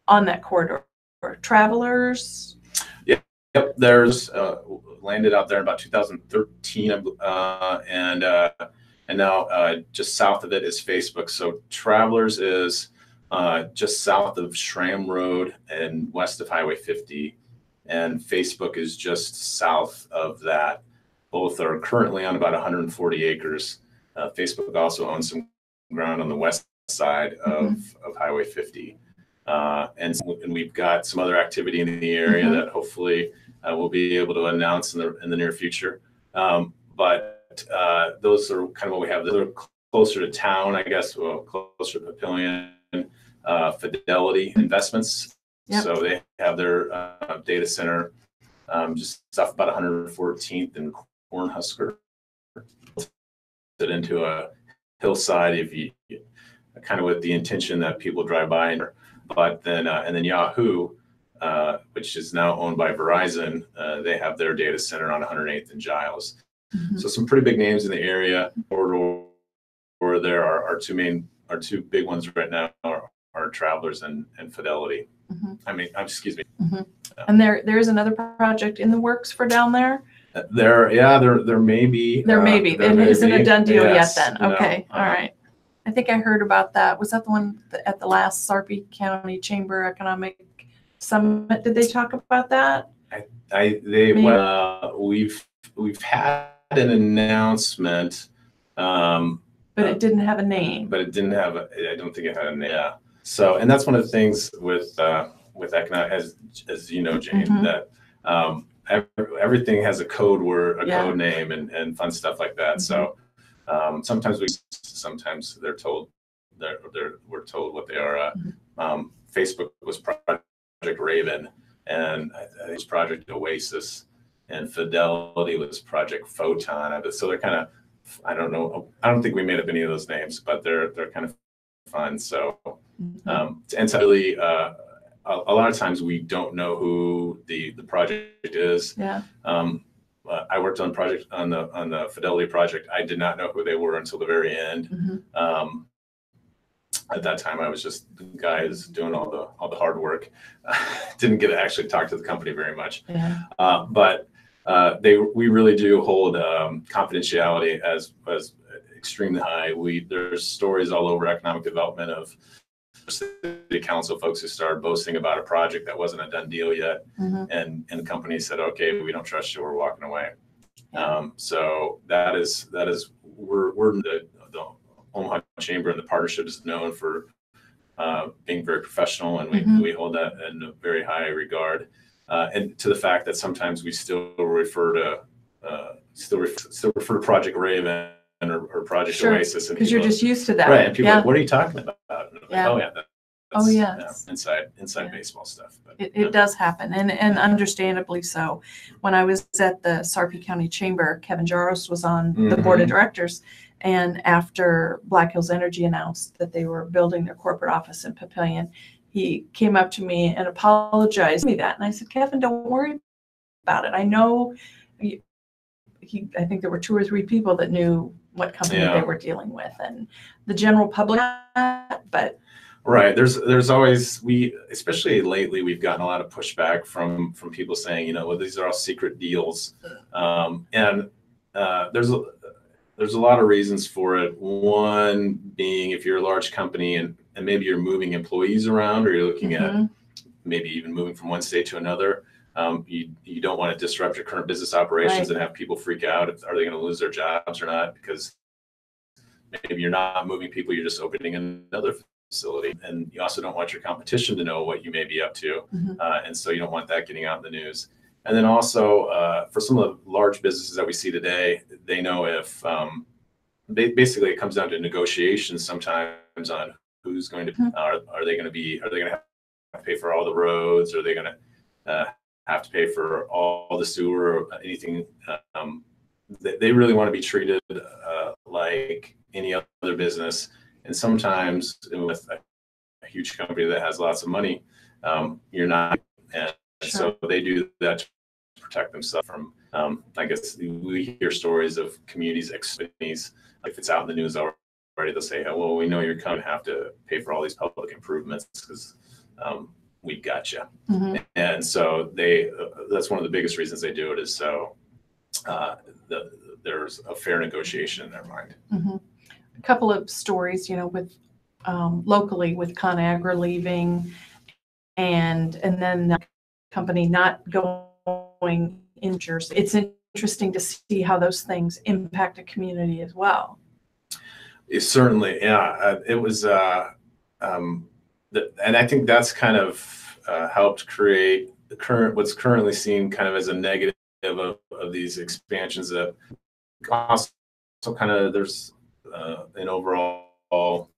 Speaker 6: on that corridor? Travelers?
Speaker 7: Yep, there's landed out there in about 2013, and now just south of it is Facebook. So Travelers is just south of Schramm Road and west of Highway 50, and Facebook is just south of that. Both are currently on about 140 acres. Facebook also owns some ground on the west side of Highway 50. And we've got some other activity in the area that hopefully we'll be able to announce in the near future. But those are kind of what we have. They're closer to town, I guess, well, closer to Papillion, Fidelity Investments.
Speaker 6: Yep.
Speaker 7: So they have their data center just off about 114th and Cornhusker, it into a hillside, if you kind of with the intention that people drive by. But then and then Yahoo, which is now owned by Verizon, they have their data center on 108th and Giles. So some pretty big names in the area. Or there are our two big ones right now are Travelers and Fidelity. I mean, excuse me.
Speaker 6: And there is another project in the works for down there.
Speaker 7: There may be.
Speaker 6: There may be. It isn't a done deal yet then.
Speaker 7: No,
Speaker 6: Okay. All right. I think I heard about that. Was that the one at the last Sarpy County Chamber Economic Summit? Did they talk about that?
Speaker 7: We've had an announcement.
Speaker 6: But it didn't have a name.
Speaker 7: But it didn't have I don't think it had a name. Yeah. So, and that's one of the things with economic, as you know, Jane, that everything has a code word, code name, and fun stuff like that. So sometimes they're told we're told what they are. Facebook was Project Raven, and I think it was Project Oasis, and Fidelity was Project Photon. So they're kind of, I don't know. I don't think we made up any of those names, but they're kind of fun. So and so really, a lot of times we don't know who the project is.
Speaker 6: Yeah.
Speaker 7: I worked on the Fidelity project. I did not know who they were until the very end. At that time, I was just the guy who's doing all the hard work. Didn't get to actually talk to the company very much. Yeah. But we really do hold confidentiality as extremely high. There's stories all over economic development of city council folks who started boasting about a project that wasn't a done deal yet, and the company said, "Okay, we don't trust you. We're walking away." So that is we're in the Omaha Chamber, and the partnership is known for being very professional, and we hold that in a very high regard. And to the fact that sometimes we still refer to Project Raven or Project Oasis,
Speaker 6: because you're just used to that,
Speaker 7: right? And people are like, "What are you talking about?"
Speaker 6: That's
Speaker 7: inside baseball stuff. But,
Speaker 6: it does happen, and understandably so. When I was at the Sarpy County Chamber, Kevin Jaros was on the board of directors, and after Black Hills Energy announced that they were building their corporate office in Papillion, he came up to me and apologized to me that. And I said, "Kevin, don't worry about it. I know." I think there were 2 or 3 people that knew what company they were dealing with, and the general public, but.
Speaker 7: Right. There's always, especially lately, we've gotten a lot of pushback from people saying, well, these are all secret deals. And there's a lot of reasons for it. One being, if you're a large company and maybe you're moving employees around, or you're looking at maybe even moving from one state to another, you don't want to disrupt your current business operations and have people freak out. Are they going to lose their jobs or not? Because maybe you're not moving people, you're just opening another facility. And you also don't want your competition to know what you may be up to. And so you don't want that getting out in the news. And then also for some of the large businesses that we see today, they know if basically it comes down to negotiations sometimes on who's going to, are they going to have to pay for all the roads? Are they going to have to pay for all the sewer or anything? They really want to be treated like any other business. And sometimes with a huge company that has lots of money, you're not. And so they do that to protect themselves from, I guess we hear stories of communities, ex-companies, if it's out in the news already, they'll say, "Oh, well, we know you're going to have to pay for all these public improvements because we got you.
Speaker 6: Mhm.
Speaker 7: And so that's one of the biggest reasons they do it, is so there's a fair negotiation in their mind.
Speaker 6: Mhm. A couple of stories, with locally with ConAgra leaving, and then the company not going in Jersey. It's interesting to see how those things impact a community as well.
Speaker 7: It certainly, yeah. It was, and I think that's kind of helped create what's currently seen kind of as a negative of these expansions, that also kind of there's an overall,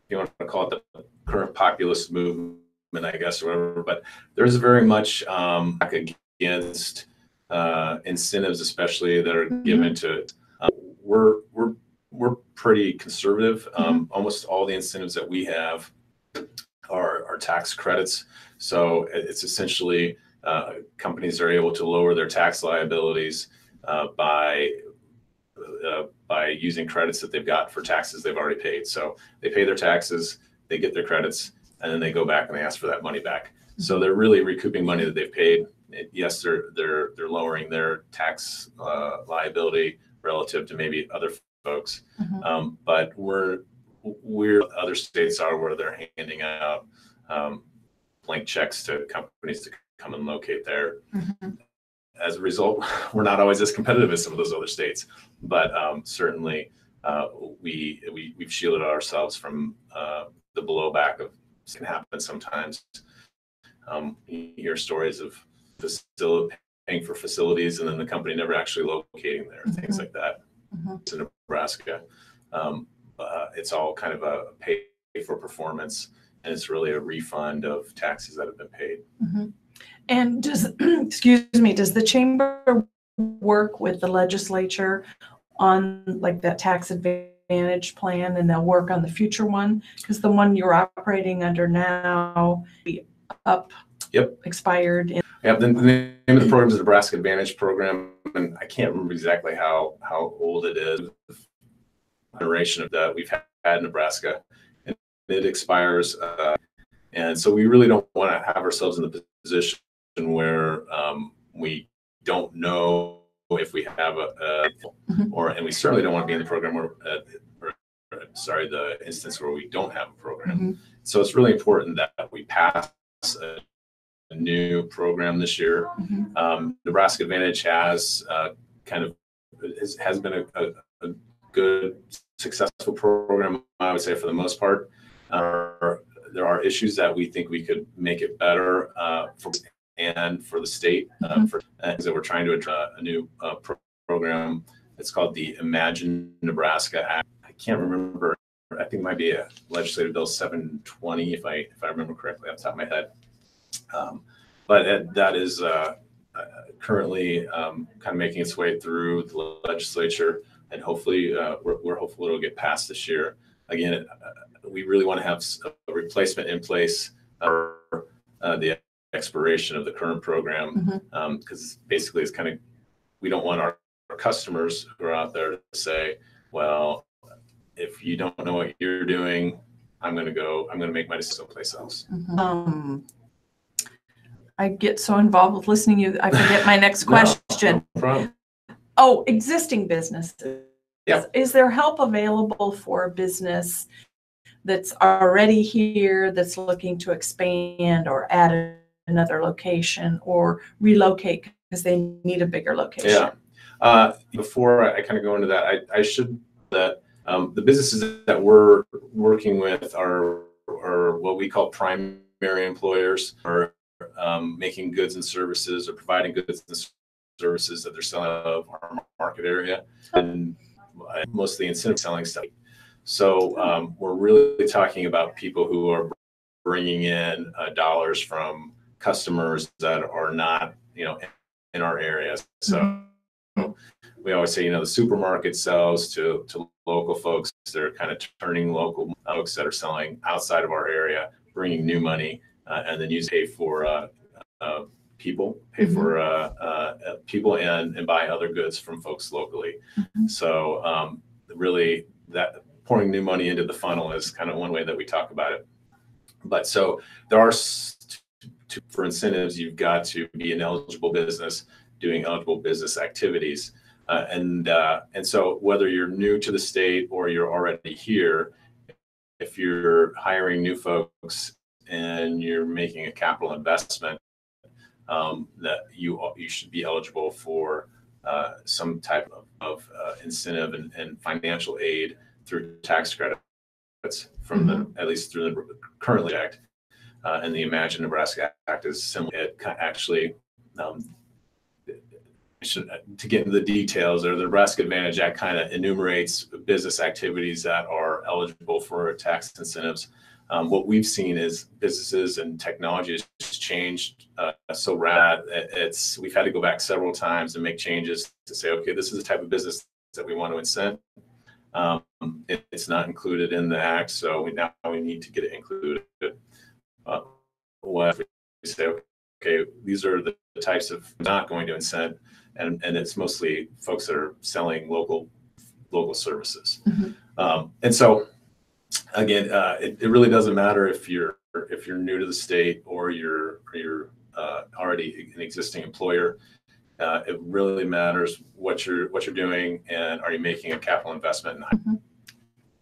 Speaker 7: if you want to call it the current populist movement, I guess, or whatever, but there's very much against incentives, especially that are given to it. We're pretty conservative. Almost all the incentives that we have are tax credits. So it's essentially companies are able to lower their tax liabilities by using credits that they've got for taxes they've already paid. So they pay their taxes, they get their credits, and then they go back and they ask for that money back. So they're really recouping money that they've paid. Yes, they're lowering their tax liability relative to maybe other folks, but we're other states are where they're handing out blank checks to companies to come and locate there. As a result, we're not always as competitive as some of those other states, but certainly we've shielded ourselves from the blowback of this can happen sometimes. You hear stories of paying for facilities and then the company never actually locating there, things like that. In Nebraska, it's all kind of a pay for performance, and it's really a refund of taxes that have been paid.
Speaker 6: And does the chamber work with the legislature on like that tax advantage plan, and they'll work on the future one? Because the one you're operating under now be expired.
Speaker 7: The name of the program is the Nebraska Advantage Program, and I can't remember exactly how old it is. The generation of that we've had in Nebraska, and it expires, and so we really don't want to have ourselves in the position where we don't know if we have and we certainly don't want to be in the program the instance where we don't have a program. So it's really important that we pass a new program this year. Nebraska Advantage has has been a good, successful program, I would say, for the most part. There are issues that we think we could make it better for the state, for things that we're trying to address. A new program. It's called the Imagine Nebraska Act. I can't remember. I think it might be a legislative bill 720, if I remember correctly off the top of my head. But that is currently kind of making its way through the legislature, and hopefully we're hopeful it'll get passed this year. Again, we really want to have a replacement in place for the expiration of the current program, because basically it's kind of, we don't want our customers who are out there to say, well, if you don't know what you're doing, I'm going to make my decision someplace else.
Speaker 6: I get so involved with listening to you, I forget my next question.
Speaker 7: No problem.
Speaker 6: Oh, existing businesses.
Speaker 7: Yeah.
Speaker 6: Is there help available for a business that's already here, that's looking to expand or add another location or relocate because they need a bigger location?
Speaker 7: Yeah. Before I kind of go into that, I should that the businesses that we're working with are what we call primary employers, or making goods and services, or providing goods and services that they're selling out of our market area, and mostly incentive selling stuff. So we're really talking about people who are bringing in dollars from customers that are not, in our areas. So we always say, the supermarket sells to local folks. They're kind of turning local folks that are selling outside of our area, bringing new money, and then pay for people, people and buy other goods from folks locally. So really, that pouring new money into the funnel is kind of one way that we talk about it. But so there are for incentives, you've got to be an eligible business doing eligible business activities. And so whether you're new to the state or you're already here, if you're hiring new folks and you're making a capital investment, that you should be eligible for some type of incentive and financial aid through tax credits from at least through the currently Act. And the Imagine Nebraska Act is similar. It actually, to get into the details, or the Nebraska Advantage Act kind of enumerates business activities that are eligible for tax incentives. What we've seen is businesses and technology has changed so rapid. We've had to go back several times and make changes to say, okay, this is the type of business that we want to incent. It's not included in the act, so we need to get it included. What we say, okay, these are the types of not going to incent, and it's mostly folks that are selling local services. And so again, it really doesn't matter if you're new to the state or you're already an existing employer. It really matters what you're doing, and are you making a capital investment?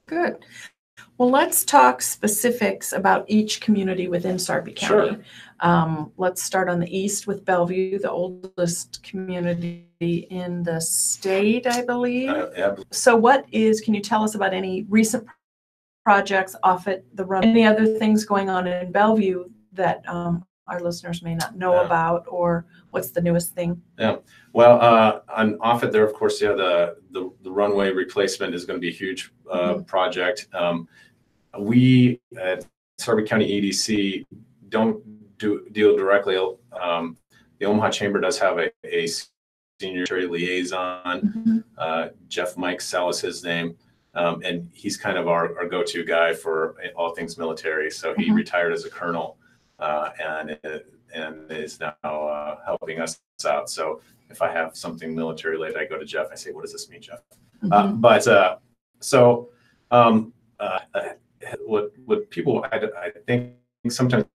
Speaker 6: Good. Well, let's talk specifics about each community within Sarpy County. Sure. Let's start on the east with Bellevue, the oldest community in the state, I believe. So can you tell us about any recent projects off at the run, any other things going on in Bellevue that our listeners may not know about, or what's the newest thing?
Speaker 7: Yeah, well, on Offutt there, of course, the runway replacement is going to be a huge project. We at Sarpy County EDC don't deal directly. The Omaha Chamber does have a senior liaison. Jeff Mike Sell is his name. And he's kind of our go-to guy for all things military. So he retired as a colonel and is now helping us out. So if I have something military related, I go to Jeff. I say, "What does this mean, Jeff?" What people I think sometimes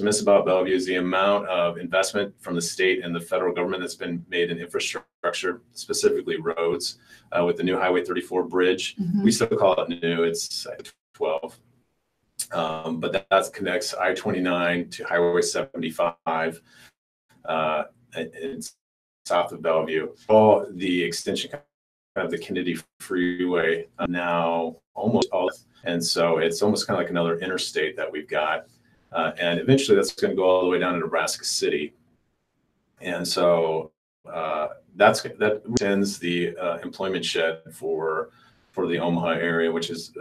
Speaker 7: miss about Bellevue is the amount of investment from the state and the federal government that's been made in infrastructure, specifically roads, with the new Highway 34 bridge. We still call it new, it's 12. But that connects I-29 to Highway 75 in south of Bellevue. All the extension of the Kennedy Freeway now almost all, and so it's almost kind of like another interstate that we've got. And eventually that's going to go all the way down to Nebraska City. And so that extends the employment shed for the Omaha area, which is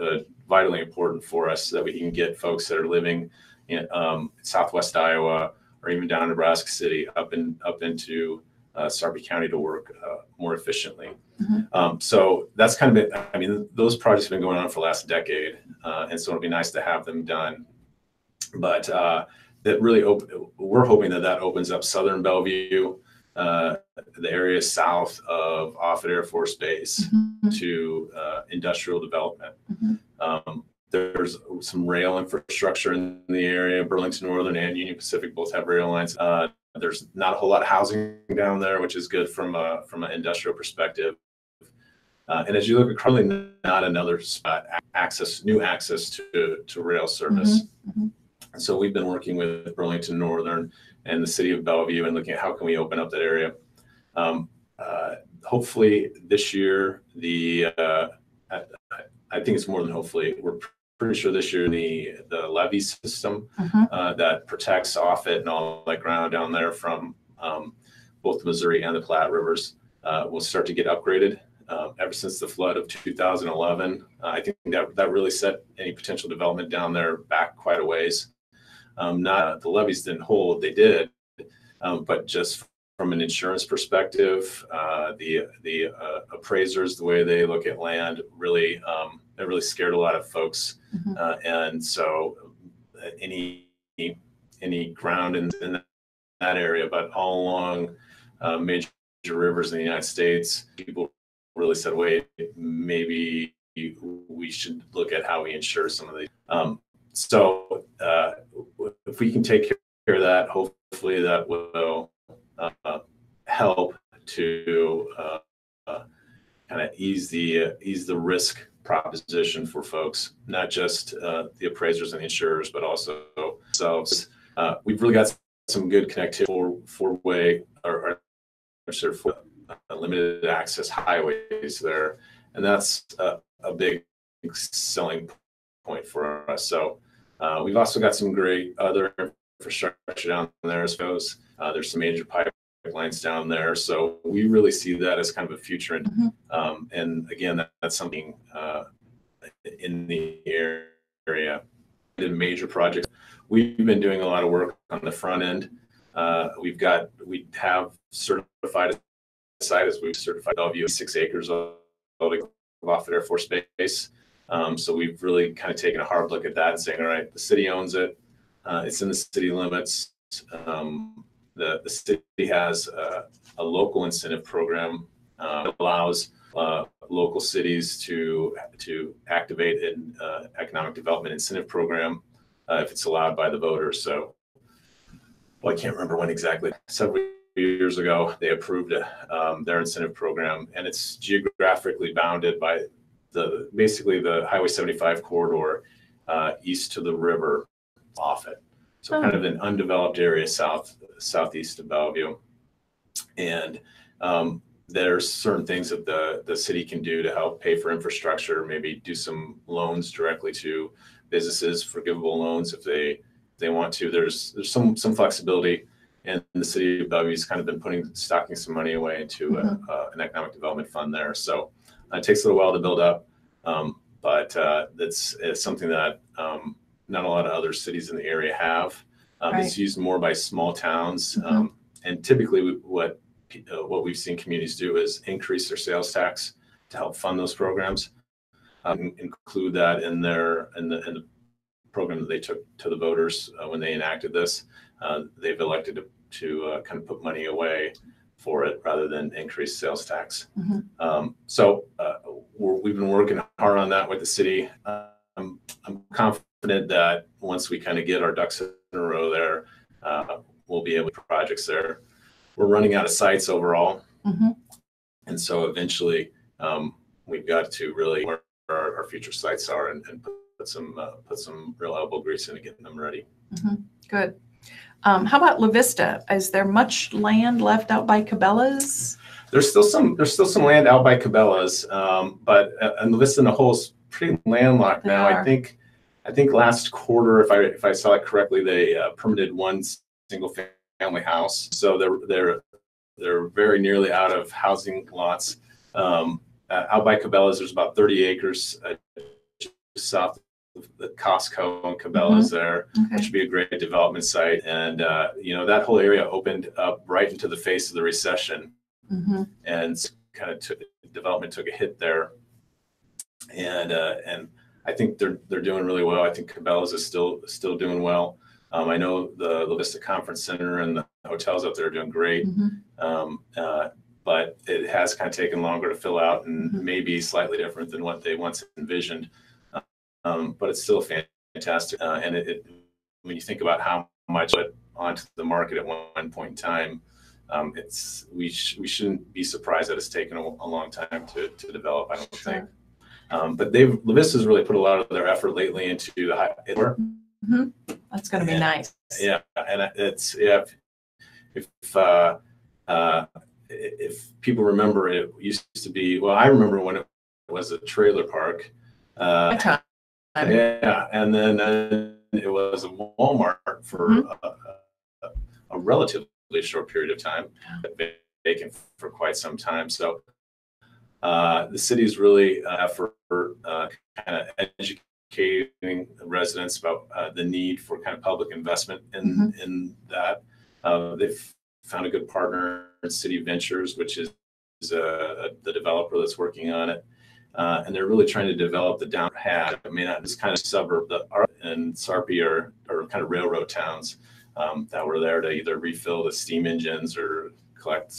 Speaker 7: vitally important for us, so that we can get folks that are living in Southwest Iowa or even down in Nebraska City up into Sarpy County to work more efficiently. So that's kind of it. I mean, those projects have been going on for the last decade, and so it'll be nice to have them done. But that really we're hoping that opens up southern Bellevue, the area south of Offutt Air Force Base, to industrial development. There's some rail infrastructure in the area. Burlington Northern and Union Pacific both have rail lines. There's not a whole lot of housing down there, which is good from an industrial perspective. And as you look at currently, not another spot new access to rail service. And so we've been working with Burlington Northern and the city of Bellevue and looking at how can we open up that area. Hopefully this year, I think it's more than hopefully, we're pretty sure this year the levee system that protects Offutt and all that ground down there from both the Missouri and the Platte rivers will start to get upgraded. Ever since the flood of 2011, I think that really set any potential development down there back quite a ways. The levees didn't hold, they did, but just from an insurance perspective, the appraisers, the way they look at land, really it really scared a lot of folks. And so any ground in that area, but all along major rivers in the United States, people really said, wait, maybe we should look at how we insure some of these. So if we can take hear that, hopefully that will help to kind of ease the risk proposition for folks, not just the appraisers and the insurers, but also ourselves. We've really got some good connectivity four-way or sort of limited access highways there, and that's a big selling point for us. So we've also got some great other infrastructure down there as goes. There's some major pipelines down there, so we really see that as kind of a future. And again, that's something in the area. In major projects, we've been doing a lot of work on the front end. We have certified a site as we've certified Bellevue 6 acres off at Air Force Base. So we've really kind of taken a hard look at that and saying, all right, the city owns it. It's in the city limits. The city has a local incentive program that allows local cities to activate an economic development incentive program if it's allowed by the voters. So, well, I can't remember when exactly. Several years ago, they approved their incentive program, and it's geographically bounded by basically the Highway 75 corridor east to the river off it. So kind of an undeveloped area southeast of Bellevue. And there's certain things that the city can do to help pay for infrastructure, maybe do some loans directly to businesses, forgivable loans if they want to. There's some flexibility, and the city of Bellevue's kind of been stocking some money away into an economic development fund there. So it takes a little while to build up, but it's something that not a lot of other cities in the area have.
Speaker 6: Right.
Speaker 7: It's used more by small towns, and typically what we've seen communities do is increase their sales tax to help fund those programs. Include that in the program that they took to the voters when they enacted this. They've elected to kind of put money away for it rather than increase sales tax. So we've been working hard on that with the city. I'm confident that once we kind of get our ducks in a row there, we'll be able to projects there. We're running out of sites overall, and so eventually we've got to really where our future sites are and put some real elbow grease into getting them ready.
Speaker 6: Good. How about La Vista? Is there much land left out by Cabela's?
Speaker 7: There's still some land out by Cabela's, but and La Vista in the whole is pretty landlocked now. I think last quarter, if I saw it correctly, they permitted one single family house. So they're very nearly out of housing lots. Out by Cabela's, there's about 30 acres just south of the Costco and Cabela's there. That should be a great development site. And that whole area opened up right into the face of the recession, and kind of development took a hit there. And I think they're doing really well. I think Cabela's is still doing well. I know the La Vista Conference Center and the hotels out there are doing great, but it has kind of taken longer to fill out and maybe slightly different than what they once envisioned. But it's still fantastic. And when you think about how much put onto the market at one point in time, we shouldn't be surprised that it's taken a long time to develop, I don't think. But La Vista's really put a lot of their effort lately into the high work.
Speaker 6: That's going to be nice.
Speaker 7: Yeah, and if people remember, it used to be. Well, I remember when it was a trailer park. Yeah, and then it was a Walmart for a relatively short period of time, vacant for quite some time. So the city's really effort kind of educating residents about the need for kind of public investment in that. They've found a good partner in City Ventures, which is the developer that's working on it. And they're really trying to develop the down hat. I mean, this kind of suburb and Sarpy are kind of railroad towns that were there to either refill the steam engines or collect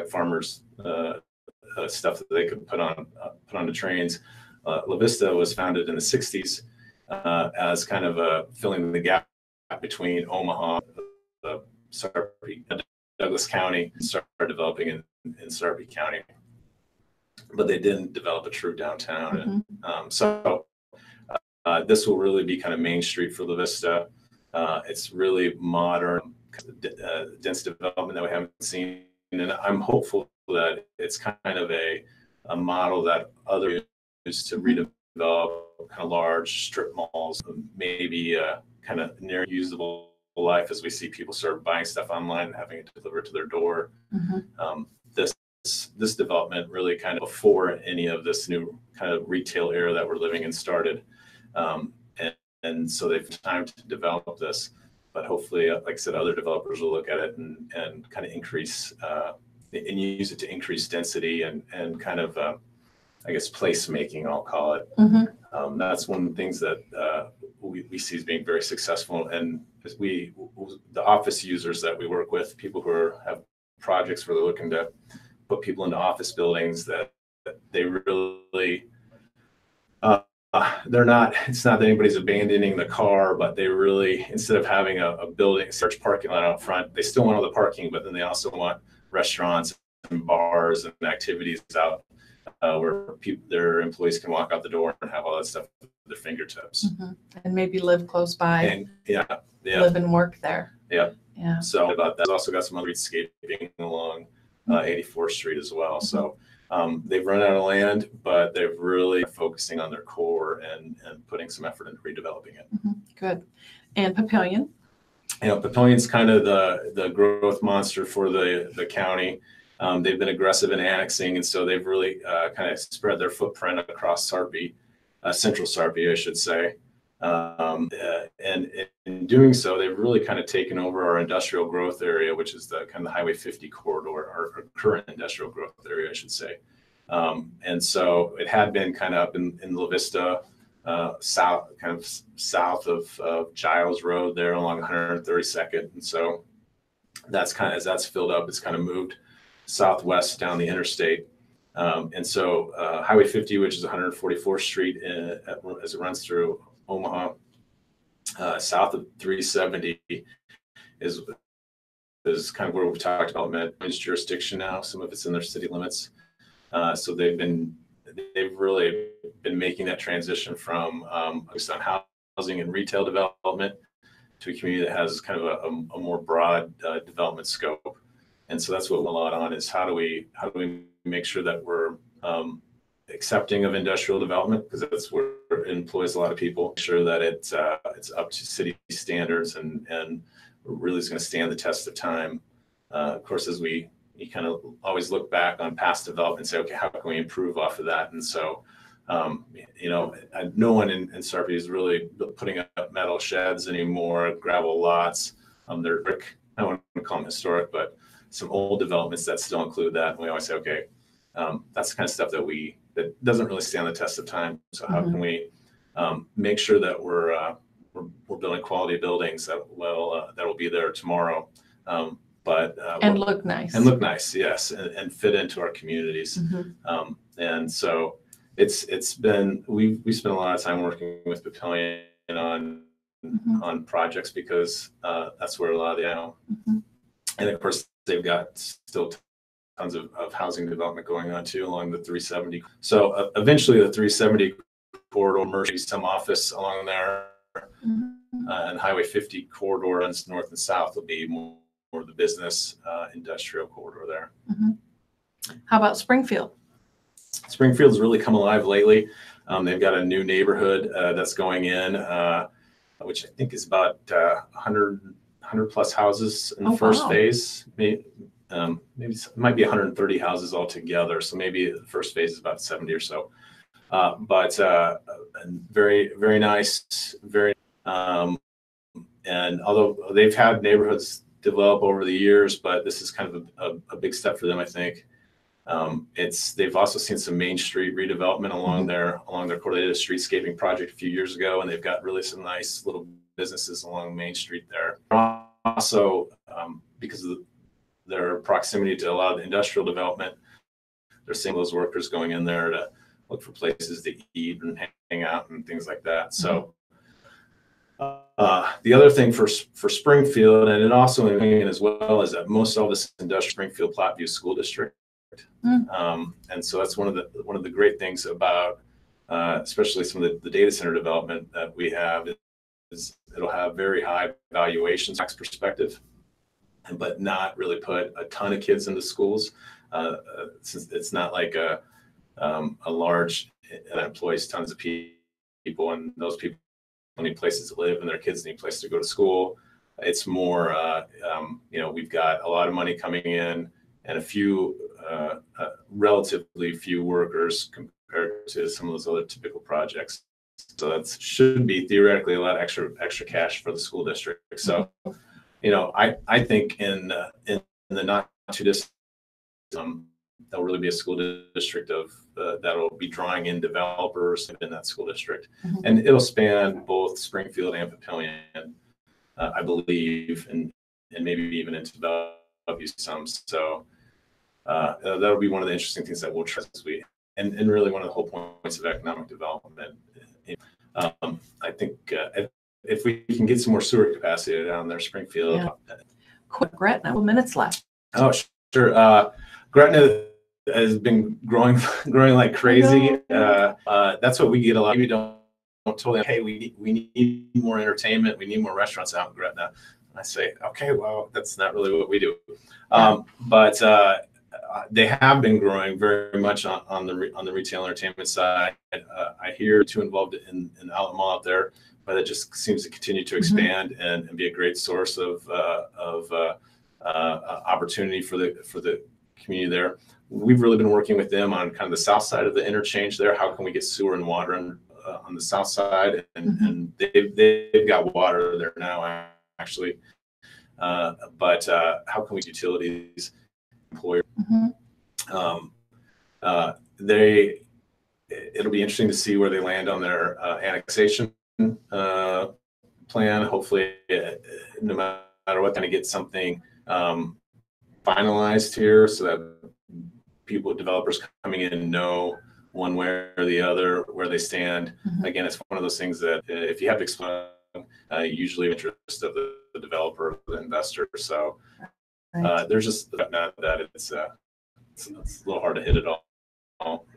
Speaker 7: farmers' stuff that they could put on the trains. La Vista was founded in the 60s as kind of filling the gap between Omaha, the Sarpy, Douglas County, and started developing in Sarpy County. But they didn't develop a true downtown. So this will really be kind of Main Street for La Vista. It's really modern, dense development that we haven't seen. And I'm hopeful that it's kind of a model that others use to redevelop kind of large strip malls, maybe kind of near usable life as we see people start buying stuff online and having it delivered to their door. This development really kind of before any of this new kind of retail era that we're living in started. And so they've time to develop this, but hopefully, like I said, other developers will look at it and kind of increase and use it to increase density and kind of, I guess, placemaking, I'll call it. That's one of the things that we see as being very successful. And as the office users that we work with, people who have projects where they're looking to put people into office buildings, that they really, it's not that anybody's abandoning the car, but they really, instead of having a building, search parking lot out front, they still want all the parking, but then they also want restaurants and bars and activities out where their employees can walk out the door and have all that stuff at their fingertips.
Speaker 6: And maybe live close by.
Speaker 7: And
Speaker 6: Live and work there.
Speaker 7: Yeah.
Speaker 6: Yeah.
Speaker 7: So about that, also got some other streetscaping along 84th Street as well. So they've run out of land, but they're really focusing on their core and putting some effort into redeveloping it.
Speaker 6: Good. And Papillion?
Speaker 7: Papillion's kind of the growth monster for the county. They've been aggressive in annexing, and so they've really kind of spread their footprint across Sarpy, central Sarpy, I should say. And in doing so, they've really kind of taken over our industrial growth area, which is the kind of the Highway 50 corridor, our current industrial growth area, I should say. And so it had been kind of up in La Vista, south of Giles Road there along 132nd. And so that's kind of, as that's filled up, it's kind of moved southwest down the interstate. And so Highway 50, which is 144th Street as it runs through Omaha, south of 370 is kind of where we've talked about Med's jurisdiction now. Some of it's in their city limits. So they've really been making that transition from focused on housing and retail development to a community that has kind of a more broad development scope. And so that's what we're a lot on is how do we make sure that we're accepting of industrial development, because that's where it employs a lot of people. Make sure that it's up to city standards and really is going to stand the test of time. Of course, as you kind of always look back on past development and say, okay, how can we improve off of that? And so, no one in Sarpy is really putting up metal sheds anymore, gravel lots. They're brick. I don't want to call them historic, but some old developments that still include that. And we always say, okay, that's the kind of stuff that doesn't really stand the test of time. So how can we make sure that we're building quality buildings that will be there tomorrow, and
Speaker 6: look nice.
Speaker 7: And look nice, yes, and fit into our communities. And so it's been we spent a lot of time working with Papillion on projects because that's where a lot of the and of course they've got still tons of housing development going on too along the 370. So eventually the 370 corridor merges some office along there, and Highway 50 corridor runs north and south will be more the business industrial corridor there.
Speaker 6: How about Springfield?
Speaker 7: Springfield's really come alive lately. They've got a new neighborhood that's going in, which I think is about 100 plus houses in the first phase. Maybe it might be 130 houses altogether. So maybe the first phase is about 70 or so. But very, very nice, and although they've had neighborhoods develop over the years, but this is kind of a big step for them, I think. They've also seen some Main Street redevelopment along their corridor. They did a streetscaping project a few years ago, and they've got really some nice little businesses along Main Street there. Also, because of their proximity to a lot of the industrial development, they're seeing those workers going in there to look for places to eat and hang out and things like that. So The other thing for Springfield, and it also in as well, is that most all this industrial Springfield Platteview School District, and so that's one of the great things about especially some of the data center development that we have is it'll have very high valuations tax perspective, but not really put a ton of kids into schools. Since it's not like a large that employs tons of people, and those people need places to live and their kids need places to go to school. It's more, we've got a lot of money coming in and a few, relatively few workers compared to some of those other typical projects. So that should be theoretically a lot of extra cash for the school district. So, I think in the not too distant, there'll really be a school district that'll be drawing in developers in that school district, and it'll span both Springfield and Papillion, I believe, and maybe even into Bellevue some. So that'll be one of the interesting things that we'll try as we, and really one of the whole points of economic development. I think if we can get some more sewer capacity down there, Springfield.
Speaker 6: Yeah. Quick, Gretna, couple minutes left.
Speaker 7: Oh, sure. Gretna has been growing like crazy. That's what we get a lot. We don't totally. Hey, we need more entertainment. We need more restaurants out in Gretna. I say, okay, well, that's not really what we do. But they have been growing very much on the retail entertainment side. I hear too involved in the outlet mall out there, but it just seems to continue to expand and be a great source of opportunity for the community there. We've really been working with them on kind of the south side of the interchange there. How can we get sewer and water on the south side? And they've got water there now, actually. But how can we utilities employer? It'll be interesting to see where they land on their annexation plan. Hopefully, no matter what, kind of get something finalized here so that developers coming in know one way or the other where they stand. Again, it's one of those things that if you have to explain, usually interest of the developer or the investor. So there's just not that it's a little hard to hit it all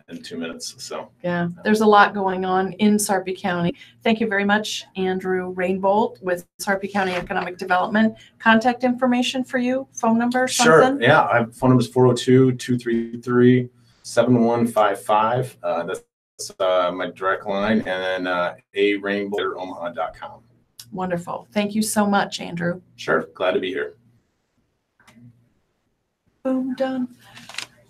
Speaker 7: in 2 minutes. So
Speaker 6: yeah, there's a lot going on in Sarpy County. Thank you very much, Andrew Rainbolt with Sarpy County Economic Development. Contact information for you, phone number, something?
Speaker 7: Sure, yeah, phone number is 402-233-7155. That's my direct line, and then arainbolt@omaha.com.
Speaker 6: Wonderful. Thank you so much, Andrew.
Speaker 7: Sure, glad to be here.
Speaker 6: Boom, done.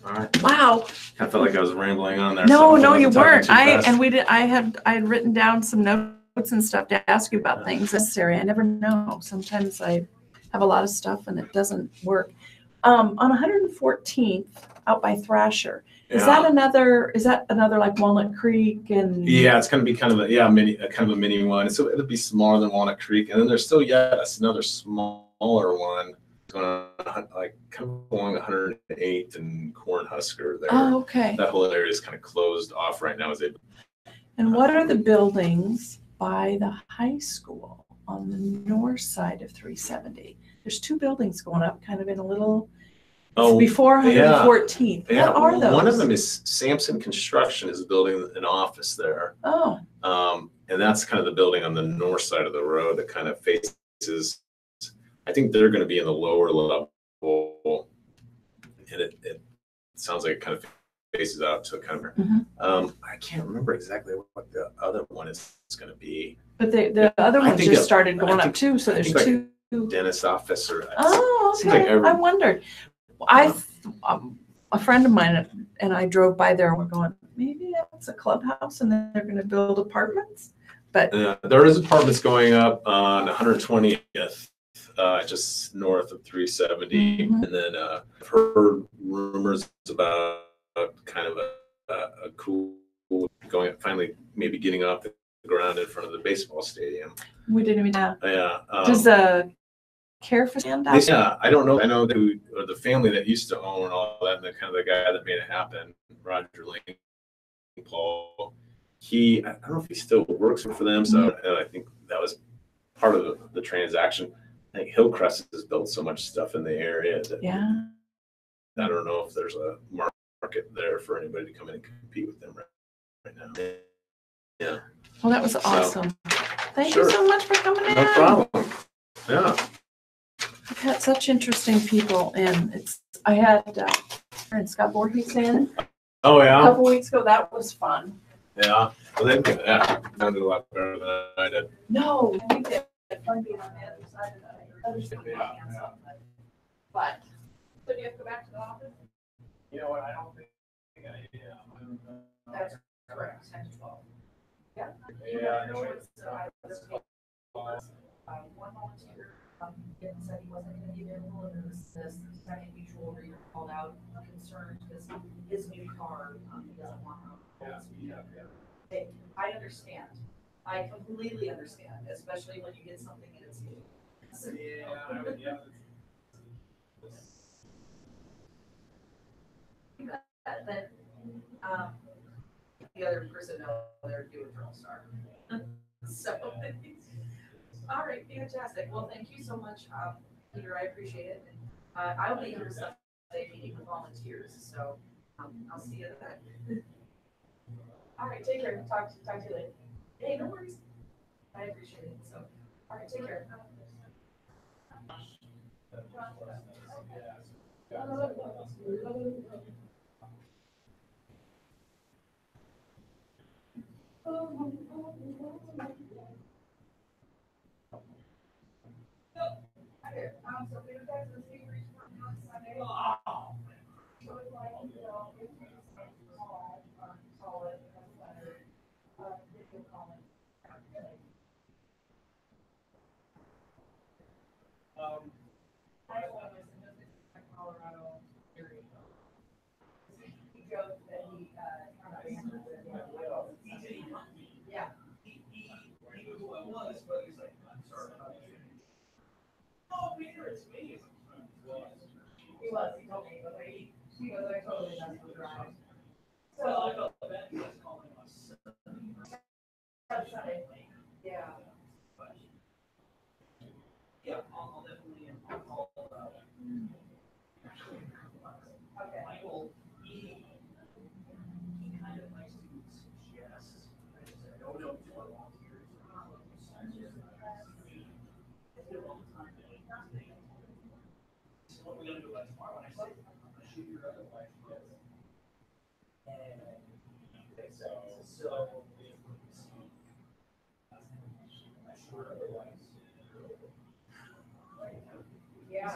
Speaker 7: All right.
Speaker 6: Wow.
Speaker 7: I felt like I was rambling on there.
Speaker 6: No,
Speaker 7: so
Speaker 6: you weren't. I
Speaker 7: fast.
Speaker 6: had written down some notes and stuff to ask you about things necessary. I never know. Sometimes I have a lot of stuff and it doesn't work. On 114th out by Thrasher, is that another like Walnut Creek and?
Speaker 7: Yeah, it's going to be kind of a mini one. So it'll be smaller than Walnut Creek, and then there's still another smaller one going like kind of along 108 and Cornhusker there.
Speaker 6: Oh, okay.
Speaker 7: That whole area is kind of closed off right now.
Speaker 6: And what are the buildings by the high school on the north side of 370? There's two buildings going up kind of in a little before 114th.
Speaker 7: Yeah.
Speaker 6: What are those?
Speaker 7: One of them is Sampson Construction is building an office there.
Speaker 6: Oh.
Speaker 7: And that's kind of the building on the north side of the road that kind of faces, I think they're going to be in the lower level, and it sounds like it kind of faces out to kind of. I can't remember exactly what the other one is going to be.
Speaker 6: But the other one just started going up too, so there's two.
Speaker 7: Dentist office or.
Speaker 6: Oh, okay. I wondered. A friend of mine and I drove by there and we're going, maybe that's a clubhouse and then they're going to build apartments. But
Speaker 7: there is apartments going up on 120th. Just north of 370, and then I've heard rumors about kind of a cool going, finally maybe getting off the ground in front of the baseball stadium.
Speaker 6: We didn't even know.
Speaker 7: Yeah.
Speaker 6: Does the care for stand out?
Speaker 7: Yeah, I don't know. I know the family that used to own all that, and the guy that made it happen, Roger Lane Paul. I don't know if he still works for them. So I think that was part of the transaction. I think Hillcrest has built so much stuff in the area that
Speaker 6: Yeah.
Speaker 7: I don't know if there's a market there for anybody to come in and compete with them right now. Yeah.
Speaker 6: Well, that was awesome. Thank
Speaker 7: Sure.
Speaker 6: you so much for coming in.
Speaker 7: No problem. Yeah.
Speaker 6: I've had such interesting people in. I had Scott Voorhees in
Speaker 7: Oh
Speaker 6: a
Speaker 7: yeah.
Speaker 6: couple weeks ago. That was fun.
Speaker 7: Yeah. Well, they did sounded a lot better than I did.
Speaker 6: No, we did. Fun being on the other side of the other side.
Speaker 7: Yeah.
Speaker 6: But so do you have to go back to the office?
Speaker 7: You know what? I don't think I am.
Speaker 6: That's correct. 10 to 12. Yeah.
Speaker 7: Yeah. No,
Speaker 8: One volunteer said he wasn't going to be available, and this second mutual reader called out concerned because his new car, he doesn't want to. I understand. I completely understand, especially when you get something and it's new.
Speaker 7: Yeah.
Speaker 8: But the other person know they're doing Journal Star. So, all right, fantastic. Well, thank you so much, Peter. I appreciate it. I'll be here Sunday meeting with volunteers, so I'll see you then. All right, take care. Talk to you later. Hey, no worries. I appreciate it. So, all right, take care. Colorado area. He joked that he yeah. He knew who I was, but he's like, I'm sorry. Oh, Peter, it's me. He was. He told me, but he goes, I totally messed with Ryan. So I felt bad. He was calling him a son. Yeah. Yeah, I'll definitely call. Okay. Michael, he kind of likes to suggest. I don't know for a long period of time. So what we're gonna do about tomorrow? And I said, shoot your other wife. And so yeah.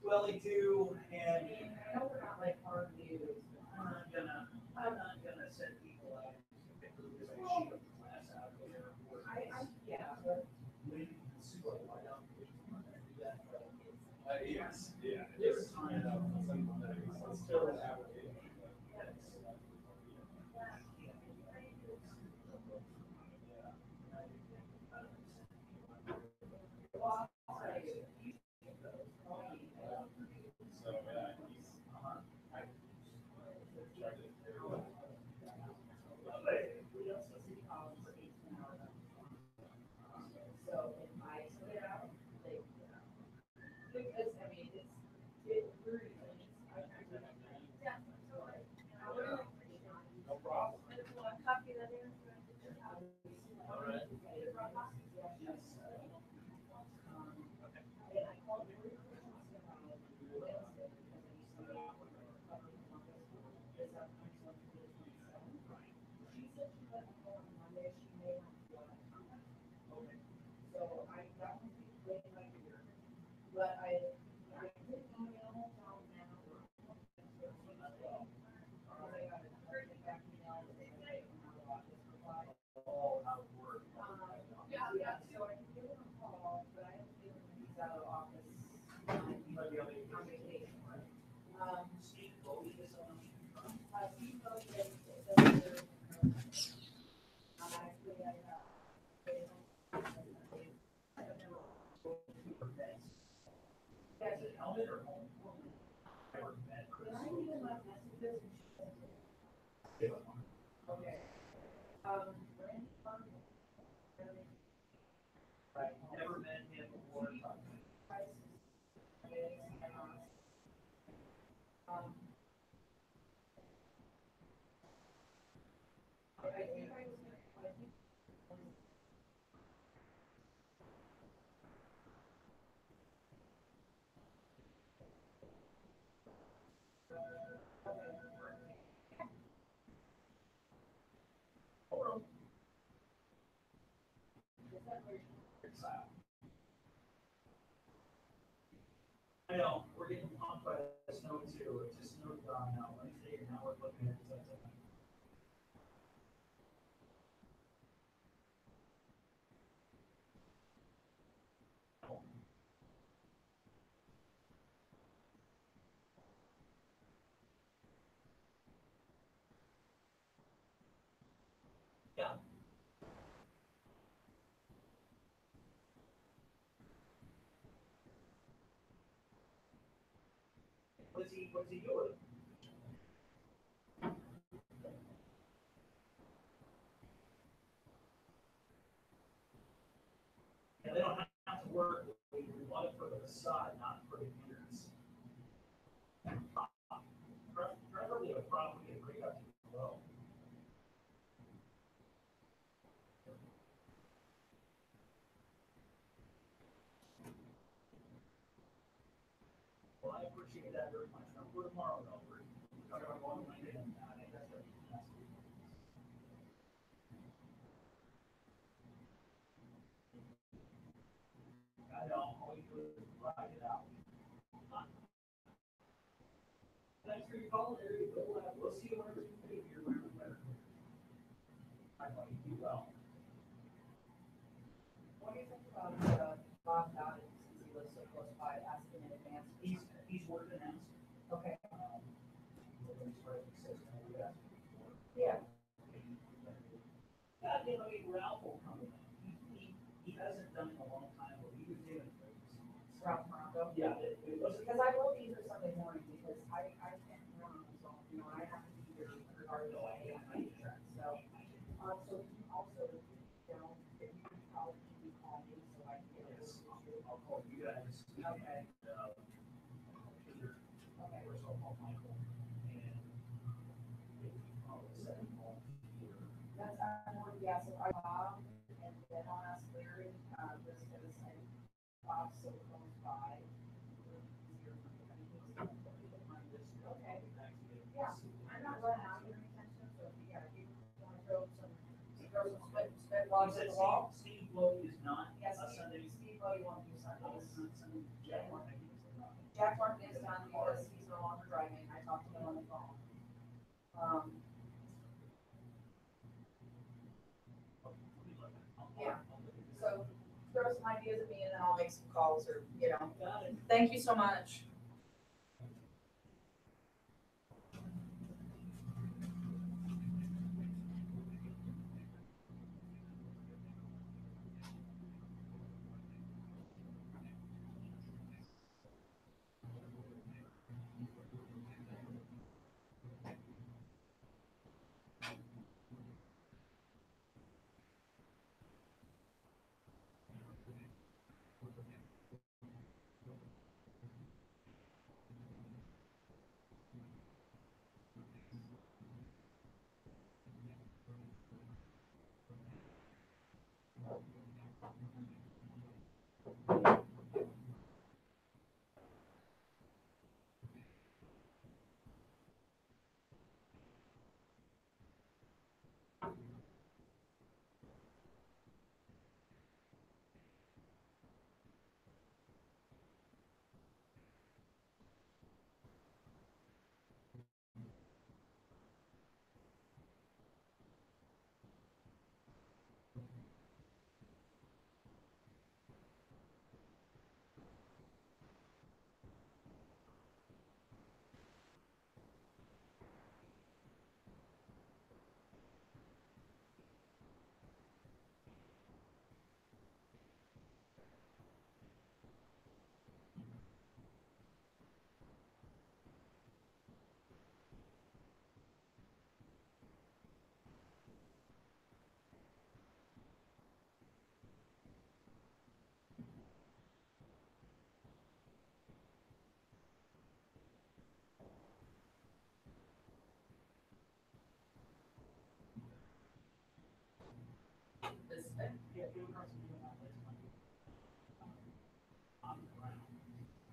Speaker 8: Well, they do, and I know we're not like hard news. I'm not gonna send people out to shoot a class out there. Yeah. Yes, yeah. It's still an application.
Speaker 9: I know, we're getting pumped by the snow too. It just snowed on Wednesday, and now we're looking at it. Yeah. What's he doing? Yeah, they don't have to work. We want it for the facade, not for the appearance. Preferably a property a great up to low. Well, I appreciate that very much. Now, for tomorrow, though, we're talking about going Monday, and I think that's gonna be next week. I know, all you do is ride it out. Thanks for your call, there you go. We'll see you on Tuesday if you're wearing better. I know you do well.
Speaker 8: What do you think about Bob Dowd, since he lives so close by, asking in advance?
Speaker 9: He's working out.
Speaker 8: Okay.
Speaker 9: Yeah.
Speaker 8: Yeah.
Speaker 9: I mean, Ralph will come in. He hasn't done it in a long time, but he was doing it.
Speaker 8: Ralph Morongo?
Speaker 9: Yeah, it was.
Speaker 8: Because I will be here Sunday morning because I can't run, so, you know, I have to be here regardless of my insurance, so. So you also, you know, if you can call me so I can get it.
Speaker 9: I'll call you guys.
Speaker 8: Okay.
Speaker 9: Peter.
Speaker 8: Okay.
Speaker 9: Or so I'll call Michael. And if you probably send him home.
Speaker 8: That's, yeah, so I, Bob, and then I'll ask Larry, just because I, Bob's so close by. Okay. Yeah, I'm not running out of your attention, so if you want to throw some spit water at the wall.
Speaker 9: Steve Blow is not
Speaker 8: Yes,
Speaker 9: a Sunday.
Speaker 8: Steve, oh, you won't do Sundays.
Speaker 9: Jack Martin, I think it's not.
Speaker 8: Jack Martin is done because he's no longer driving. I talked to him on the phone. Yeah, so throw some ideas at me and then I'll make some calls or, you know.
Speaker 9: Got it.
Speaker 8: Thank you so much.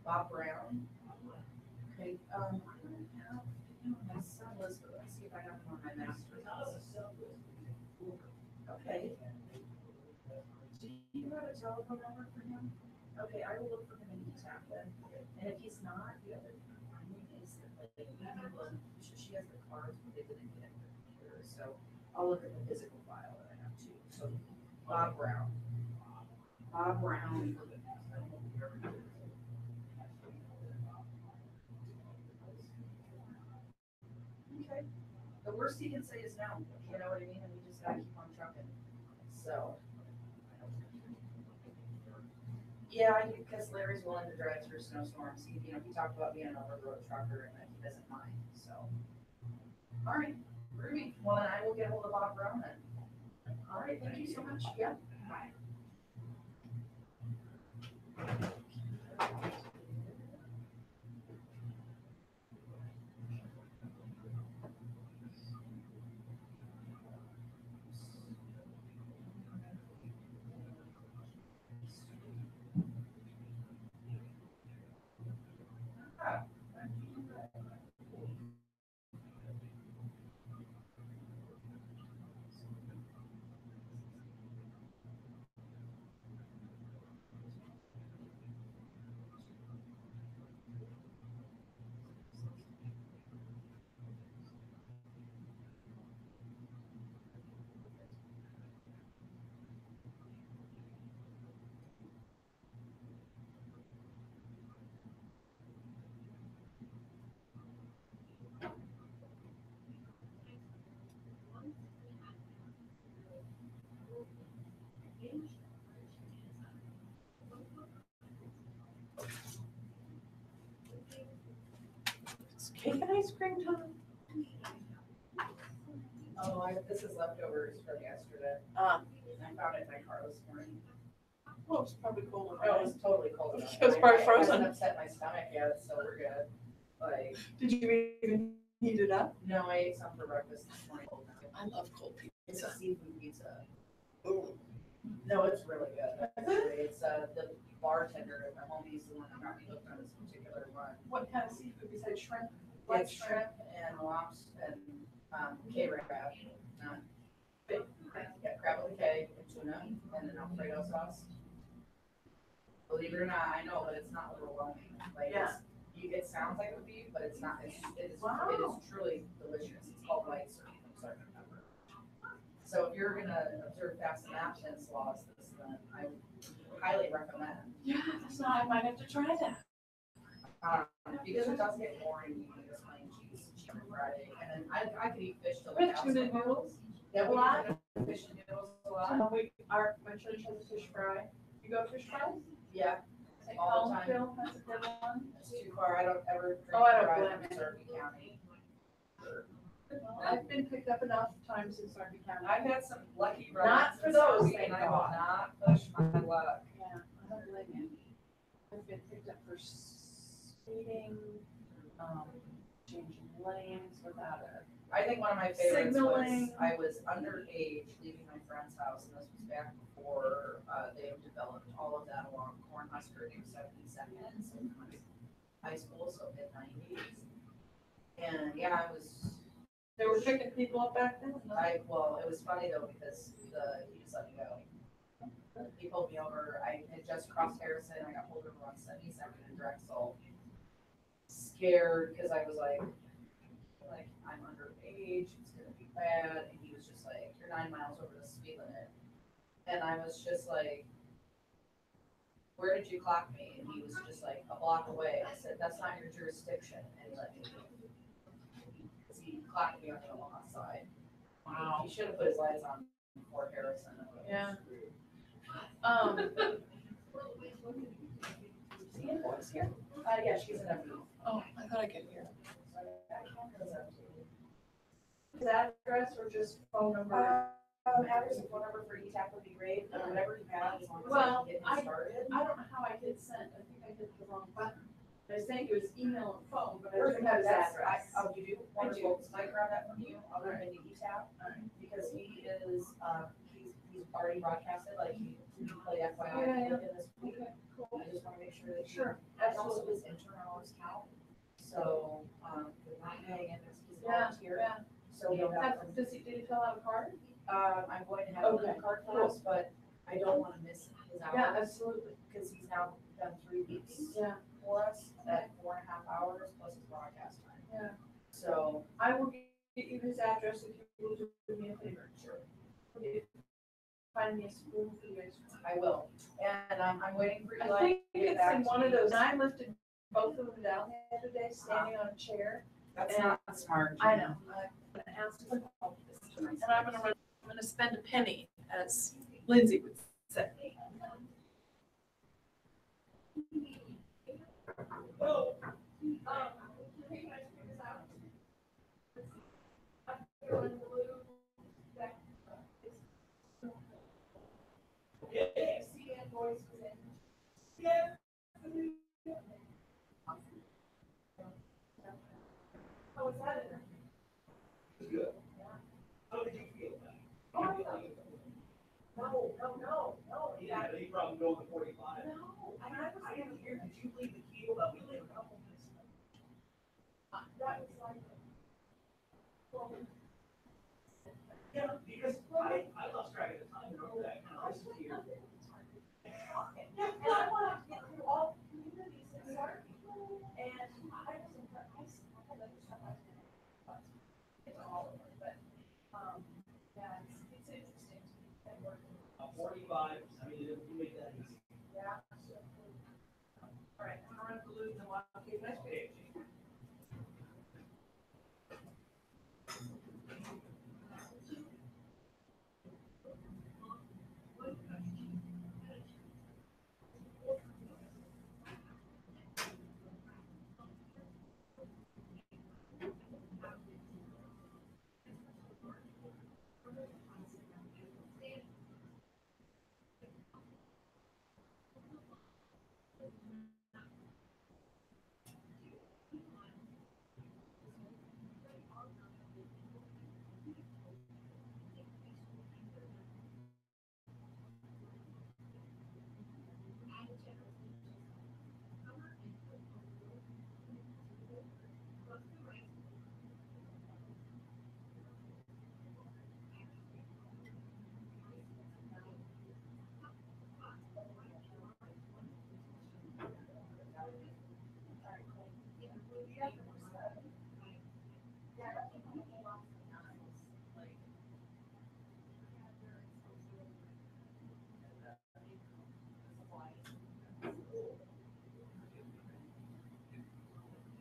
Speaker 8: Bob Brown. Okay, my son was, let's see if I have him on my master list. Okay. Do you have a telephone number for him? Okay, I will look for him in ETAP then. And if he's not, the other thing is that like, she has the cards, but they didn't get the computer. So I'll look at the physical file that I have too. So Bob Brown. Bob Brown. Okay. The worst he can say is no. You know what I mean? And we just gotta keep on trucking. So. Yeah, because Larry's willing to drive through snowstorms. He talked about being an over-the-road trucker and that he doesn't mind. So, all right, Ruby. Well, then I will get hold of Bob Brown then. All right, thank you so much. Yeah. Bye.
Speaker 6: It's cake and ice cream time.
Speaker 8: Oh, this is leftovers from yesterday. I found it in my car this morning.
Speaker 6: Well, it's probably cold.
Speaker 8: Oh, it was totally cold enough.
Speaker 6: It was probably
Speaker 8: I
Speaker 6: frozen.
Speaker 8: hasn't upset my stomach yet, so we're good. Like,
Speaker 6: Did you even heat it up?
Speaker 8: no, I ate some for breakfast this morning.
Speaker 6: I love cold pizza.
Speaker 8: It's a seafood pizza.
Speaker 6: Ooh.
Speaker 8: No, it's really good. Actually, it's the bartender at the homies, the one that got me hooked on this particular one.
Speaker 6: What kind of seafood besides shrimp?
Speaker 8: It's shrimp and lobster and K-Rab. Yeah, crab with a K and tuna and then Alfredo sauce. Believe it or not, I know, but it's not overwhelming. Like, it sounds like a beef, but it's not. It is truly delicious. It's called white serpent pepper. So if you're gonna observe fast and abstinence laws, then I highly recommend.
Speaker 6: Yeah, so I might have to try that.
Speaker 8: Because it does get boring eating this plain cheese chicken Friday, and then I could eat fish till
Speaker 6: With tuna noodles.
Speaker 8: Yeah, we eat fish and noodles a lot.
Speaker 6: My church has a fish fry. You go fish fries?
Speaker 8: Yeah.
Speaker 6: St.
Speaker 8: All the time.
Speaker 6: Collinsville has a good one.
Speaker 8: It's too far. I don't ever drink
Speaker 6: Oh, I don't
Speaker 8: fries
Speaker 6: blame
Speaker 8: in
Speaker 6: you.
Speaker 8: Sarpy County.
Speaker 6: Well, I've been picked up enough times in Sarpy County.
Speaker 8: I've had some lucky
Speaker 6: Not
Speaker 8: runs
Speaker 6: for
Speaker 8: in
Speaker 6: those,
Speaker 8: Sarpy,
Speaker 6: thank
Speaker 8: and I will
Speaker 6: God.
Speaker 8: not push my luck.
Speaker 6: Yeah, I don't blame you. I've been picked up for speeding, changing lanes without a.
Speaker 8: I think one of my favorites
Speaker 6: Signaling.
Speaker 8: was I was underage leaving my friend's house, and this was back before they had developed all of that along Cornhusker near 72nd, so high school, so mid-90s. And yeah,
Speaker 6: They were picking people up back then?
Speaker 8: well, it was funny though, because he just let me go. He pulled me over. I had just crossed Harrison. I got pulled over on 72nd and Drexel. Scared because I was like I'm underage. It's gonna be bad. And he was just like, "You're 9 miles over the speed limit." And I was just like, "Where did you clock me?" And he was just like, "A block away." I said, "That's not your jurisdiction." And he let me go. Because he clocked me on the Omaha side.
Speaker 6: Wow.
Speaker 8: He should have put his lights on before Harrison.
Speaker 6: Yeah.
Speaker 8: See you boys here? Yeah, she's in every.
Speaker 6: Oh, I thought I could hear.
Speaker 8: His address or just phone number? Address and phone number for ETAP would be great, whatever you have, as long as I can get him started.
Speaker 6: I don't know how I hit send. I think I hit the wrong button. I was saying it was email and phone, but I
Speaker 8: Or
Speaker 6: didn't
Speaker 8: you have
Speaker 6: have
Speaker 8: his
Speaker 6: his
Speaker 8: address.
Speaker 6: address.
Speaker 8: Oh, you do? Wonderful. So I grab that from you. I'll go into ETAP because he is, he's he's already broadcasted, like he played FYI in this week. I just want to make sure that
Speaker 10: Sure,
Speaker 8: and also his intern hours count. So, they're not paying him, he's a volunteer. So
Speaker 10: Did he fill out a card?
Speaker 8: I'm going to have a card class, but I don't want to miss his hours.
Speaker 10: Yeah, absolutely.
Speaker 8: Because he's now done 3 weeks
Speaker 10: Yeah.
Speaker 8: for us at 4.5 hours plus his broadcast time.
Speaker 10: Yeah.
Speaker 8: So,
Speaker 10: I will get you his address if you will do me a favor.
Speaker 8: sure,
Speaker 10: Find me a spoon for you guys.
Speaker 8: I will. And I'm waiting for
Speaker 10: I
Speaker 8: Eli
Speaker 10: think
Speaker 8: to get
Speaker 10: it's
Speaker 8: back
Speaker 10: in
Speaker 8: to
Speaker 10: one
Speaker 8: me.
Speaker 10: of those, I lifted both of them down the other day, standing on a chair.
Speaker 8: That's not smart.
Speaker 10: I know, I'm gonna ask them all this time.
Speaker 6: And I'm gonna spend a penny, as Lindsay would say.
Speaker 10: How was that?
Speaker 3: Good. How did you feel about it?
Speaker 10: No.
Speaker 3: Yeah, but he probably go the 45.
Speaker 10: No,
Speaker 3: I didn't hear, did you leave the keel? But we leave a couple minutes.
Speaker 10: that was like,
Speaker 3: Yeah, because I lost track of the time. Remember that kind of listen to you.
Speaker 10: yeah, and I want to get through all communities and start, and I was impressed. I had other stuff I did, but it's all of it, but, yeah, it's interesting. And we're-
Speaker 3: 45, I mean, you make that easy.
Speaker 10: Yeah. All right, I'm gonna run the loop and walk you guys.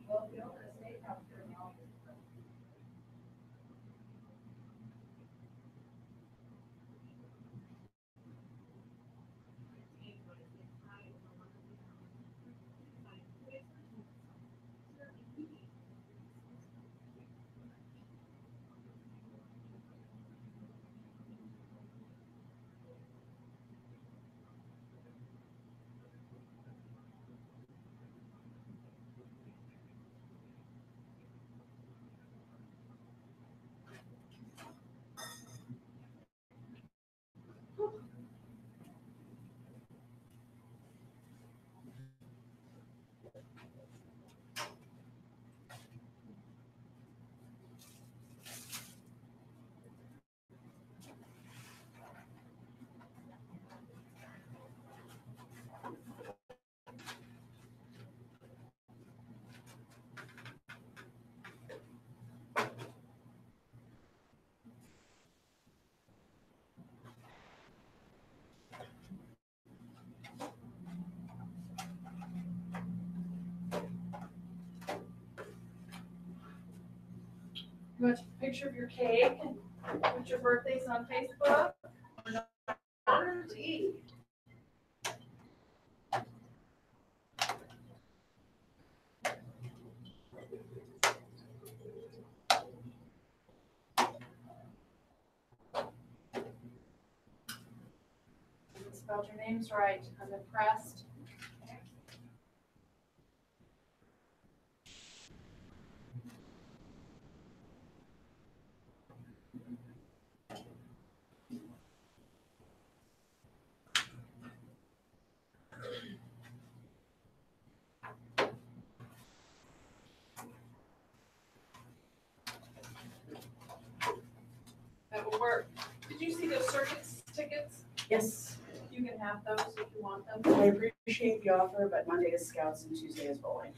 Speaker 8: Well, you know, the state have to know.
Speaker 10: You want a picture of your cake and put your birthdays on Facebook? Order to eat. You spelled your names right. I'm impressed.
Speaker 11: you see those circuits tickets?
Speaker 12: Yes,
Speaker 11: You can have those if you want them.
Speaker 12: I appreciate the offer, but Monday is scouts and Tuesday is bowling.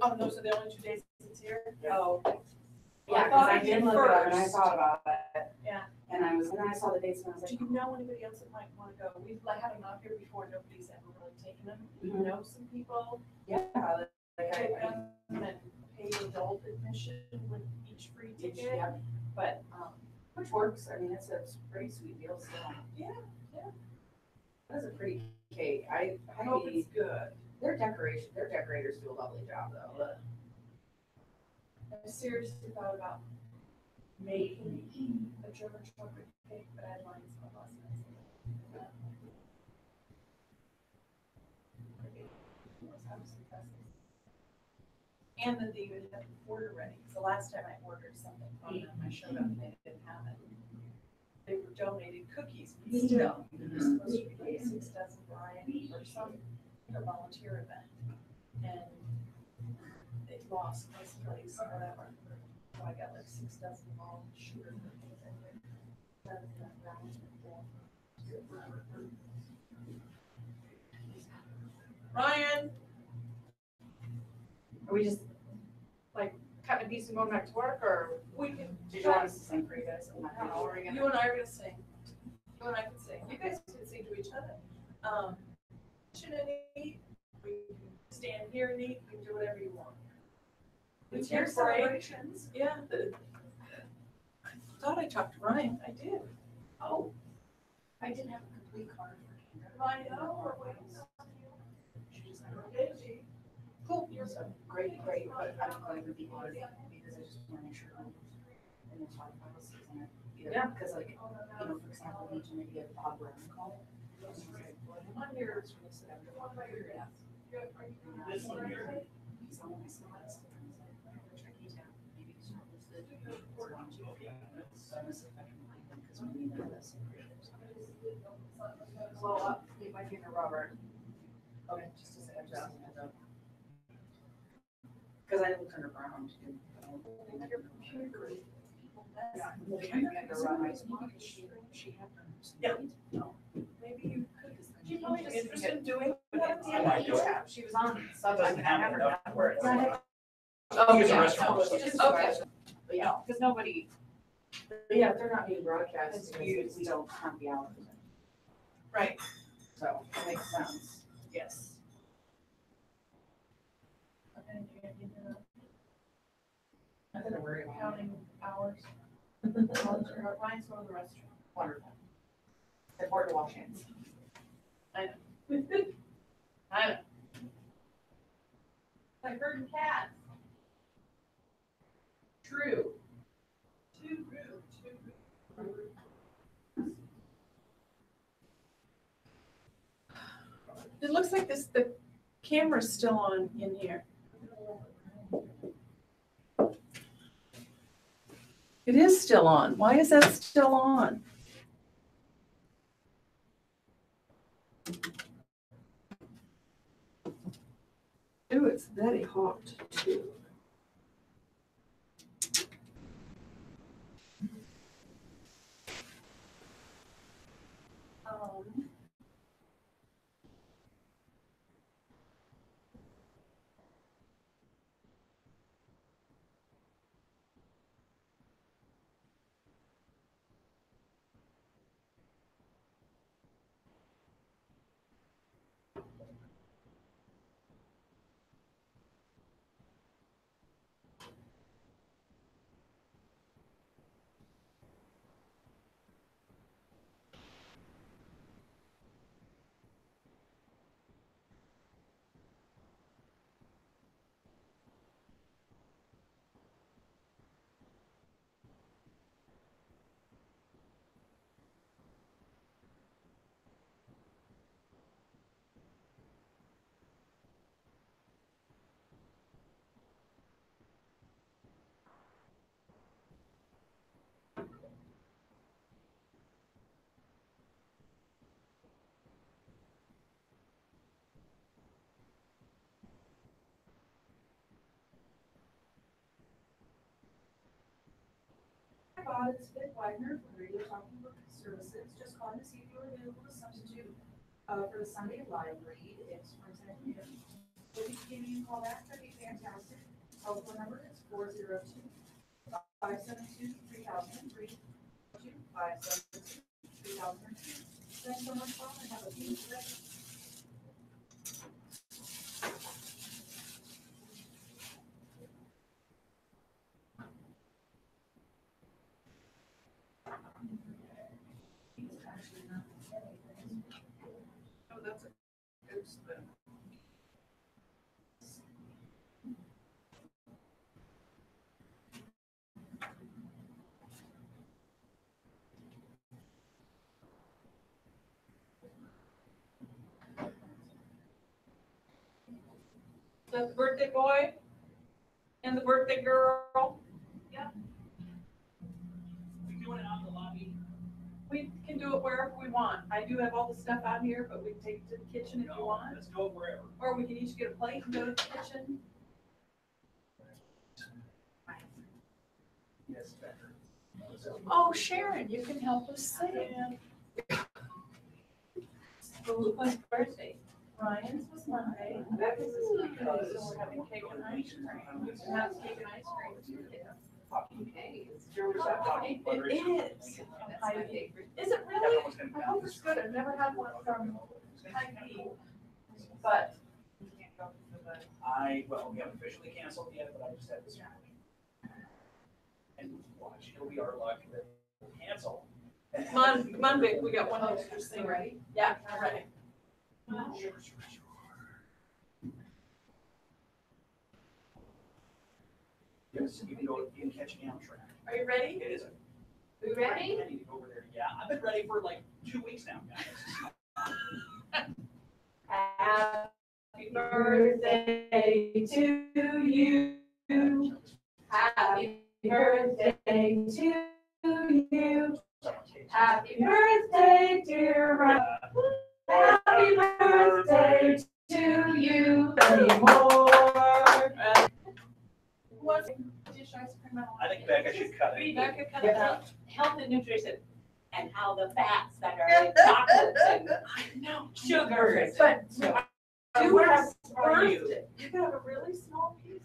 Speaker 11: Oh, those are the only 2 days it's here?
Speaker 12: Yeah.
Speaker 11: Oh.
Speaker 12: Yeah, because I did look it up and I thought about it.
Speaker 11: Yeah.
Speaker 12: And then I saw the dates and I was
Speaker 11: Do
Speaker 12: like,
Speaker 11: you know anybody else that might want to go? We've had them out here before, nobody's ever really taken them. You
Speaker 12: Mhm.
Speaker 11: know some people,
Speaker 12: yeah, like
Speaker 11: take
Speaker 12: I,
Speaker 11: them and pay adult admission with each free
Speaker 12: each,
Speaker 11: ticket.
Speaker 12: yeah,
Speaker 11: But,
Speaker 12: which works. I mean, it's a pretty sweet deal still.
Speaker 11: yeah,
Speaker 12: That's a pretty cake. I
Speaker 11: I hope it's good.
Speaker 12: their decorators do a lovely job though, but.
Speaker 11: I seriously thought about making a German chocolate cake, but I had lines on last night. And then they would have the order ready, because the last time I ordered something from them, I showed up and they didn't have it. They were donated cookies, but still, it was supposed to be like 6 dozen variety for some volunteer event. And they lost this place or whatever. So I got like 6 dozen of all sugar cookies and Ryan,
Speaker 12: Are we just
Speaker 11: cutting a piece and going back to work, or we can?
Speaker 12: did you want us to sing for you guys? I'm not gonna-
Speaker 11: No, you and I are gonna sing. You and I can sing. You guys can sing to each other. Kitchen and eat. We can stand here and eat. You can do whatever you want. It's your celebrations. Yeah. I thought I talked to Ryan. I did.
Speaker 12: Oh, I didn't have a complete card for Kendra.
Speaker 11: I know. We're waiting on you.
Speaker 12: She just never
Speaker 11: Busy. Cool.
Speaker 12: You're so great, but I'm going to be on it because I just want to make sure I'm in the top policies and
Speaker 11: Yeah.
Speaker 12: because like, for example, we need to maybe get Bob Brown call.
Speaker 11: On your.
Speaker 12: This one here. He's on my slides. Tricky town. Maybe he's not listed. So I'm gonna see if I can find him because we need this. Blow up, leave my finger, Robert. Okay, just a second, just a second. Because I looked underground too.
Speaker 11: Your computer.
Speaker 12: Yeah, she had.
Speaker 11: Yeah. Maybe you could. She's probably just interested in doing.
Speaker 12: I might do it. She was on subject.
Speaker 13: Doesn't have enough words.
Speaker 11: Oh,
Speaker 13: It's a
Speaker 11: yeah.
Speaker 13: restaurant.
Speaker 11: Okay.
Speaker 12: But yeah, because nobody. Yeah, if they're not being broadcast, we don't have the hours.
Speaker 11: Right.
Speaker 12: So it makes sense.
Speaker 11: Yes. Okay, you're gonna give me that.
Speaker 12: I'm gonna worry about
Speaker 11: Counting hours. Ryan's going to the restaurant.
Speaker 12: wonderful. It's hard to wash hands.
Speaker 11: I know. I know. Like herding cats. True. Too rude, too rude. It looks like the camera's still on in here. It is still on. Why is that still on? Ooh, it's very hot too. Scott, it's Vic Wagner from Radio Talking Book Services. Just calling to see if you're available to substitute for the Sunday live read. It's from 10 p.m. If you can give me a call back, that'd be fantastic. Telephone number is 402-572-3003. 572-3003. Thanks so much, Bob, and have a beautiful day.
Speaker 6: Oh, that's a good spoon. Is that the birthday boy and the birthday girl?
Speaker 9: We doing it out in the lobby?
Speaker 6: We can do it wherever we want. I do have all the stuff out here, but we can take it to the kitchen if you
Speaker 9: No,
Speaker 6: want.
Speaker 9: let's go wherever.
Speaker 6: Or we can each get a plate and go to the kitchen.
Speaker 9: Yes, better.
Speaker 6: Oh, Sharon, you can help us sing. Whose birthday?
Speaker 11: Ryan's was Monday. Becca's is Monday, so we're having cake and ice cream. And that's cake and ice cream too.
Speaker 12: Okay.
Speaker 11: It is. Is it really? I hope it's good. I've never had one from Hy-Vee. But
Speaker 9: Well, we haven't officially canceled yet, but I just had this morning. And watch, it'll be our luck that we'll cancel.
Speaker 6: Monday, we got one extra thing, right? Yeah, all right.
Speaker 9: Sure. Yes, you can catch me on track.
Speaker 6: Are you ready?
Speaker 9: It is.
Speaker 12: We ready?
Speaker 9: I need to go over there. Yeah, I've been ready for like 2 weeks now, guys.
Speaker 11: happy birthday to you. Happy birthday to you. Happy birthday, dear Ryan. Happy birthday to you. Many more.
Speaker 6: What dish ice cream?
Speaker 9: I think Becca should cut it.
Speaker 6: Becca, cut it out.
Speaker 12: Health and nutrition and how the fats that are in chocolates and sugars.
Speaker 11: But
Speaker 12: Do
Speaker 11: do have
Speaker 12: for you.
Speaker 11: birthday. You can have a really small piece.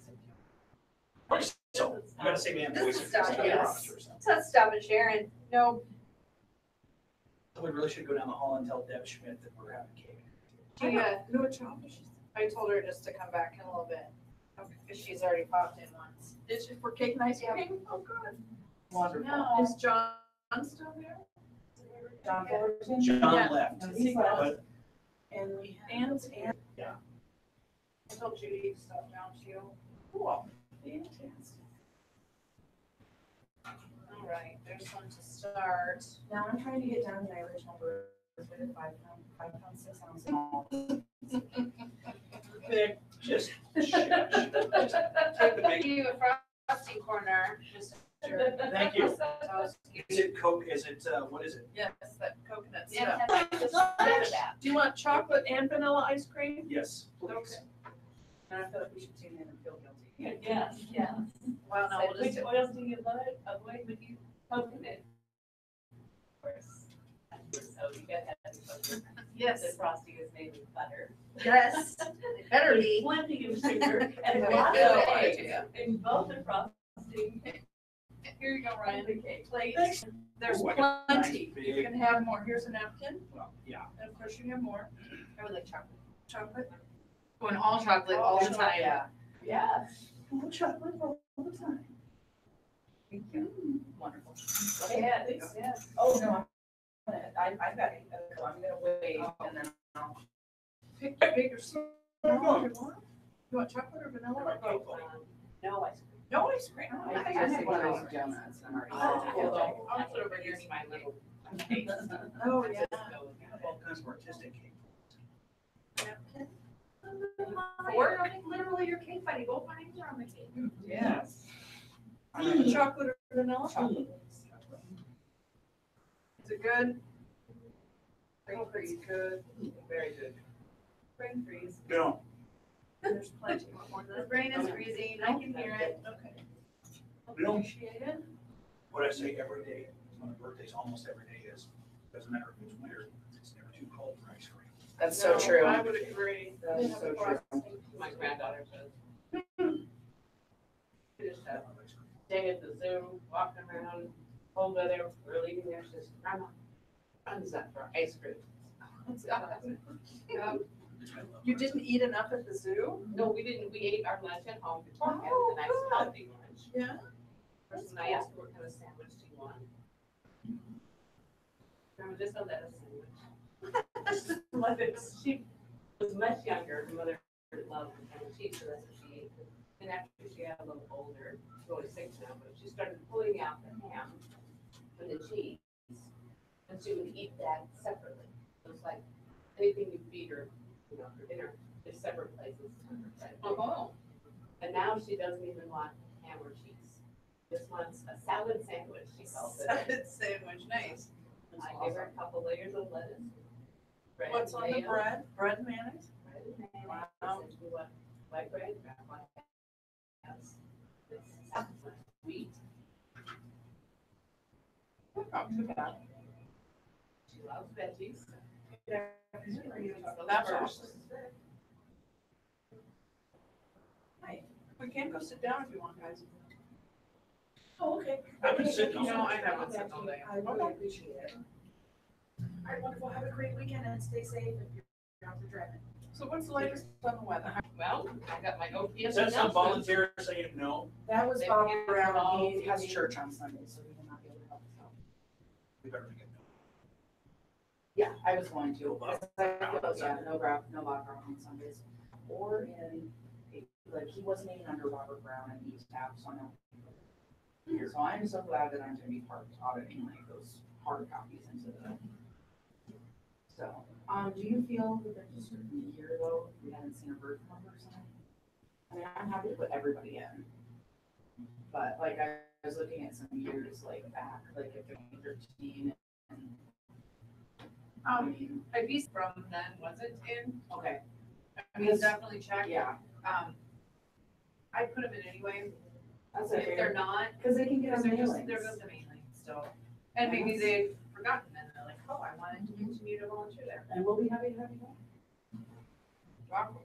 Speaker 9: So, you gotta say man voice. if
Speaker 12: Stop,
Speaker 9: it's not
Speaker 12: yes.
Speaker 9: promised or something.
Speaker 12: So stop it, Sharon.
Speaker 6: No,
Speaker 9: We really should go down the hall and tell Deb Schmidt that we're having cake.
Speaker 6: no chocolate.
Speaker 12: I told her just to come back in a little bit. Because she's already popped in once.
Speaker 6: Is it for cake and ice cream? Oh, good.
Speaker 9: Wonderful.
Speaker 12: No.
Speaker 6: Is John still there?
Speaker 11: John Fullerton.
Speaker 9: John
Speaker 6: Yeah.
Speaker 9: left.
Speaker 11: No, he's left.
Speaker 9: But
Speaker 11: And we Ann's here.
Speaker 12: I told Judy to stop down too.
Speaker 11: Cool. Fantastic.
Speaker 12: All right, there's one to start.
Speaker 11: Now I'm trying to get down to my original birth weight of 5 pounds 6 ounces.
Speaker 9: Vic, just take the big.
Speaker 12: You a frosting corner, just.
Speaker 9: Thank you.
Speaker 12: Toast.
Speaker 9: Is it Coke? Is it, what is it?
Speaker 6: Yes, that coconut
Speaker 12: Yeah,
Speaker 6: stuff.
Speaker 12: just that.
Speaker 6: Do you want chocolate and vanilla ice cream?
Speaker 9: Yes, please.
Speaker 6: Okay.
Speaker 11: And I feel like we should tune in and feel guilty.
Speaker 12: Yes, yes. Well, no, we'll just.
Speaker 11: oils do you avoid with you?
Speaker 12: Coconut. Of course. So you got that.
Speaker 11: Yes.
Speaker 12: The frosting is made with butter.
Speaker 11: Yes. It better be.
Speaker 12: Plenty of sugar and
Speaker 6: No
Speaker 12: lots of egg
Speaker 6: idea.
Speaker 12: in both the frosting.
Speaker 6: Here you go, Ryan.
Speaker 12: Plate.
Speaker 6: There's
Speaker 9: Oh, I got
Speaker 6: plenty.
Speaker 9: nice
Speaker 6: You
Speaker 9: big-
Speaker 6: can have more. Here's a napkin,
Speaker 9: Well, yeah.
Speaker 6: and of course you have more.
Speaker 12: I would like chocolate.
Speaker 6: Chocolate.
Speaker 12: Going all chocolate all the time.
Speaker 11: Yeah.
Speaker 12: Yes.
Speaker 11: Full chocolate all the time.
Speaker 12: Wonderful.
Speaker 11: Go ahead.
Speaker 12: Yes.
Speaker 11: Oh, no. I've got it. I'm gonna wait and then I'll.
Speaker 6: Pick big or small if you want. You want chocolate or vanilla or both?
Speaker 12: No ice cream.
Speaker 6: No ice cream.
Speaker 11: I just had one of those donuts. I'm already.
Speaker 6: Oh,
Speaker 12: I'll put over here my little.
Speaker 6: Oh, yeah.
Speaker 9: All kinds of artistic cake.
Speaker 12: Or literally your cake fighting, both my names are on the cake.
Speaker 11: Yes.
Speaker 6: Chocolate or vanilla?
Speaker 11: Chocolate.
Speaker 6: Is it good? Brain freeze, good.
Speaker 11: Very good.
Speaker 12: Brain freeze.
Speaker 9: No.
Speaker 6: There's plenty. Want more than
Speaker 12: The
Speaker 6: that?
Speaker 12: brain is freezing, I can hear it.
Speaker 6: Okay.
Speaker 9: We don't-
Speaker 6: Appreciate it.
Speaker 9: what I say every day, on her birthday's almost every day is, doesn't matter if it's winter, it's never too cold for ice cream.
Speaker 11: That's so true.
Speaker 12: I would agree.
Speaker 11: That's so true.
Speaker 12: My granddaughter says. We just had a day at the zoo, walking around, cold weather, we're leaving there, she says, Grandma, runs up for ice cream.
Speaker 11: You didn't eat enough at the zoo?
Speaker 12: No, we didn't, we ate our lunch at home, we Tork had
Speaker 11: Oh,
Speaker 12: a nice
Speaker 11: good.
Speaker 12: healthy lunch.
Speaker 11: Yeah.
Speaker 12: And I asked her what kind of sandwich do you want? Grandma, just a lettuce sandwich. Lettuce. She was much younger, her mother loved ham and cheese, so that's what she ate. And after she got a little older, she's only 6 now, but she started pulling out the ham and the cheese, and she would eat that separately. It was like anything you feed her, you know, for dinner, is separate places.
Speaker 11: Oh.
Speaker 12: And now she doesn't even want ham or cheese. Just wants a salad sandwich, she calls it.
Speaker 11: Salad sandwich, nice.
Speaker 12: I give her a couple layers of lettuce. bread,
Speaker 11: What's on the
Speaker 12: mayo,
Speaker 11: bread? Bread and mayonnaise?
Speaker 12: Bread and mayonnaise.
Speaker 11: Wow.
Speaker 12: And we want white bread, white yes. It's sweet.
Speaker 11: Not too bad.
Speaker 12: She loves veggies.
Speaker 11: That's awesome. Hi. We can go sit down if you want, guys. Oh, okay.
Speaker 9: I've been sitting all
Speaker 11: No, I
Speaker 9: day.
Speaker 11: haven't sitting all day.
Speaker 10: I really appreciate it. All right, wonderful. Have a great weekend and stay safe if you're out there driving.
Speaker 11: So what's the latest on the weather?
Speaker 12: Well, I got my OPS
Speaker 9: Is that some
Speaker 12: announcement.
Speaker 9: volunteer saying no?
Speaker 10: That was
Speaker 12: They
Speaker 10: Bob
Speaker 12: can't
Speaker 10: Brown.
Speaker 12: all
Speaker 10: He has
Speaker 12: be-
Speaker 10: church on Sunday, so he will not be able to help us out.
Speaker 9: We better get no.
Speaker 10: Yeah, I was going to.
Speaker 9: No Bob
Speaker 10: Because I feel, yeah, no Bob Brown on Sundays. Or in, like, he wasn't even under Robert Brown and East Tab, so I know. So I'm so glad that I'm gonna be part of auditing like those hard copies into the. So, do you feel that there's a certain year though, we haven't seen a birth number or something? I mean, I'm happy to put everybody in. But like, I was looking at some years like back, like if 2013 and. I mean,
Speaker 11: I beat from then, was it in?
Speaker 10: okay,
Speaker 11: I mean, definitely check.
Speaker 10: yeah,
Speaker 11: I put them in anyway.
Speaker 10: that's
Speaker 11: If they're
Speaker 10: okay,
Speaker 11: not,
Speaker 10: cause they can get
Speaker 11: because
Speaker 10: on
Speaker 11: they're just,
Speaker 10: mailings.
Speaker 11: they're just the main link still. And maybe
Speaker 10: Yes.
Speaker 11: they've forgotten and they're like, oh, I wanted to continue to volunteer there.
Speaker 10: And we'll be happy to have you back.
Speaker 11: Wow.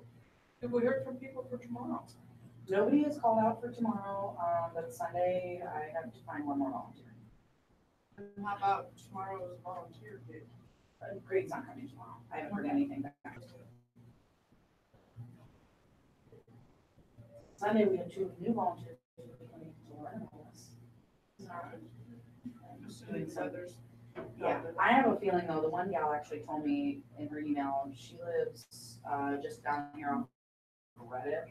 Speaker 11: Have we heard from people for tomorrow?
Speaker 10: Nobody is called out for tomorrow, but Sunday I have to find one more volunteer.
Speaker 11: And how about tomorrow's volunteer day?
Speaker 10: Grade's not coming tomorrow. I haven't heard anything back. Sunday we have 2 new volunteers coming to learn all this.
Speaker 11: Assuming the weather's.
Speaker 10: Yeah, I have a feeling though, the one gal actually told me in her email, she lives just down here on Reddit.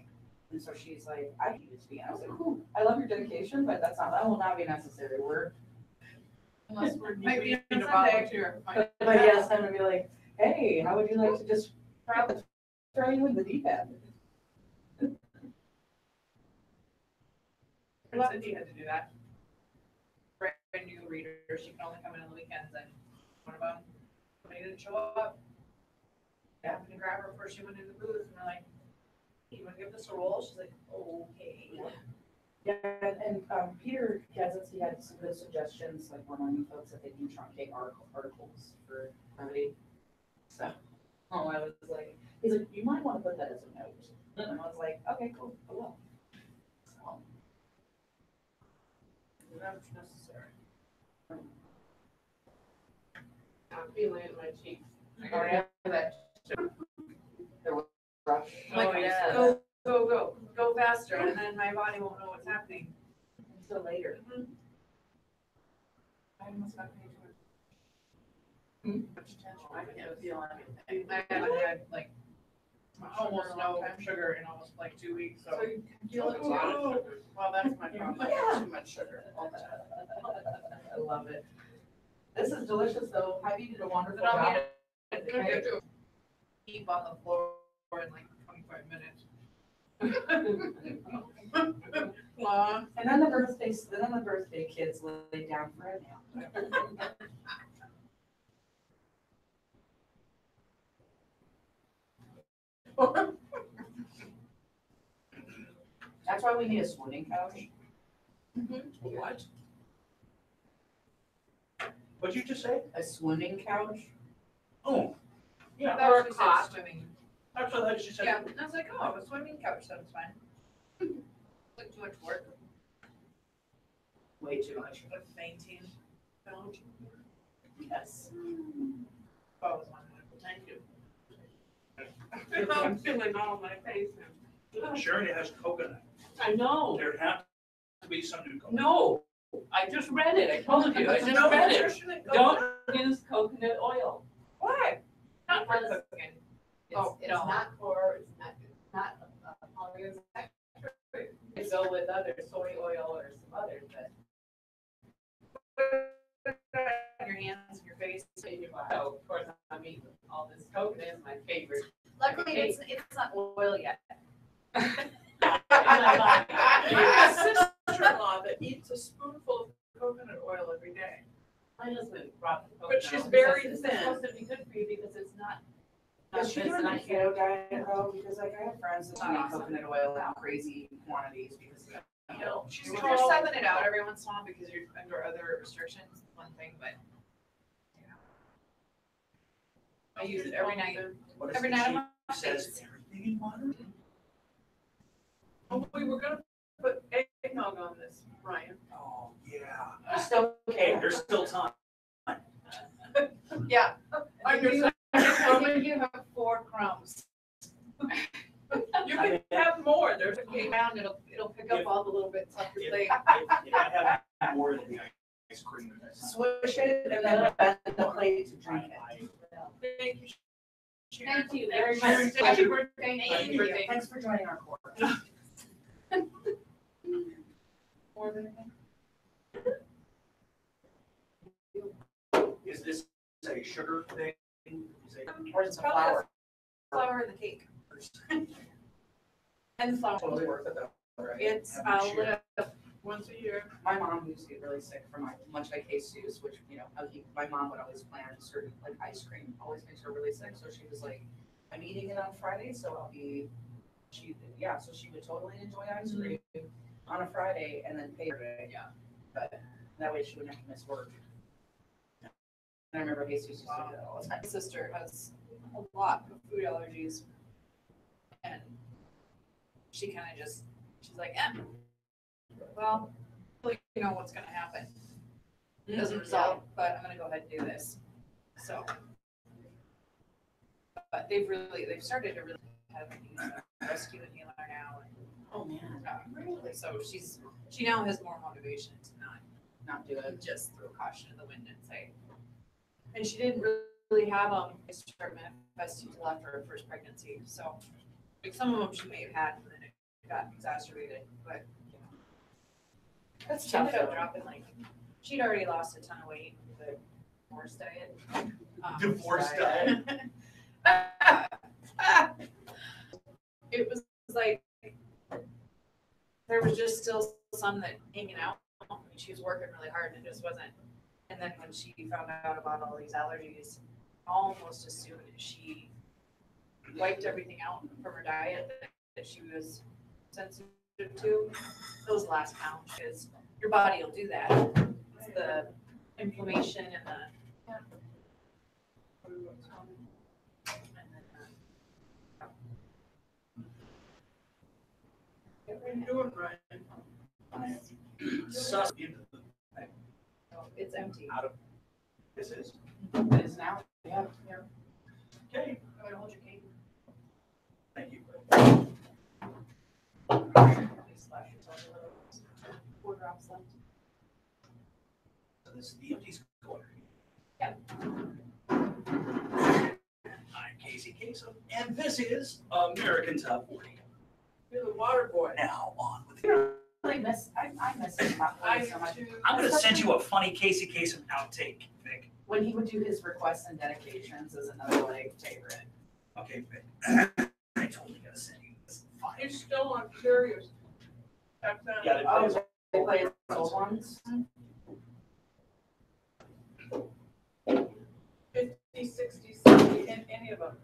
Speaker 10: And so she's like, I can use it. I was like, cool, I love your dedication, but that will not be necessary.
Speaker 11: Unless we're
Speaker 10: Might be
Speaker 11: needing
Speaker 10: on
Speaker 11: to
Speaker 10: Sunday.
Speaker 11: volunteer.
Speaker 10: But yes, I'm gonna be like, hey, how would you like to just throw you in the deep end?
Speaker 11: Cindy had to do that. Brand new reader, she can only come in on the weekends and one of them, somebody didn't show up. I happened to grab her before she went in the booth and we're like, you wanna give this a roll? She's like, okay.
Speaker 10: Yeah, and Peter Gazetz, he had some good suggestions, like reminding folks that they can truncate articles for brevity. So, I was like, he's like, you might want to put that as a note. And I was like, okay, cool, I will. So,
Speaker 11: That's necessary.
Speaker 12: I'm feeling it in my cheeks.
Speaker 10: Oh, yeah?
Speaker 12: That
Speaker 10: there was a rush.
Speaker 11: Like,
Speaker 12: Oh, yeah.
Speaker 11: go faster, and then my body won't know what's happening.
Speaker 10: Until later.
Speaker 11: I must not pay too much attention.
Speaker 12: I can't feel anything.
Speaker 11: I haven't had like almost no sugar in almost like 2 weeks, so.
Speaker 12: you feel it a lot of sugar.
Speaker 11: Well, that's my problem, I have too much sugar.
Speaker 10: I love it. This is delicious though. I've eaten a wonderful
Speaker 11: Then I'll
Speaker 10: job.
Speaker 11: get it, get to keep on the floor in like 25 minutes. Aw.
Speaker 10: And then the birthday kids lay down for a nap. That's why we need a swimming couch.
Speaker 11: What?
Speaker 9: What'd you just say?
Speaker 13: A swimming couch?
Speaker 9: Oh, yeah.
Speaker 13: I
Speaker 12: Or a
Speaker 13: thought she said
Speaker 12: cot.
Speaker 13: swimming.
Speaker 9: That's what I thought you said.
Speaker 13: Yeah, and I was like, oh, a swimming couch sounds fine. Like too much work. Way too much.
Speaker 12: A fainting couch.
Speaker 13: Yes.
Speaker 12: Oh, thank you. I'm feeling all my face now.
Speaker 9: Sure, it has coconut.
Speaker 12: I know.
Speaker 9: There has to be some new coconut.
Speaker 12: No, I just read it. I told you. I just read it. Don't use coconut oil. Why? Not for cooking.
Speaker 13: It's not for, it's not polyunsaturated. It go with other soy oil or some others, but. Your hands and your face. So of course I'm eating all this coconut is my favorite. Luckily it's not oil yet.
Speaker 12: My sister-in-law that eats a spoonful of coconut oil every day.
Speaker 13: My husband brought the
Speaker 12: But
Speaker 13: coconut.
Speaker 12: she's
Speaker 13: oil.
Speaker 12: very
Speaker 13: It's
Speaker 12: thin.
Speaker 13: supposed to be good for you because it's not.
Speaker 14: Is she doing the keto diet though? Because like I have friends that eat coconut oil in crazy quantities because of keto.
Speaker 12: She's
Speaker 13: If you're
Speaker 12: tall.
Speaker 13: subbing it out every once in a while because you're under other restrictions, one thing, but. Yeah. I use it every night.
Speaker 9: What is
Speaker 13: Every
Speaker 9: the
Speaker 13: night
Speaker 9: chief
Speaker 13: on my
Speaker 9: says
Speaker 13: face.
Speaker 9: everything in moderation.
Speaker 12: Oh, we were gonna put eggnog on this, Ryan.
Speaker 9: Oh, yeah.
Speaker 14: Still
Speaker 9: Hey, there's still time.
Speaker 13: Yeah.
Speaker 12: I
Speaker 13: I give you,
Speaker 12: guess
Speaker 13: I give you have 4 crumbs.
Speaker 12: you can have more. There's a
Speaker 13: Looking
Speaker 12: cake.
Speaker 13: around, it'll pick up all the little bits off your plate.
Speaker 9: If I have more than the ice cream.
Speaker 14: Swish it and then bend the plate to drink it.
Speaker 12: Thank you.
Speaker 13: Thank you very much.
Speaker 12: Cheers.
Speaker 13: Happy birthday.
Speaker 12: Happy birthday.
Speaker 14: Thanks for joining our court.
Speaker 13: More than anything.
Speaker 9: Is this a sugar thing? Is it-
Speaker 14: Or it's a flour.
Speaker 13: Flour in the cake. And flour.
Speaker 14: Totally worth it though, right?
Speaker 12: It's
Speaker 14: I'm sure.
Speaker 12: once a year.
Speaker 14: My mom used to get really sick from like lunch like Jesus, which, you know, I think my mom would always plan certain, like ice cream always makes her really sick. So she was like, I'm eating it on Friday, so I'll be, so she would totally enjoy ice cream on a Friday and then pay her day.
Speaker 13: Yeah.
Speaker 14: But that way she wouldn't have to miss work. And I remember Jesus used to do that all the time.
Speaker 13: My sister has a lot of food allergies. And she kind of just, she's like, well, you know what's going to happen. It doesn't resolve, but I'm going to go ahead and do this. So, but they've started to really have a rescue inhaler now. And,
Speaker 14: Oh, man.
Speaker 13: really? So she now has more motivation to not
Speaker 14: do it.
Speaker 13: just throw caution to the wind and say. And she didn't really have start manifesting until after her first pregnancy. So, like some of them she may have had, and then it got exacerbated. But that's
Speaker 14: She
Speaker 13: tough.
Speaker 14: ended up
Speaker 13: Dropping she'd already lost a ton of weight with the divorce diet.
Speaker 9: Divorce diet.
Speaker 13: It was like there was just still some that hanging out. I mean, she was working really hard and it just wasn't. And then when she found out about all these allergies, almost as soon as she wiped everything out from her diet that she was sensitive to, those last pounds, because your body will do that. It's the inflammation and the
Speaker 12: What are you doing, Ryan?
Speaker 9: Sus into the
Speaker 13: it's empty.
Speaker 9: out of this is.
Speaker 14: It is now. Yeah.
Speaker 9: Okay,
Speaker 13: I'm gonna hold your cake.
Speaker 9: thank you.
Speaker 13: Please splash yourself a little. 4 drops left.
Speaker 9: So this is the empty square.
Speaker 13: Yep.
Speaker 9: I'm Casey Kasem, and this is American Top 40.
Speaker 12: You're the water boy.
Speaker 9: Now on with
Speaker 14: I miss him so much.
Speaker 9: I'm going to send you a funny Casey Kasem outtake, Vic.
Speaker 14: When he would do his requests and dedications is another like favorite.
Speaker 9: Okay, Vic. I totally got to send you this file.
Speaker 12: He's still on Curious.
Speaker 9: Yeah,
Speaker 14: Oh, they play his old ones.
Speaker 12: 50, 60, 70, and any of them.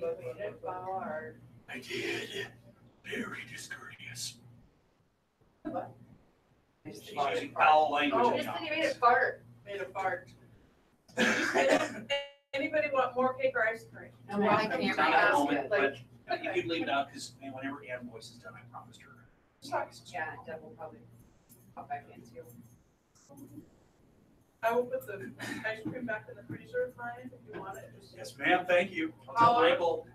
Speaker 13: You made it far.
Speaker 9: I did. Very discourteous. She's using foul language.
Speaker 13: Oh,
Speaker 9: in
Speaker 13: just
Speaker 9: the
Speaker 13: that you
Speaker 9: office.
Speaker 13: made it fart. Made a fart. Anybody want more cake or ice cream?
Speaker 14: No, I can't
Speaker 9: Not at the
Speaker 14: ask
Speaker 9: moment,
Speaker 14: it.
Speaker 9: but you could leave it out because whenever Ann voice is done, I promised her.
Speaker 13: Yeah, Deb will probably pop back in too. I will put the ice cream back in the freezer, Ryan, if you want it. Just
Speaker 9: Yes, ma'am, thank you. I'll tell Michael.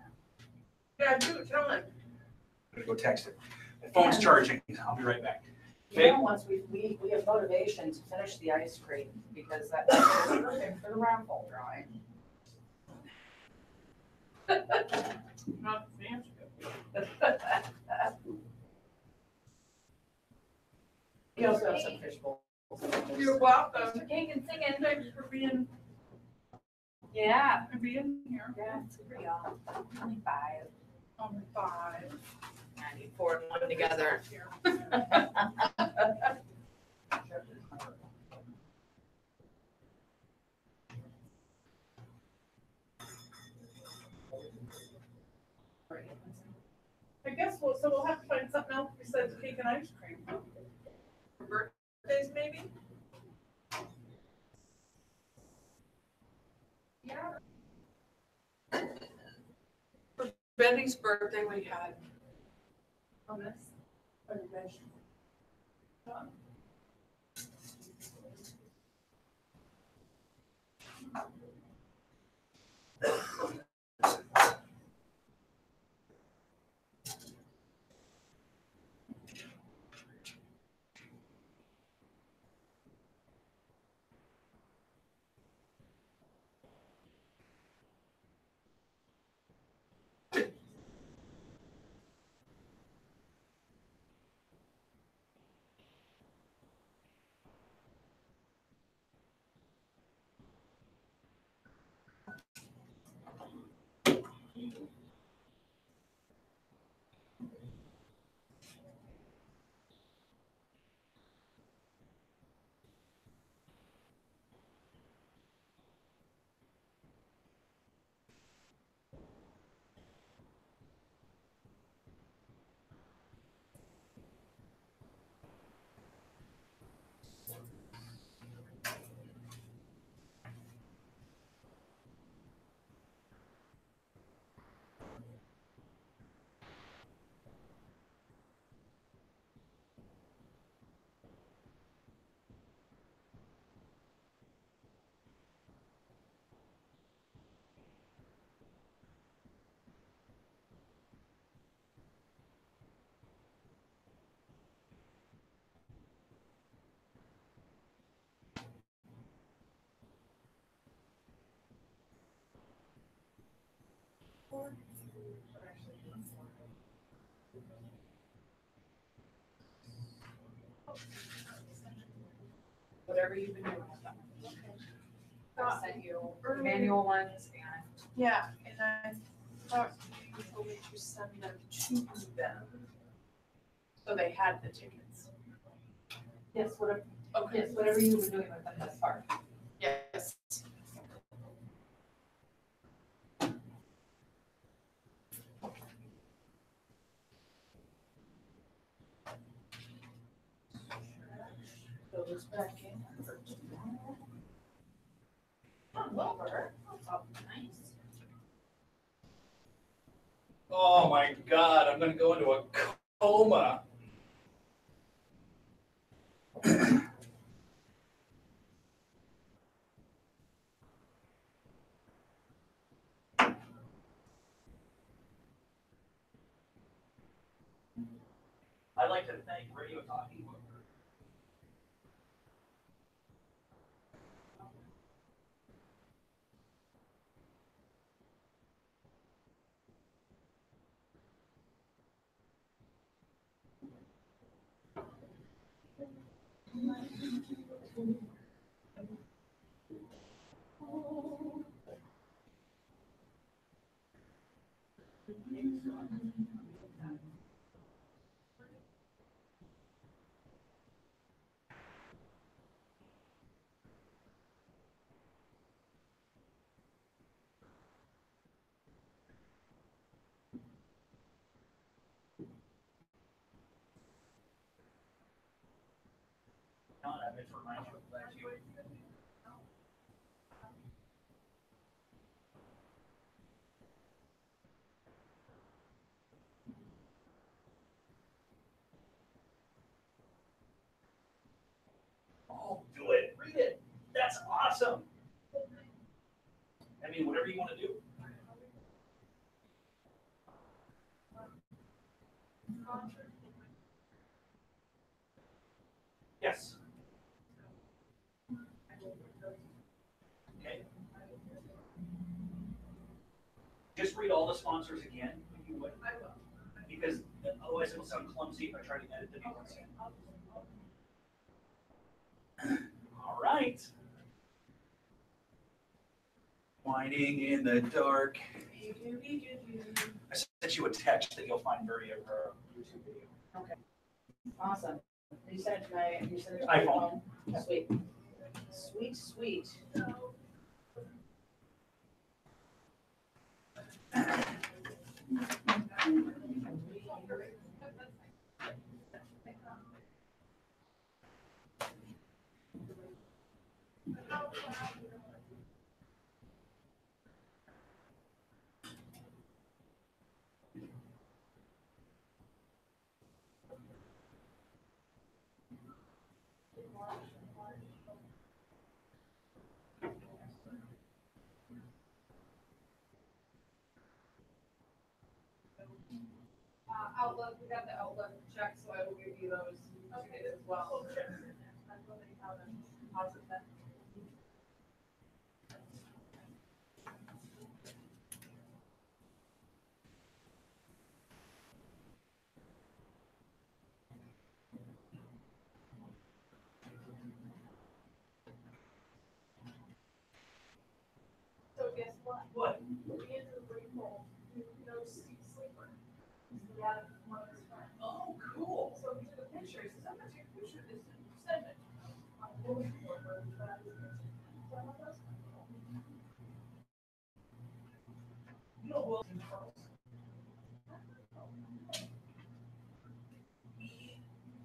Speaker 13: Yeah, do, tell him.
Speaker 9: I'm gonna go text him. My phone's charging. I'll be right back.
Speaker 14: You know, once we have motivation to finish the ice cream, because that's perfect for the raffle drawing.
Speaker 13: Not fancy.
Speaker 14: We also have some fish bowls.
Speaker 13: You're welcome. Cake and singing. Thanks for being.
Speaker 14: Yeah.
Speaker 13: For being here.
Speaker 14: Yeah, it's pretty awesome. Only 5.
Speaker 13: Only 5.
Speaker 14: I need 4 and 1 together.
Speaker 13: I guess we'll have to find something else besides cake and ice cream. For birthdays, maybe? Yeah. For Betty's birthday, we had hummus or vegetables.
Speaker 14: Whatever you've been doing with them. I sent you manual ones and.
Speaker 13: Yeah, and I thought you told me to send them to them. So they had the tickets.
Speaker 14: Yes, whatever,
Speaker 13: Okay.
Speaker 14: yes, whatever you've been doing with them thus far.
Speaker 13: Yes.
Speaker 14: Fill this back in for tomorrow. Oh, Wilbur, that's all nice.
Speaker 9: Oh my God, I'm gonna go into a coma. I'd like to thank Radio Talking Book. it to remind you of that too. Oh, do it. Read it. That's awesome. I mean, whatever you want to do. Yes. Okay. Just read all the sponsors again, if you would. Because otherwise it'll sound clumsy if I try to edit the new ones in. All right. Whining in the dark. I sent you a text that you'll find very YouTube video.
Speaker 14: Okay. Awesome. You sent it to my
Speaker 9: iPhone.
Speaker 14: Sweet. Sweet, sweet.
Speaker 13: Outlook, we got the Outlook check, so I will give you those as well.
Speaker 11: So guess what?
Speaker 9: What?
Speaker 11: Andrew Greenwald, no sleeper. He's the Adam one of his friends.
Speaker 9: Oh, cool.
Speaker 11: So he took a picture. He says, I'm gonna take a picture of this and send it. I'm looking for it, but I was picture. So I'm like, that's kind of cool.
Speaker 9: You know who else in Charles?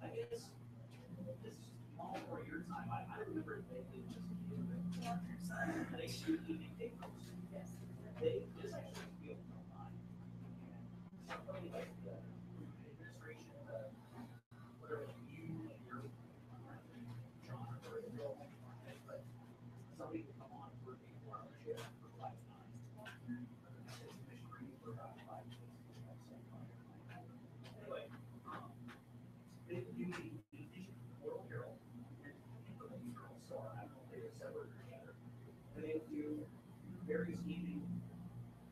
Speaker 9: I guess this is all for your time. I remember they did just they shoot evening papers.
Speaker 11: Yes.
Speaker 9: They just actually feel online. Somebody like the administration, whatever you and your John or Bill, but somebody would come on for a 4-hour shift for 5 nights. For about 5 days. Anyway, they do the World Herald and the Meteorologists, so I don't know if they were separate or together. And they do various evening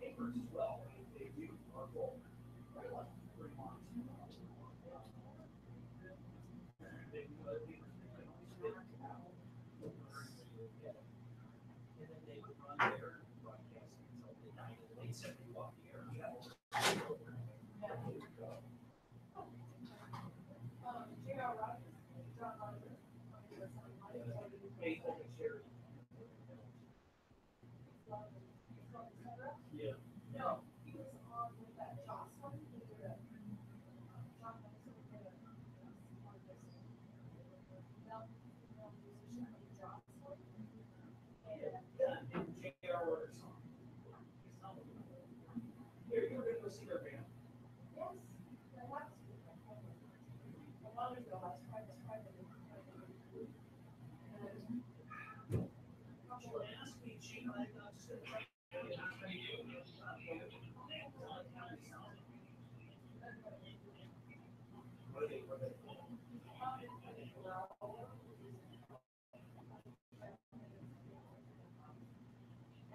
Speaker 9: papers as well. They do article right like 3 months. They do other papers. And then they would run their broadcasting until midnight, and they'd send you off the air.
Speaker 11: J.R. Rogers, John Rogers.
Speaker 9: Hey, Sherry. Yeah.
Speaker 11: No, he was on with that Jocelyn. He did a, John Rogers did a, musician named Jocelyn. And
Speaker 9: Yeah, and J.R. Rogers. Here, you were going to go see their band.
Speaker 11: yes, I have to. A while ago, I was trying to
Speaker 9: She'll ask me, Gene, I'm not just going to try to get how you do.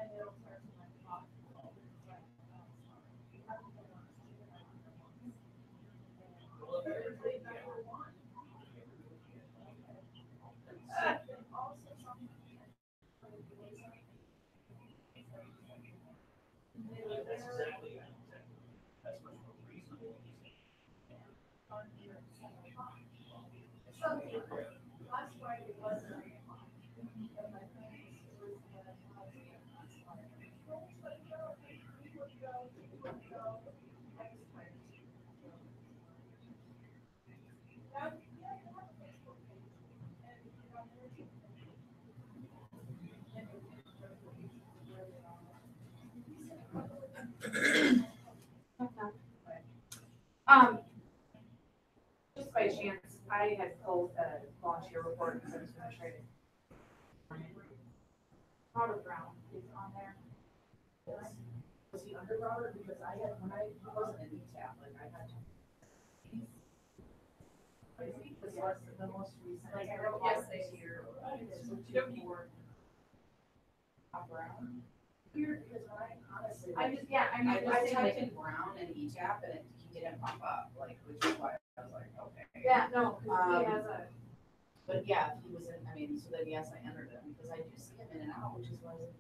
Speaker 11: and it'll turn to my pop.
Speaker 9: That's exactly, that's much more reasonable.
Speaker 11: Last Friday was 3 o'clock. And my parents was
Speaker 13: I had pulled a volunteer report because I was gonna try to. Robert Brown is on there.
Speaker 14: Yes. Was he under Robert? Because I had, when I wasn't in ETAP, like I had to. I think this was the most recent.
Speaker 13: Like I wrote yes, they
Speaker 14: here.
Speaker 13: Brown.
Speaker 14: Weird, because when I honestly.
Speaker 13: I just, yeah, I mean,
Speaker 14: I typed in Brown and ETAP and he didn't pop up, like, which is why I was like, okay.
Speaker 13: Yeah, no, because he has a.
Speaker 14: But yeah, if he was in, I mean, so then yes, I entered him because I do see him in and out, which is why I was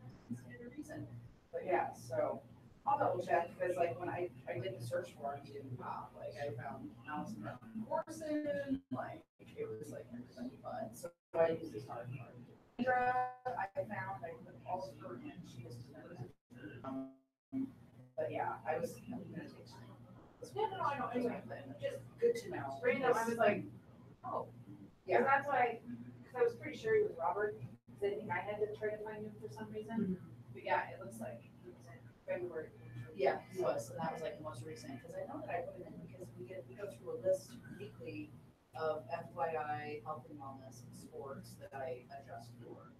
Speaker 14: like, the reason. But yeah, so I'll double check because like when I did the search for him, he didn't pop. Like I found Allison Corson, like it was like everybody but. So I used this hard card. Sandra, I found, I put all of her in, she was but yeah, I'm gonna take some.
Speaker 13: No, I know, anyway,
Speaker 14: Just good to know.
Speaker 13: random, I was like,
Speaker 14: Oh,
Speaker 13: yeah,
Speaker 14: yeah.
Speaker 13: that's why, because I was pretty sure he was Robert, because I think I had to try to find him for some reason. But yeah, it looks like he was in February.
Speaker 14: Yeah, he was, and that was like the most recent, because I know that I put it in because we go through a list weekly of FYI health and wellness and sports that I adjust for.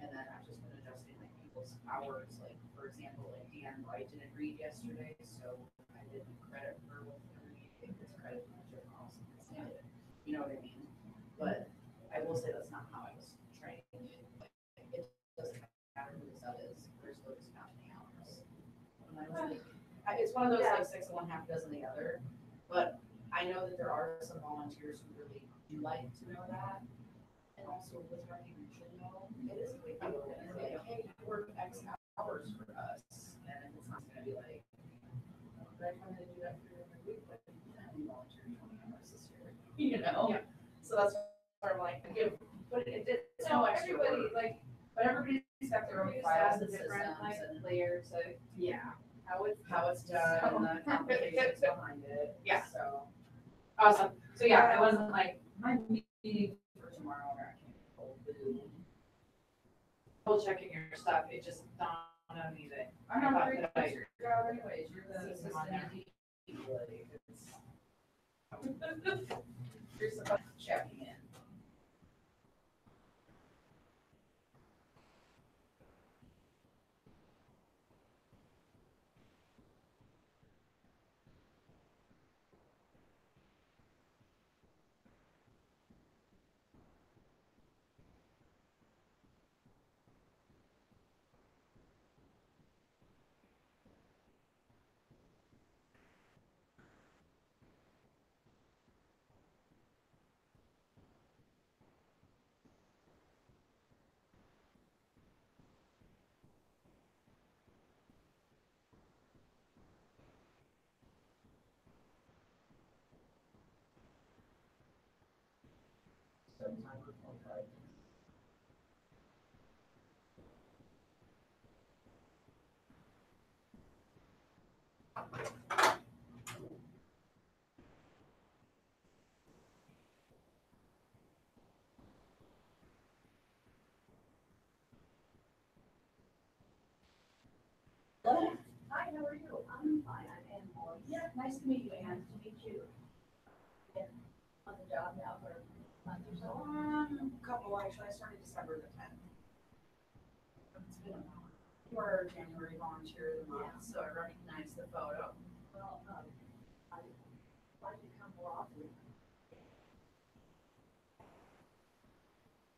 Speaker 14: And then I've just been adjusting like people's hours, like for example, like Deanne Wright didn't read yesterday, so I didn't credit her with the reading, it's credit to also, you know what I mean? But I will say that's not how I was trained. Like, it doesn't matter who the sub is, there's those counting hours. And I was like, it's one of those like 6 of one, half dozen the other. But I know that there are some volunteers who really do like to know that. And also with recognition, though, it is a big deal. And like, hey, you work X hours for us. And it's not gonna be like, but I kind of do that for you every week, but you can only volunteer 20 hours this year. You know?
Speaker 13: Yeah.
Speaker 14: So that's where I'm like, but it's
Speaker 13: No,
Speaker 14: no extra
Speaker 13: everybody,
Speaker 14: work.
Speaker 13: like,
Speaker 14: But everybody's got their own
Speaker 13: everybody just
Speaker 14: files
Speaker 13: has a
Speaker 14: and
Speaker 13: different,
Speaker 14: systems
Speaker 13: like,
Speaker 14: and
Speaker 13: layer to, yeah,
Speaker 14: how it's done, and the complications behind it.
Speaker 13: Yeah.
Speaker 14: So.
Speaker 13: awesome. So yeah, it wasn't like,
Speaker 14: My meeting for tomorrow, I can't hold the.
Speaker 13: double checking your stuff, it just dawned on me that.
Speaker 14: I'm
Speaker 13: I
Speaker 14: not
Speaker 13: thought
Speaker 14: very
Speaker 13: that I-
Speaker 14: good job anyways, you're the
Speaker 13: See some on
Speaker 14: assistant. Like, it's. You're supposed to checking in.
Speaker 10: Hello. Hi, how are you? I'm fine. I'm Ann Moore. Yeah, nice to meet you, Ann. To meet you. Been on the job now for a month or so.
Speaker 14: Couple, actually, I started December the 10th. It's been a while. You are January volunteer of the month, so I recognize the photo.
Speaker 10: Well, I'd like to come more often.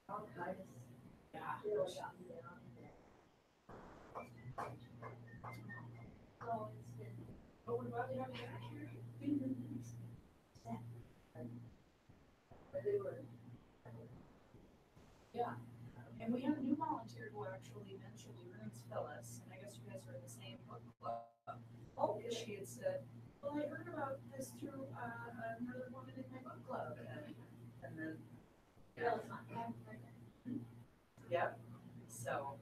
Speaker 10: Bronchitis.
Speaker 14: Yeah.
Speaker 10: Really got me down. So it's been.
Speaker 14: But we're glad to have you back here.
Speaker 10: But they were.
Speaker 14: Yeah. And we have a new volunteer who actually mentioned you. Her name's Phyllis, and I guess you guys are in the same book club. Oh, because she had said, well, I heard about this through another woman in my book club. And then.
Speaker 10: Well, it's not.
Speaker 14: Yep. So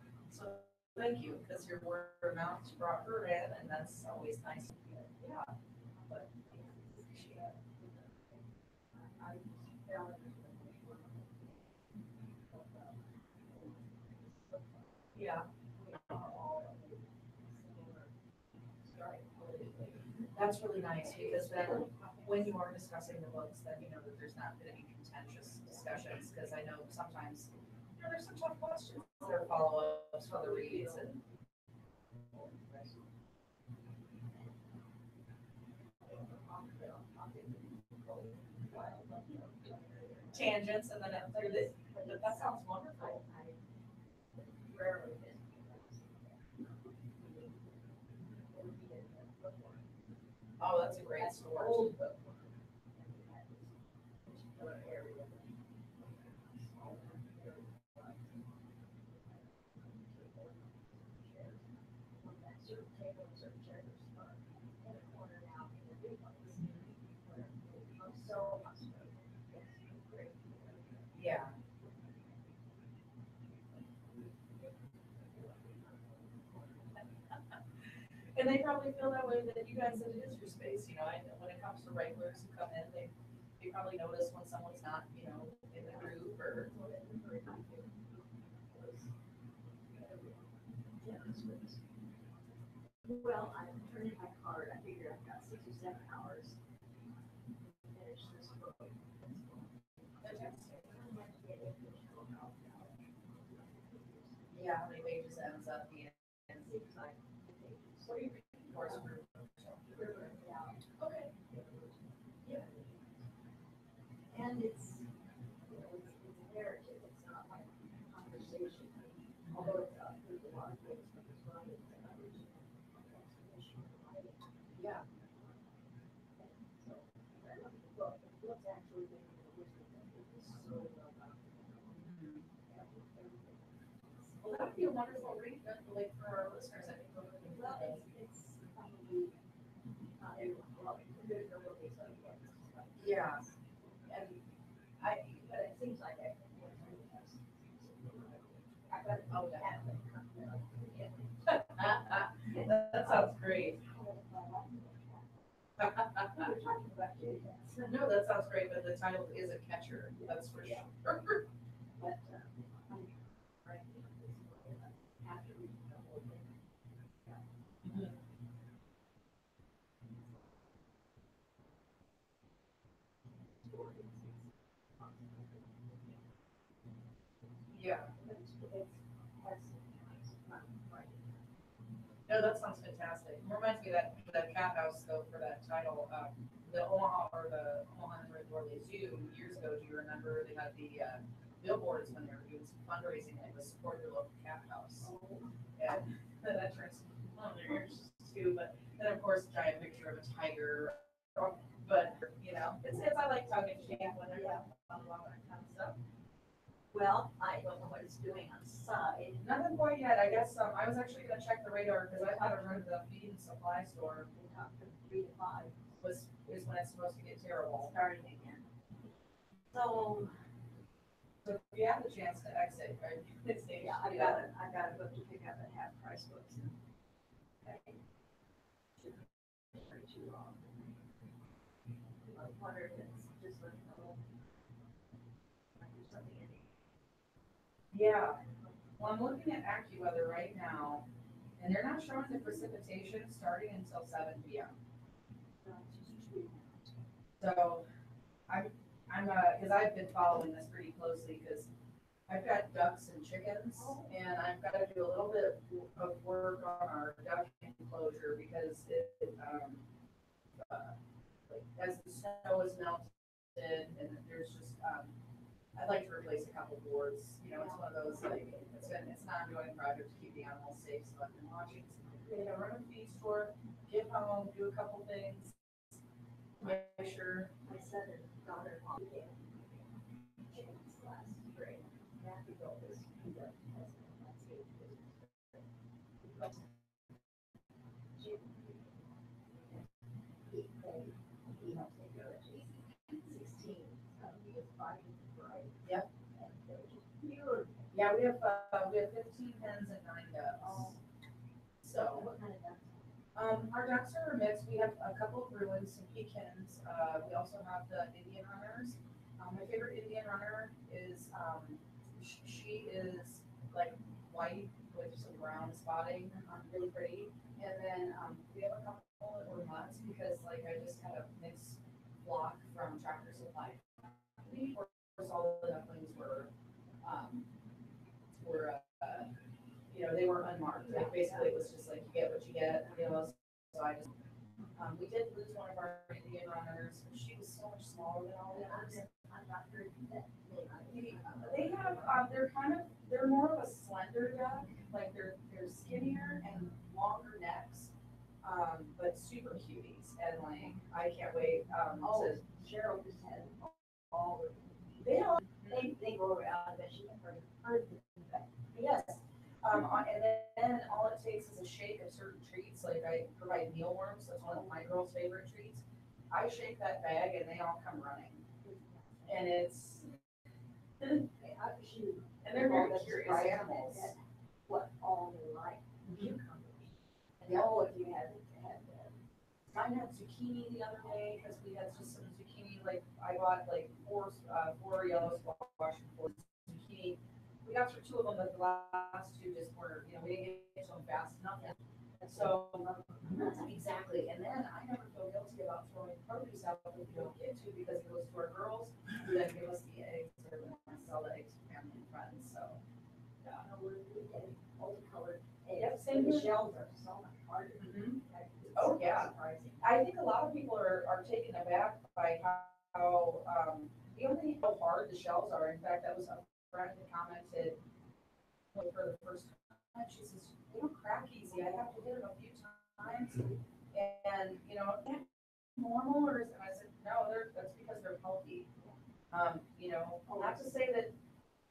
Speaker 14: thank you, because your word of mouth brought her in, and that's always nice. Yeah. But
Speaker 10: I felt it.
Speaker 14: yeah. That's really nice, because then when you are discussing the books, then you know that there's not going to be contentious discussions, because I know sometimes, there's some tough questions. There are follow-ups for the reads and. Tangents and then through this, but that sounds wonderful. Oh, that's a great story. Yeah. And they probably feel that way that you guys, that it is your space, you know, I, when it comes to regulars who come in, they probably notice when someone's not, you know, in the group or.
Speaker 11: Well, I'm turning my card. I figure I've got 6 or 7 hours to finish this book.
Speaker 14: Yeah, how many pages ends up being?
Speaker 11: Seems like
Speaker 14: What are you reading? Course group. Okay.
Speaker 11: Yeah. And it's, you know, it's narrative. It's not like conversation. Although there's a lot of things, but it's not.
Speaker 14: Yeah.
Speaker 11: So, the book's actually been so well done.
Speaker 14: Well, that would be a wonderful read, like for our listeners, I think.
Speaker 11: Well, it's probably not everyone, well, there will be some.
Speaker 14: Yeah.
Speaker 11: And but it seems like I got it.
Speaker 14: Oh,
Speaker 11: Yeah.
Speaker 14: That sounds great.
Speaker 11: We're talking about kids.
Speaker 14: No, that sounds great, but the title is a catcher, that's for sure.
Speaker 11: But, I'm right. After reading the whole thing.
Speaker 14: Yeah.
Speaker 11: That's right.
Speaker 14: No, that sounds fantastic. It reminds me of that cat house though for that title, the Omaha or the Omaha Indoor Zoo years ago. Do you remember they had the billboards when they were doing some fundraising and it was support your local cat house. And that turns on their ears too. But then of course, giant picture of a tiger. But you know, it's I like tongue in cheek when they're on all that kind of stuff.
Speaker 11: Well, I don't know what it's doing on the side.
Speaker 14: Nothing quite yet. I guess I was actually gonna check the radar because I thought I heard the feed and supply store
Speaker 11: We talked from 3 to 5,
Speaker 14: is when it's supposed to get terrible.
Speaker 11: starting again. So,
Speaker 14: So if you have the chance to exit, right? It's
Speaker 11: yeah, I got a book to pick up at half price books. Okay. Shouldn't be very too long. I wonder if it's just like a little, like there's something in it.
Speaker 14: Yeah. Well, I'm looking at AccuWeather right now, and they're not showing the precipitation starting until 7 p.m. So I'm because I've been following this pretty closely because I've got ducks and chickens, and I've got to do a little bit of work on our duck enclosure because like as the snow is melted and there's just I'd like to replace a couple boards. You know, it's one of those like it's an ongoing project to keep the animals safe. So I've been watching some run a feed store, get home, do a couple things, make sure.
Speaker 11: My son and daughter-in-law began chickens last spring. Matthew built this, he does, that's it. But he helps take care of it. 16, he was fighting for it.
Speaker 14: Yep.
Speaker 11: And they were just beautiful.
Speaker 14: Yeah, we have 15 hens and 9 ducks.
Speaker 11: Oh.
Speaker 14: So
Speaker 11: What kind of ducks?
Speaker 14: our ducks are a mix. We have a couple of Bruins, some pekins. We also have the Indian runners. My favorite Indian runner is she is like white with some brown spotting, really pretty. And then we have a couple that were mutts because like I just had a mixed flock from Tractor Supply. all the ducklings they were unmarked. Like basically, it was just like you get what you get. So I just we did lose one of our Indian runners. She was so much smaller than all the others. They have they're more of a slender duck. Like they're skinnier and longer necks, but super cuties. And like I can't wait.
Speaker 11: Cheryl just had all they go around, but she heard the
Speaker 14: Yes. And then all it takes is a shake of certain treats. Like I provide mealworms. That's one of my girls' favorite treats. I shake that bag and they all come running. And and they're very curious animals.
Speaker 11: What all they like, cucumbers. And if you had
Speaker 14: Mine had zucchini the other day because we had just some zucchini. Like I bought like four yellow squash and 4 zucchini. We got through 2 of them, but the last 2 just were, we didn't get to them fast enough. And so exactly. And then I never feel guilty about throwing produce out that we don't get to because it goes to our girls who then give us the eggs or we want to sell the eggs to family and friends. So
Speaker 11: yeah, we're getting multicolored.
Speaker 14: Yep, same
Speaker 11: The
Speaker 14: here.
Speaker 11: shells are so much harder.
Speaker 14: Oh yeah. I think a lot of people are taken aback by how how hard the shells are. In fact, that was a friend that commented for the first time. She says, they don't crack easy. I have to hit them a few times. And normal or is it? And I said, no, that's because they're healthy. Not to say that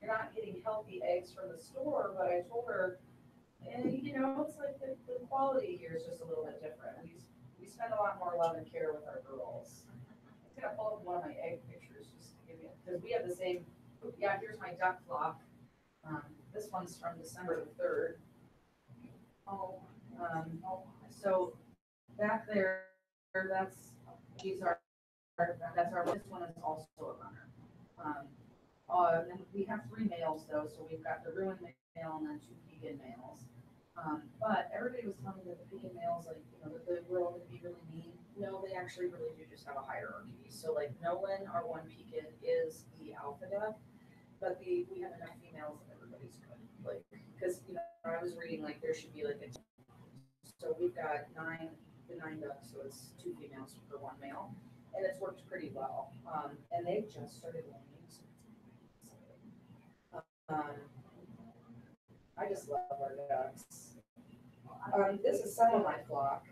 Speaker 14: you're not getting healthy eggs from the store, but I told her, it's like the quality here is just a little bit different. We spend a lot more love and care with our girls. I'm gonna pull up one of my egg pictures just to give you, because we have the same. Yeah, here's my duck flock. This one's from December the 3rd. So back there, that's our. This one is also a runner. And we have 3 males though, so we've got the ruined male and then 2 pekin males. But everybody was telling me that the pekin males, that they were all going to be really mean. No, they actually really do just have a hierarchy. So like Nolan, our one pekin, is the alpha duck, but we have enough females that everybody's good. Like, because I was reading like there should be like so we've got 9 ducks, so it's 2 females for 1 male, and it's worked pretty well. And they've just started laying. I just love our ducks. This is some of my flock.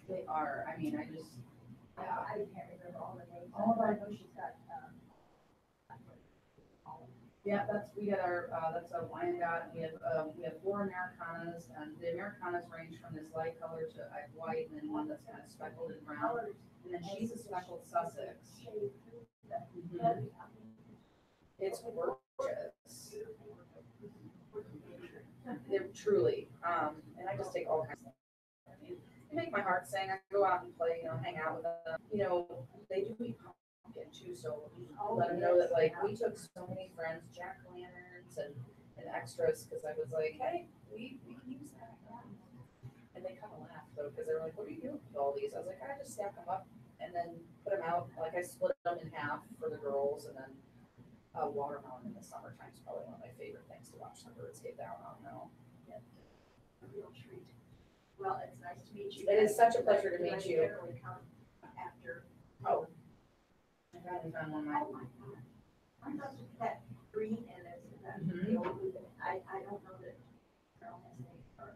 Speaker 14: They are. I mean, I
Speaker 11: can't remember all the names.
Speaker 14: I
Speaker 11: know she's got.
Speaker 14: Yeah, that's a Wyandotte. We have 4 Americanas, and the Americanas range from this light color to white, and then one that's kind of speckled and brown, and then she's a speckled Sussex. Mm-hmm. It's gorgeous. They're truly, and I just take all kinds of stuff. They make my heart sing. I go out and play, hang out with them. They do eat pumpkin too, so let them know that like we took so many friends, jack-o'-lanterns and extras, because I was like, hey, we can use that. And they kind of laughed though, because they were like, what are you doing with all these? I was like, I just stack them up and then put them out. Like I split them in half for the girls, and then watermelon in the summertime is probably one of my favorite things to watch the birds get down on now.
Speaker 11: Yeah. A real treat. Well, it's nice to meet you.
Speaker 14: It is such a pleasure to meet you.
Speaker 11: Generally come after.
Speaker 14: Oh. I finally found one.
Speaker 11: Oh my God. I thought that green and it's that the old blue. I don't know that Carol has any or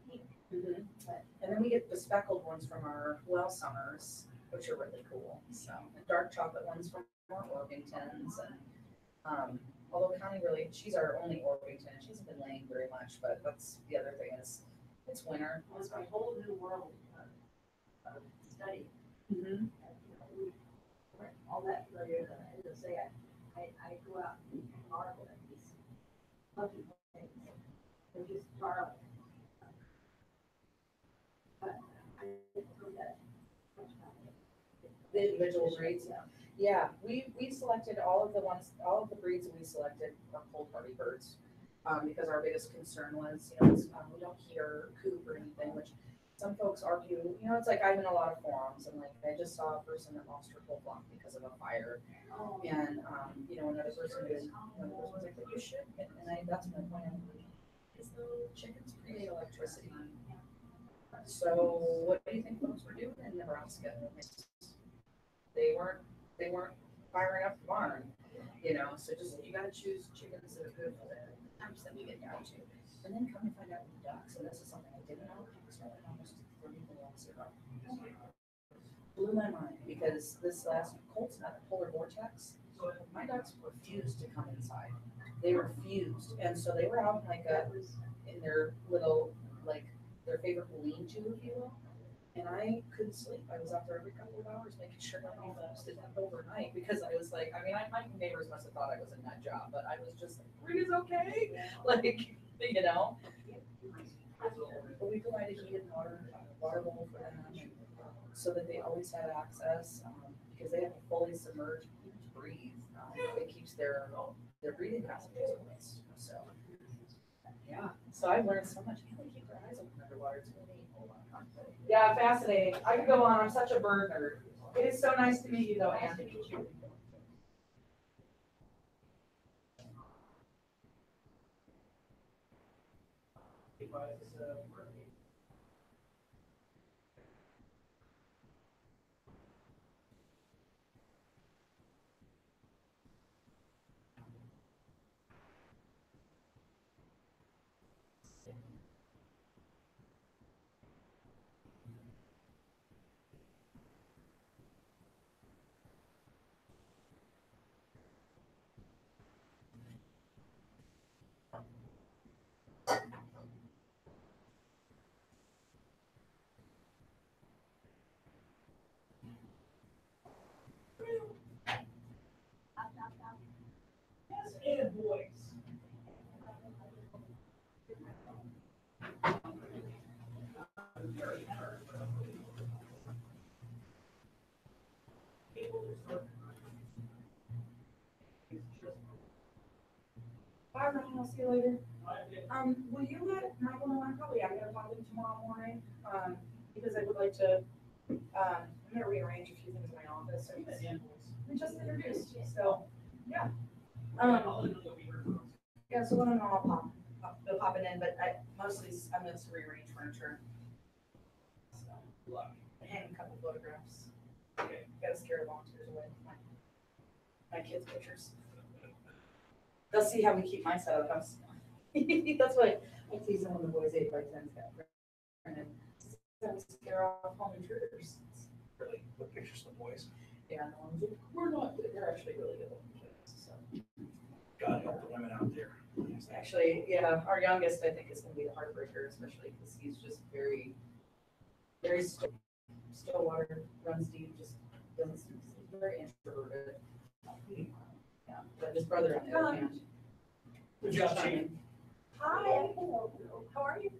Speaker 11: pink.
Speaker 14: Mm-hmm. But and then we get the speckled ones from our well summers, which are really cool. So the dark chocolate ones from our Orpingtons, and although Connie really, she's our only Orpington. She hasn't been laying very much, but that's the other thing is it's winter.
Speaker 11: It's a whole new world of study.
Speaker 14: Mm-hmm.
Speaker 11: We weren't all that familiar. As I say, I go out and marvel at these lovely things. They're just darling. But I didn't know that much about it.
Speaker 14: The individual breeds. Yeah, we selected all of the breeds that we selected are cold hardy birds, because our biggest concern was, we don't heat our coop or anything, which some folks argue, you know, it's like I'm in a lot of forums and like I just saw a person that lost her whole flock because of a fire. And, you know, another person was like, but you should. And that's my point. Is the chickens create electricity. So what do you think folks were doing in Nebraska? They weren't firing up the barn, you know, so just, you gotta choose chickens that are good for the times that we get down to. And then come and find out with ducks, and this is something I didn't know, it started almost 30 minutes ago. Blew my mind, because this last cold snap, polar vortex, my ducks refused to come inside. They refused, and so they were out in their little, like, their favorite lean-to, if you will. And I couldn't sleep. I was out there every couple of hours making sure nobody did that overnight, because I was like, I mean, my neighbors must have thought I was a nut job, but I was just like, Rita's okay? Like, you know? But we provided heated water bowl for them, so that they always have access, because they have to fully submerge to breathe. It keeps their breathing passages moist. So, yeah. So I've learned so much. Can't keep their eyes open underwater. It's really neat. Yeah, fascinating. I could go on. I'm such a bird nerd. It is so nice to meet you, though, Anne.
Speaker 9: And boys.
Speaker 14: Bye, Ryan. I'll see you later. Will you let 911 probably? I gotta talk to him tomorrow morning. Because I would like to. I'm gonna rearrange a few things in my office. So we just introduced. So yeah. Yeah. So let them know they'll pop it in, but mostly I'm gonna rearrange furniture. So hang a couple photographs. Okay. Gotta scare the volunteers away. My kids' pictures. They'll see how we keep my setup. That's why I tease them when the boys 8x10s got printed. Scare off home intruders.
Speaker 9: Really, what pictures of the boys?
Speaker 14: Yeah, no one's like, we're not good. They're actually really good looking kids. So.
Speaker 9: God help the women out there.
Speaker 14: Actually, yeah, our youngest I think is going to be the heartbreaker, especially because he's just very, very still water, runs deep, just doesn't. He's very introverted. Yeah, but his brother on the other hand.
Speaker 9: Good job, Chief.
Speaker 11: Hi. How are you?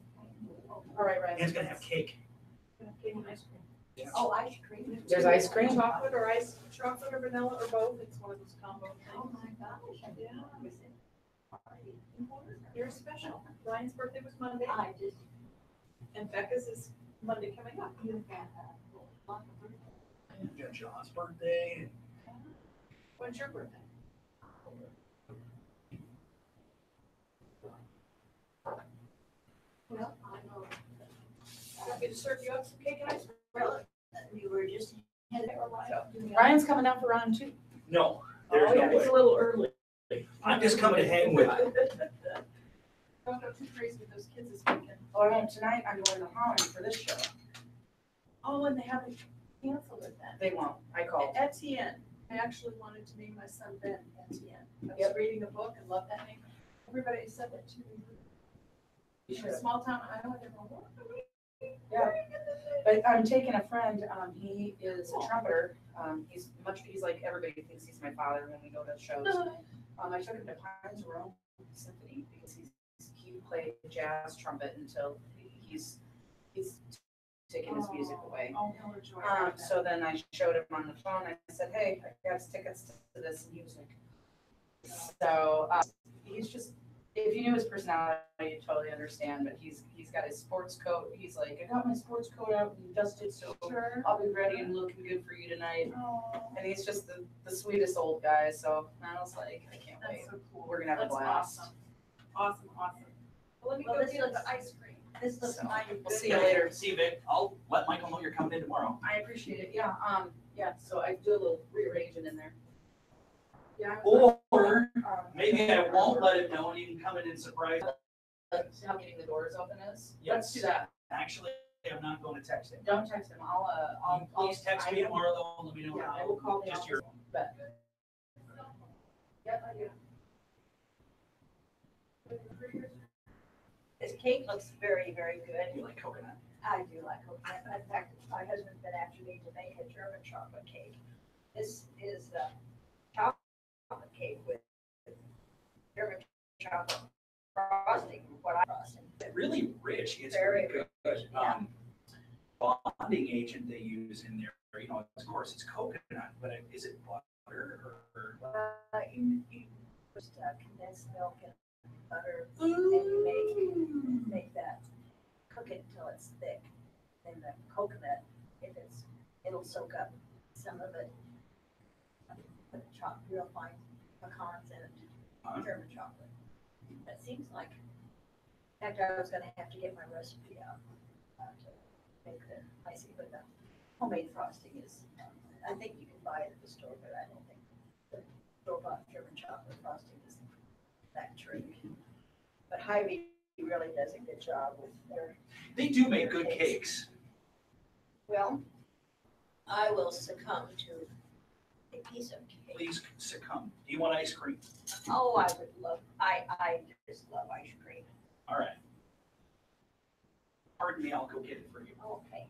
Speaker 14: All right, Ryan.
Speaker 9: Anne's gonna have cake.
Speaker 11: Yeah. Oh, ice cream.
Speaker 14: There's ice cream.
Speaker 11: Chocolate or vanilla or both. It's one of those combo things. Oh my gosh. Yeah. You're special. Ryan's birthday was Monday. I did. And Becca's is Monday coming up.
Speaker 9: You got John's birthday.
Speaker 11: When's your birthday? Well, I know. Want me to serve you up some cake and ice cream? Well, you were just
Speaker 14: Ryan's coming down for round 2.
Speaker 9: No, there's no
Speaker 11: it's
Speaker 9: way.
Speaker 11: a little early.
Speaker 9: I'm just coming to hang with you.
Speaker 11: Don't go too crazy with those kids this weekend.
Speaker 14: Oh, and tonight I'm going to Holland for this show.
Speaker 11: Oh, and they haven't canceled it then.
Speaker 14: They won't. I called.
Speaker 11: Etienne. I actually wanted to name my son Ben Etienne. I was
Speaker 14: Yep.
Speaker 11: reading a book and loved that name. Everybody said that to me.
Speaker 14: You
Speaker 11: In
Speaker 14: should.
Speaker 11: a small town Iowa, they're going, what?
Speaker 14: Yeah. But I'm taking a friend, he is a trumpeter. He's like everybody thinks he's my father when we go to shows. I took him to Pines Rome Symphony because he played jazz trumpet until he's taking his music away.
Speaker 11: Oh, he'll enjoy that.
Speaker 14: So then I showed him on the phone. I said, "Hey, I got tickets to this," and he was like, "So he's just if you knew his personality, you'd totally understand, but he's got his sports coat. He's like, I got my sports coat out and dusted, so I'll be ready and looking good for you tonight.
Speaker 11: Oh,
Speaker 14: And he's just the sweetest old guy, so I was like, I can't wait.
Speaker 11: that's so cool.
Speaker 14: We're gonna have a
Speaker 11: That's
Speaker 14: blast.
Speaker 11: Awesome. Awesome.
Speaker 13: Well, let me
Speaker 11: Well,
Speaker 13: go
Speaker 11: this
Speaker 13: get
Speaker 11: looks-
Speaker 13: the ice cream.
Speaker 11: This looks
Speaker 14: So,
Speaker 11: mighty good.
Speaker 14: we'll see you later.
Speaker 9: See you, Vic. I'll let Michael know you're coming in tomorrow.
Speaker 14: I appreciate it. Yeah, yeah, so I do a little rearranging in there.
Speaker 13: Yeah.
Speaker 9: Or maybe I won't let him know and he can come in and surprise.
Speaker 14: How getting the doors open is.
Speaker 9: Yes.
Speaker 14: Let's do that.
Speaker 9: Actually, I'm not going to text him.
Speaker 14: Don't text him. I'll
Speaker 9: Please text me tomorrow though, and let me know.
Speaker 14: Yeah, I will call the
Speaker 9: Just your.
Speaker 14: Bet. Yep, I do.
Speaker 11: This cake looks very, very good.
Speaker 9: You like coconut?
Speaker 11: I do like coconut. In fact, my husband's been after me to make a German chocolate cake. This is the chocolate cake with German chocolate frosting, what I frosting.
Speaker 9: Really rich. It's
Speaker 11: Very
Speaker 9: very good. Bonding agent they use in there, of course it's coconut, but is it butter or?
Speaker 11: You just condensed milk and butter, and you make that, cook it until it's thick. Then the coconut, it'll soak up some of it. Put chopped real fine pecans in it, German chocolate. That seems like, in fact, I was gonna have to get my recipe out to make the icing, but the homemade frosting is, I think you can buy it at the store, but I don't think the store-bought German chocolate frosting is that trick. But Hy-Vee really does a good job with their.
Speaker 9: They do make good cakes.
Speaker 11: Well, I will succumb to a piece of cake.
Speaker 9: Please succumb. Do you want ice cream?
Speaker 11: Oh, I would love, I just love ice cream.
Speaker 9: All right. Pardon me, I'll go get it for you.
Speaker 11: Okay.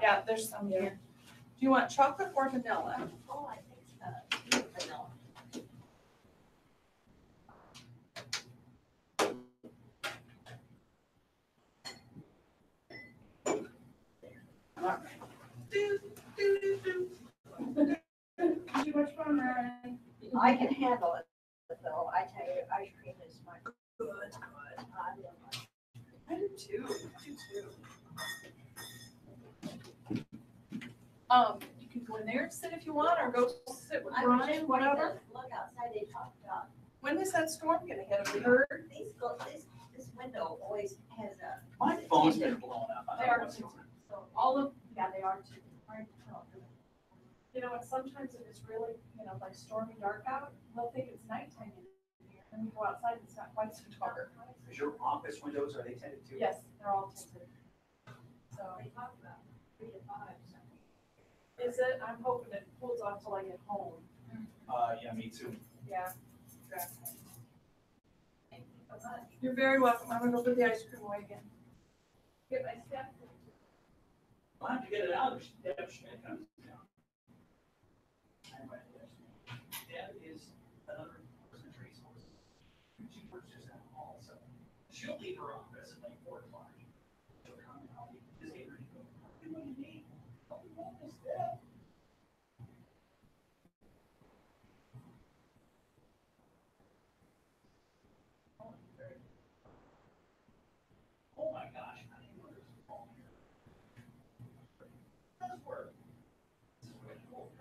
Speaker 13: Yeah, there's some here. Do you want chocolate or vanilla?
Speaker 11: Oh, I think vanilla.
Speaker 13: Too much fun, Ryan.
Speaker 11: I can handle it, though. I tell you, ice cream is my good. I love ice cream.
Speaker 13: I do too. You can go in there and sit if you want, or go sit with
Speaker 11: I was
Speaker 13: Brian,
Speaker 11: just
Speaker 13: whatever.
Speaker 11: Look outside, they talked about.
Speaker 13: When is that storm gonna hit? Have we heard?
Speaker 11: This window always has a.
Speaker 9: My phone's been blown up. I
Speaker 13: They
Speaker 9: don't know
Speaker 13: are
Speaker 9: what's
Speaker 13: too.
Speaker 9: going on.
Speaker 13: So all of,
Speaker 11: Yeah, they are too. Hard to tell.
Speaker 13: you know, and sometimes if it's really, like stormy dark out, they'll think it's nighttime in here. And we go outside, it's not quite so dark.
Speaker 9: Is your office windows, are they tinted too?
Speaker 13: Yes, they're all tinted. So,
Speaker 11: They talk about 3 to 5 something.
Speaker 13: is it? I'm hoping it cools off till I get home.
Speaker 9: Yeah, me too.
Speaker 13: Yeah. Exactly.
Speaker 11: Thank you so much.
Speaker 13: You're very welcome. I'm gonna go put the ice cream away again. Get my stuff.
Speaker 9: I'll have to get it out if Deb Schmidt comes down. Deb is another person's resource. She works just at the hall, so she'll leave her office at like 4 o'clock. She'll come and I'll be busy and go, give me a name. I'll be on this Deb. Oh my gosh, I didn't know there's a phone here. Does work. This is really cool.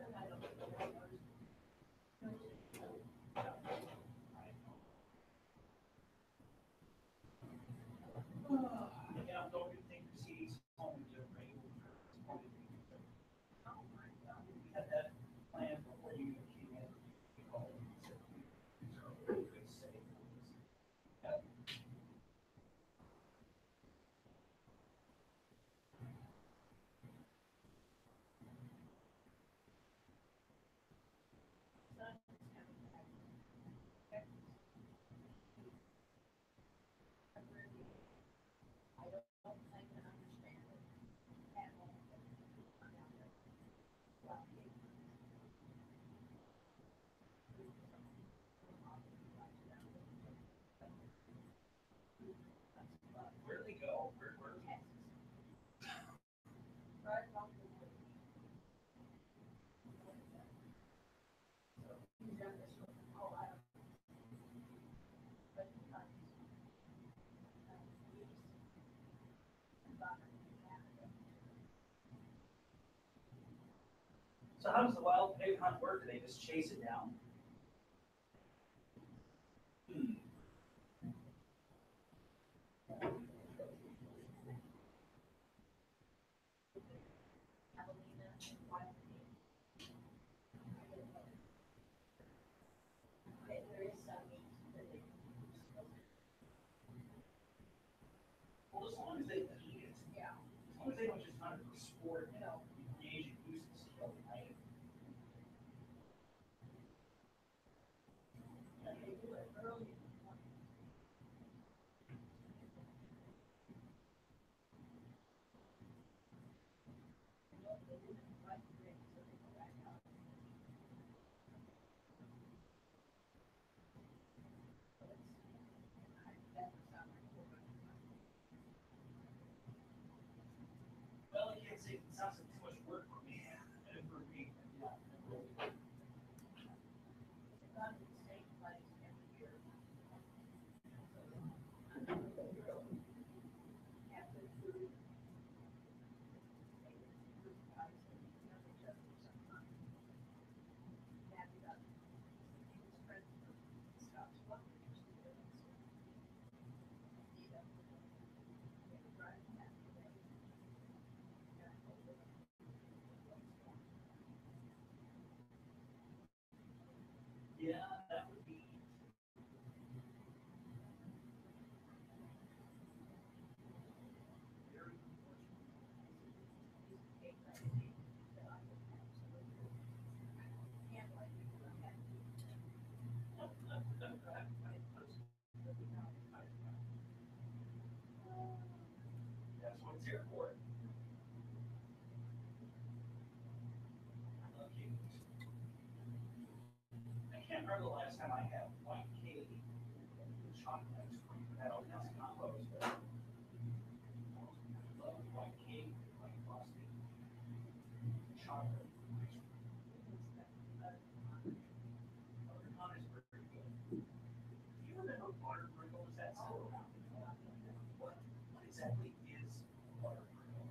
Speaker 9: So how does the wild pig hunt work? Do they just chase it down? Well, as long as they eat it, yeah. As long as they don't just hunt it for sport, you know, recreation uses, right? Well, I can't say it sounds like too much work for me. For me, yeah. Yeah, that would be. That's what it's here for. Okay. I can't remember the last time I had white cake with chocolate ice cream. That always has combos. I love white cake, white frosting, chocolate ice cream. Buttercon is pretty good. Do you remember Buttercream? Is that still around? What exactly is Buttercream?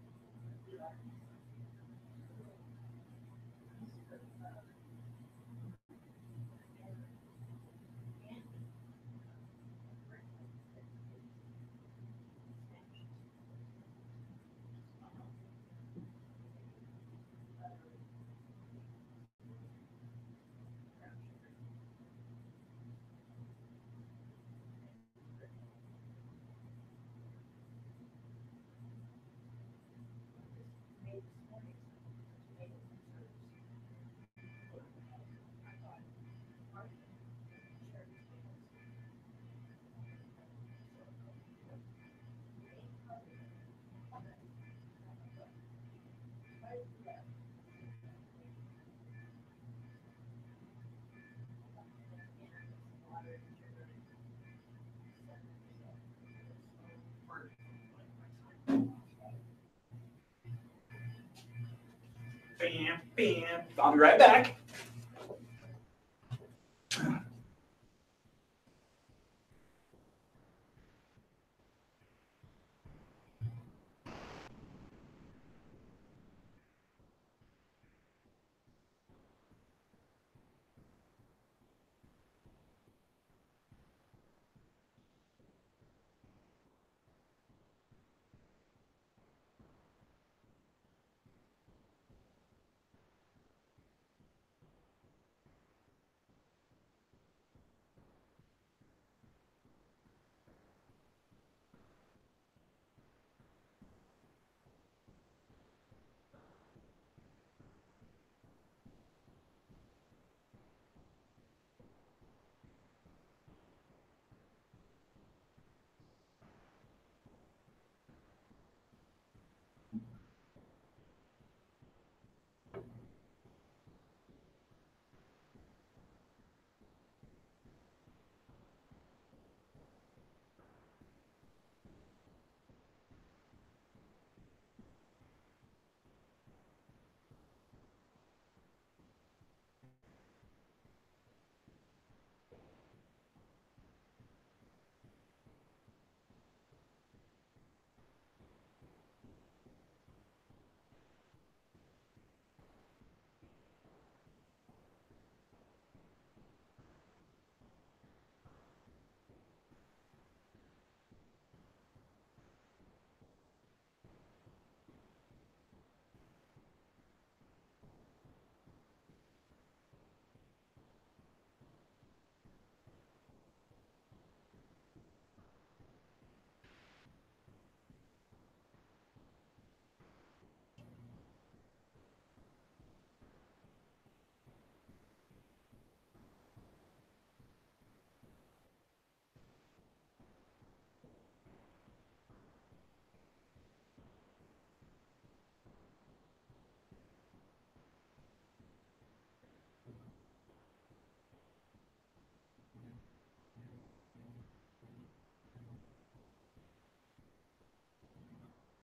Speaker 9: Bam, bam. I'll be right back.